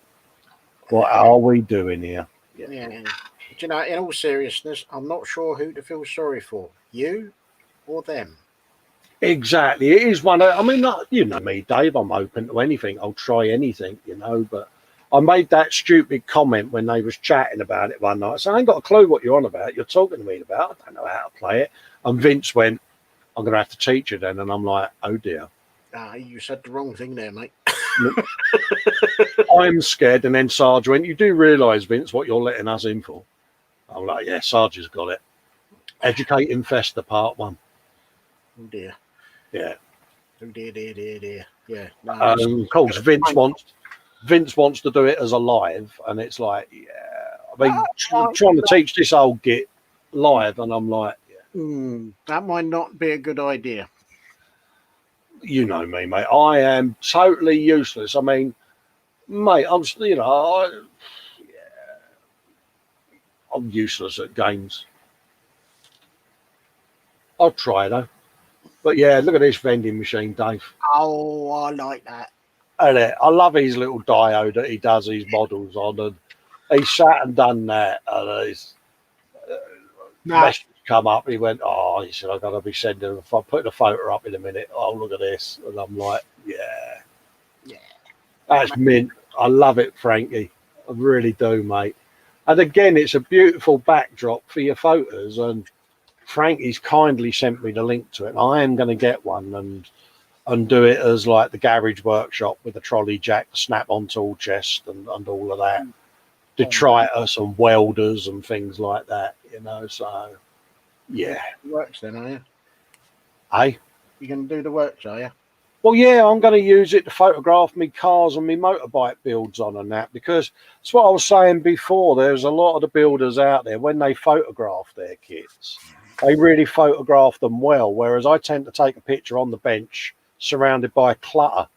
what are we doing here? Yeah. But, in all seriousness, I'm not sure who to feel sorry for, you or them. Exactly. It is one. I mean, you know me, Dave. I'm open to anything. I'll try anything, but I made that stupid comment when they was chatting about it one night. So I ain't got a clue what you're on about. You're talking to me about. I don't know how to play it. And Vince went, I'm going to have to teach you then. And I'm like, oh dear. You said the wrong thing there, mate. I'm scared. And then Sarge went, you do realise, Vince, what you're letting us in for? I'm like, yeah, Sarge has got it. Educating Festa Part 1. Oh dear. Yeah. Oh dear. Yeah. No, of course, Vince wants to do it as a live, and it's like, yeah. I mean, trying to teach this old git live, and I'm like, yeah. That might not be a good idea. You know me, mate. I am totally useless. I mean, mate, I'm useless at games. I'll try though. But yeah, look at this vending machine, Dave. Oh, I like that. I love his little diode that he does his models on, and he sat and done that. And his message come up. He went, he said, I've got to be sending. If I put a photo up in a minute, look at this, and I'm like, yeah, that's mint. I love it, Frankie. I really do, mate. And again, it's a beautiful backdrop for your photos. And Frankie's kindly sent me the link to it. And I am going to get one and do it as like the garage workshop with the trolley jack, the snap-on tool chest, and all of that. Detritus and welders and things like that, So, yeah. Works then, are you? Hey? You're going to do the works, are you? Well, yeah, I'm going to use it to photograph me cars and me motorbike builds on and that, because it's what I was saying before. There's a lot of the builders out there, when they photograph their kits, they really photograph them well, whereas I tend to take a picture on the bench surrounded by clutter,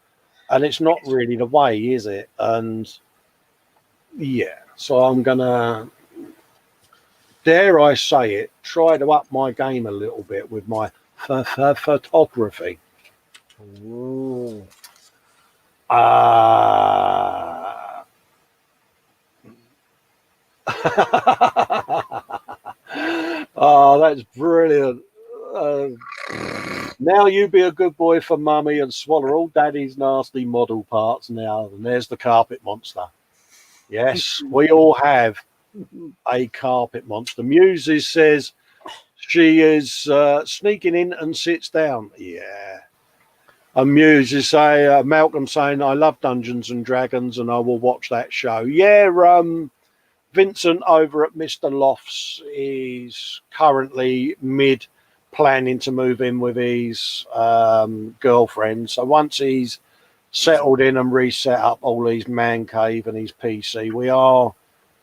and it's not really the way, is it? And yeah, so I'm going to, dare I say it, try to up my game a little bit with my photography. Ooh. Oh, that's brilliant. Now you be a good boy for mummy and swallow all daddy's nasty model parts now. And there's the carpet monster. Yes, we all have a carpet monster. Muses says she is sneaking in and sits down. Yeah. And Muses say, Malcolm saying, I love Dungeons and Dragons and I will watch that show. Yeah, Vincent over at Mr. Lofts is currently planning to move in with his girlfriend. So once he's settled in and reset up all his man cave and his PC, we are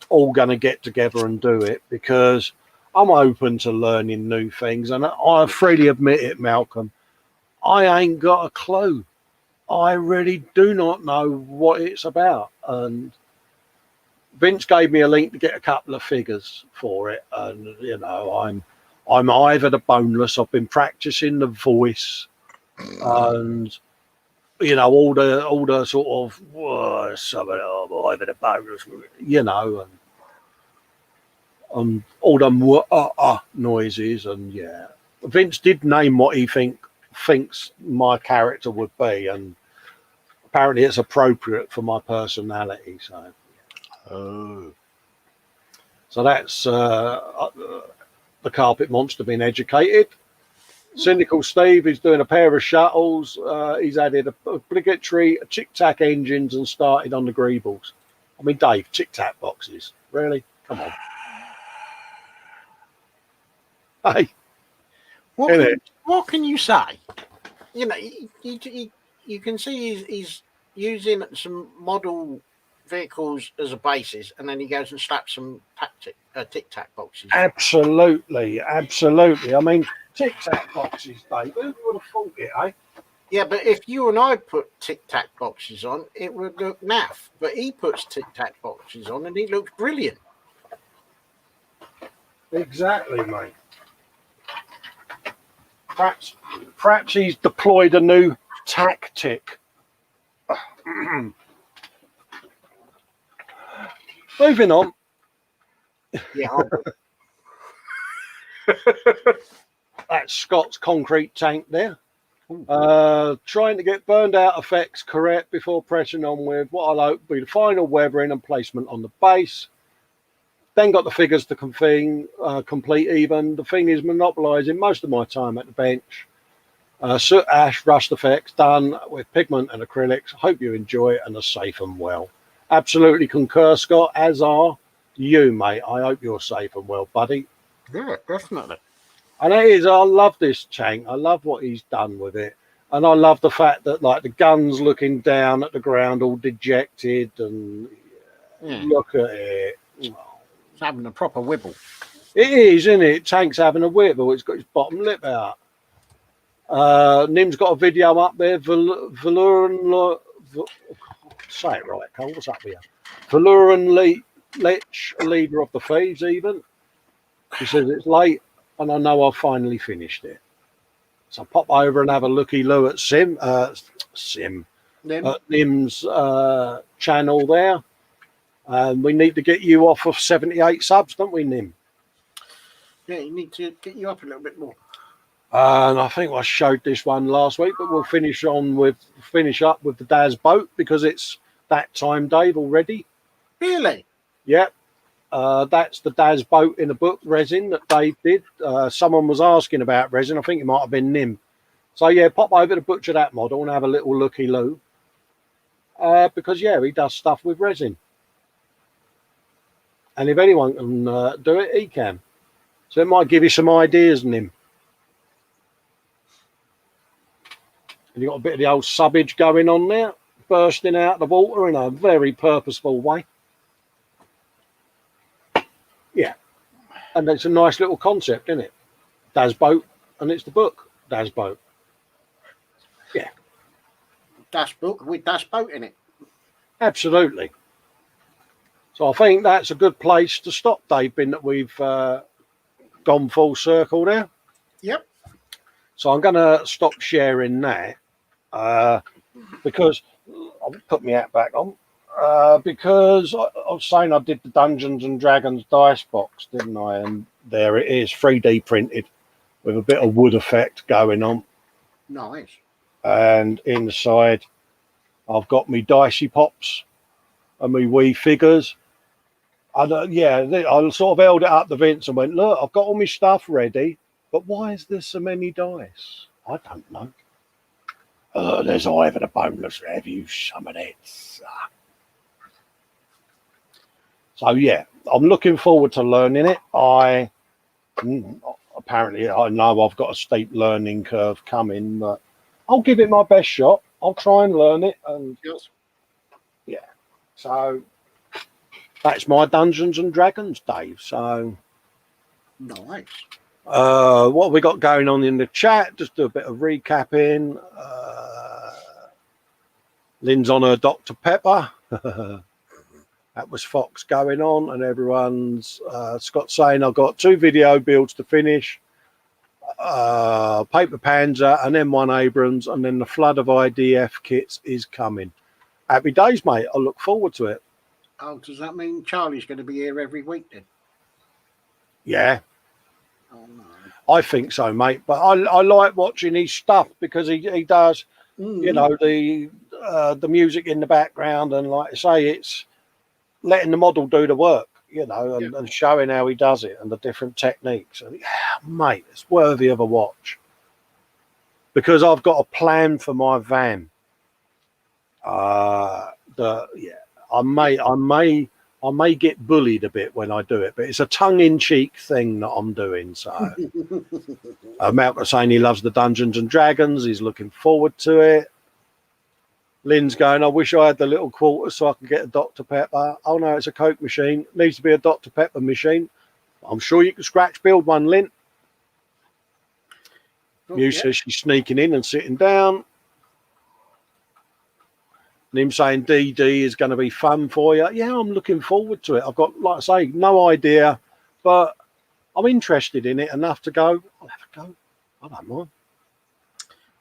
all going to get together and do it, because I'm open to learning new things. And I freely admit it, Malcolm, I ain't got a clue. I really do not know what it's about. And Vince gave me a link to get a couple of figures for it. And, I'm either the boneless. I've been practicing the voice and you know all the sort of something over the bonus, you know, and all the noises, and yeah, Vince did name what he thinks my character would be, and apparently it's appropriate for my personality. So that's the carpet monster being educated. Cynical Steve is doing a pair of shuttles. He's added obligatory tic-tac engines and started on the greebles. I mean, Dave, tic-tac boxes. Really? Come on. Hey. What can you say? You know, you can see he's using some model vehicles as a basis, and then he goes and slaps some tic-tac boxes. Absolutely. I mean, tic-tac boxes, Dave. Who would have thought it, eh? Yeah, but if you and I put tic-tac boxes on, it would look naff. But he puts tic-tac boxes on, and he looks brilliant. Exactly, mate. Perhaps he's deployed a new tactic. Moving on. Yeah. That's Scott's concrete tank there. Trying to get burned out effects correct before pressing on with what I'll hope will be the final weathering and placement on the base. Then got the figures to complete even. The thing is monopolising most of my time at the bench. Soot, ash, rust effects done with pigment and acrylics. Hope you enjoy it and are safe and well. Absolutely concur, Scott, as are you, mate. I hope you're safe and well, buddy. Yeah, definitely. And it is, I love this tank. I love what he's done with it. And I love the fact that, like, the gun's looking down at the ground all dejected, and look at it. It's having a proper wibble. It is, isn't it? Tank's having a wibble. It's got his bottom lip out. Nim's got a video up there. Say it right, Cole. What's up here? Valuran Lech, leader of the thieves, even. He says it's late, and I know I've finally finished it. So pop over and have a looky-loo at Nim's channel there. We need to get you off of 78 subs, don't we, Nim? Yeah, you need to get you up a little bit more. And I think I showed this one last week, but we'll finish up with the Dazz Boat because it's that time, Dave, already. Really? Yep. That's the Dazz Boat in a book resin that Dave did. Someone was asking about resin. I think it might have been Nim. So yeah, pop over to butcher that model and have a little looky-loo. Because yeah, he does stuff with resin. And if anyone can do it, he can. So it might give you some ideas, Nim. And you've got a bit of the old subbage going on there, bursting out the water in a very purposeful way. Yeah. And it's a nice little concept, isn't it? Dazz Boat, and it's the book, Dazz Boat. Yeah. Dazz book with Dazz Boat in it. Absolutely. So I think that's a good place to stop, Dave, being that we've gone full circle there. Yep. So I'm going to stop sharing that because I'll put my hat back on because I was saying I did the Dungeons and Dragons dice box, didn't I? And there it is, 3D printed with a bit of wood effect going on. Nice. And inside I've got me dicey pops and me wee figures. And yeah, I sort of held it up to Vince and went, look, I've got all my stuff ready, but why is there so many dice? I don't know. There's either the boneless review, some of it. So yeah, I'm looking forward to learning it. Apparently I know I've got a steep learning curve coming, but I'll give it my best shot. I'll try and learn it. And yeah, so that's my Dungeons and Dragons, Dave. So nice. What have we got going on in the chat? Just do a bit of recapping. Lynn's on her Dr. Pepper. That was Fox going on, and everyone's Scott saying I've got 2 video builds to finish. Paper Panzer, and M1 Abrams, and then the flood of IDF kits is coming. Happy days, mate. I look forward to it. Oh, does that mean Charlie's going to be here every week then? Yeah. Oh, no. I think so, mate. But I like watching his stuff because he does, you know, the music in the background, and like I say, it's letting the model do the work, you know, and showing how he does it and the different techniques. And yeah, mate, it's worthy of a watch because I've got a plan for my van. I may get bullied a bit when I do it, but it's a tongue-in-cheek thing that I'm doing. So Malcolm's saying he loves the Dungeons and Dragons. He's looking forward to it. Lynn's going, I wish I had the little quarter so I could get a Dr. Pepper. Oh, no, it's a Coke machine. Needs to be a Dr. Pepper machine. I'm sure you can scratch build one, Lynn. Mew says she's sneaking in and sitting down. And him saying DD is going to be fun for you. Yeah, I'm looking forward to it. I've got, like I say, no idea, but I'm interested in it enough to go. I'll have a go. I don't mind.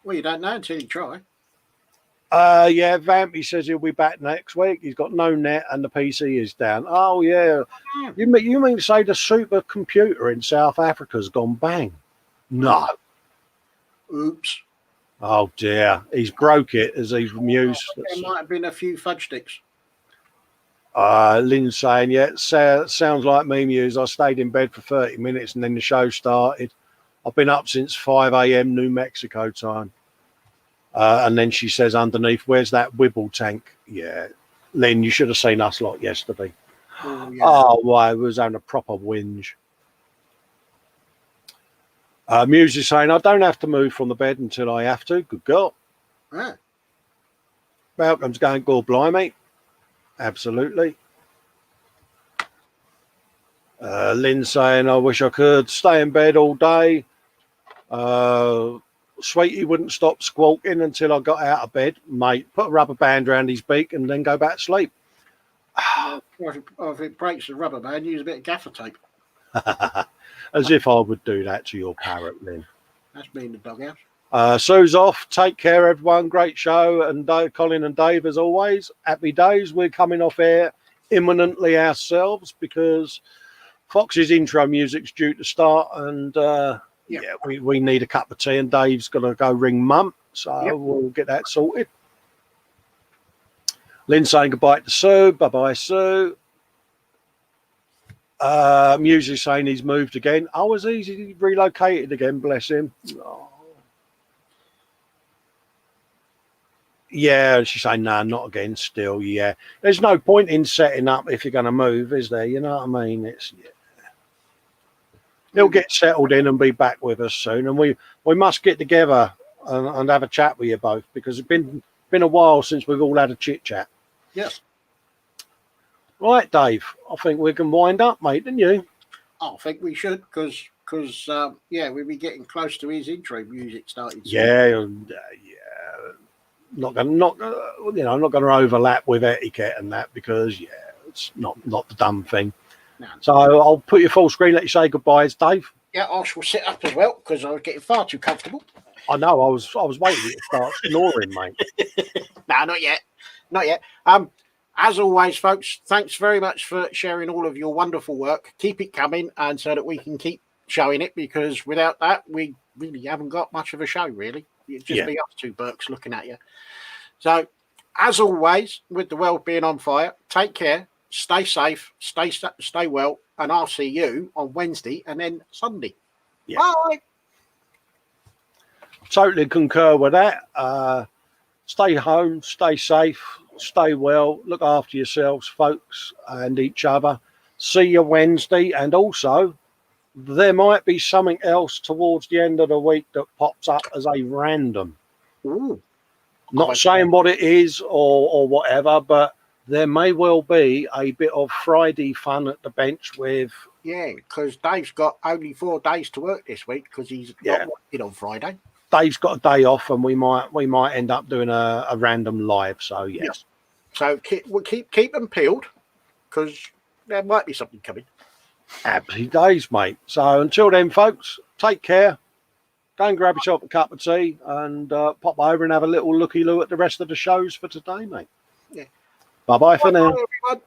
Well, you don't know until you try. Yeah, Vampy says he'll be back next week. He's got no net and the PC is down. Oh, yeah. You mean to say the supercomputer in South Africa's gone bang? No. Oops. Oh, dear. He's broke it as he's mused. There might have been a few fudge sticks. Lynn's saying, yeah, sounds like me, Muse. I stayed in bed for 30 minutes and then the show started. I've been up since 5 a.m. New Mexico time. And then she says underneath, where's that Wibble tank? Yeah. Lynn, you should have seen us lot yesterday. Oh, yeah. Oh, why? We was having a proper whinge. Muse is saying, I don't have to move from the bed until I have to. Good girl. Ah. Malcolm's going, God blimey. Absolutely. Lynn saying, I wish I could stay in bed all day. Sweetie wouldn't stop squawking until I got out of bed. Mate, put a rubber band around his beak and then go back to sleep. If it breaks the rubber band, use a bit of gaffer tape. As if I would do that to your parrot, Lynn. That's me in the doghouse. Sue's off. Take care, everyone. Great show. And Colin and Dave, as always, happy days. We're coming off air imminently ourselves because Fox's intro music's due to start. And we need a cup of tea. And Dave's going to go ring Mum. So we'll get that sorted. Lynn saying goodbye to Sue. Bye-bye, Sue. Music saying he's moved again. Oh, was he relocated again? Bless him. Oh. Yeah, she's saying, no, not again. Still, yeah. There's no point in setting up if you're going to move, is there? You know what I mean? He'll get settled in and be back with us soon. And we must get together and have a chat with you both because it's been a while since we've all had a chit chat. Yes. Right, Dave. I think we can wind up, mate, didn't you? I think we should because we'll be getting close to his intro music starting. Yeah. Not going to overlap with etiquette and that because it's not the dumb thing. No. So I'll put you full screen. Let you say goodbyes, Dave. Yeah, I shall sit up as well because I was getting far too comfortable. I know. I was waiting to start snoring, mate. No, not yet. As always, folks, thanks very much for sharing all of your wonderful work. Keep it coming, and so that we can keep showing it, because without that, we really haven't got much of a show, really. It'd just be us two Burks looking at you. So, as always, with the world being on fire, take care, stay safe, stay well, and I'll see you on Wednesday and then Sunday. Yeah. Bye! Totally concur with that. Stay home, stay safe. Stay well, look after yourselves, folks, and each other. See you Wednesday. And also, there might be something else towards the end of the week that pops up as a random. Ooh. Not saying what it is or whatever, but there may well be a bit of Friday fun at the bench with... Yeah, because Dave's got only 4 days to work this week because he's not working on Friday. Dave's got a day off, and we might end up doing a random live. So yes. So we'll keep them peeled because there might be something coming. Happy days, mate. So until then, folks, take care. go and grab yourself a cup of tea and pop over and have a little looky-loo at the rest of the shows for today, mate. Yeah. Bye-bye for now. Bye, everyone.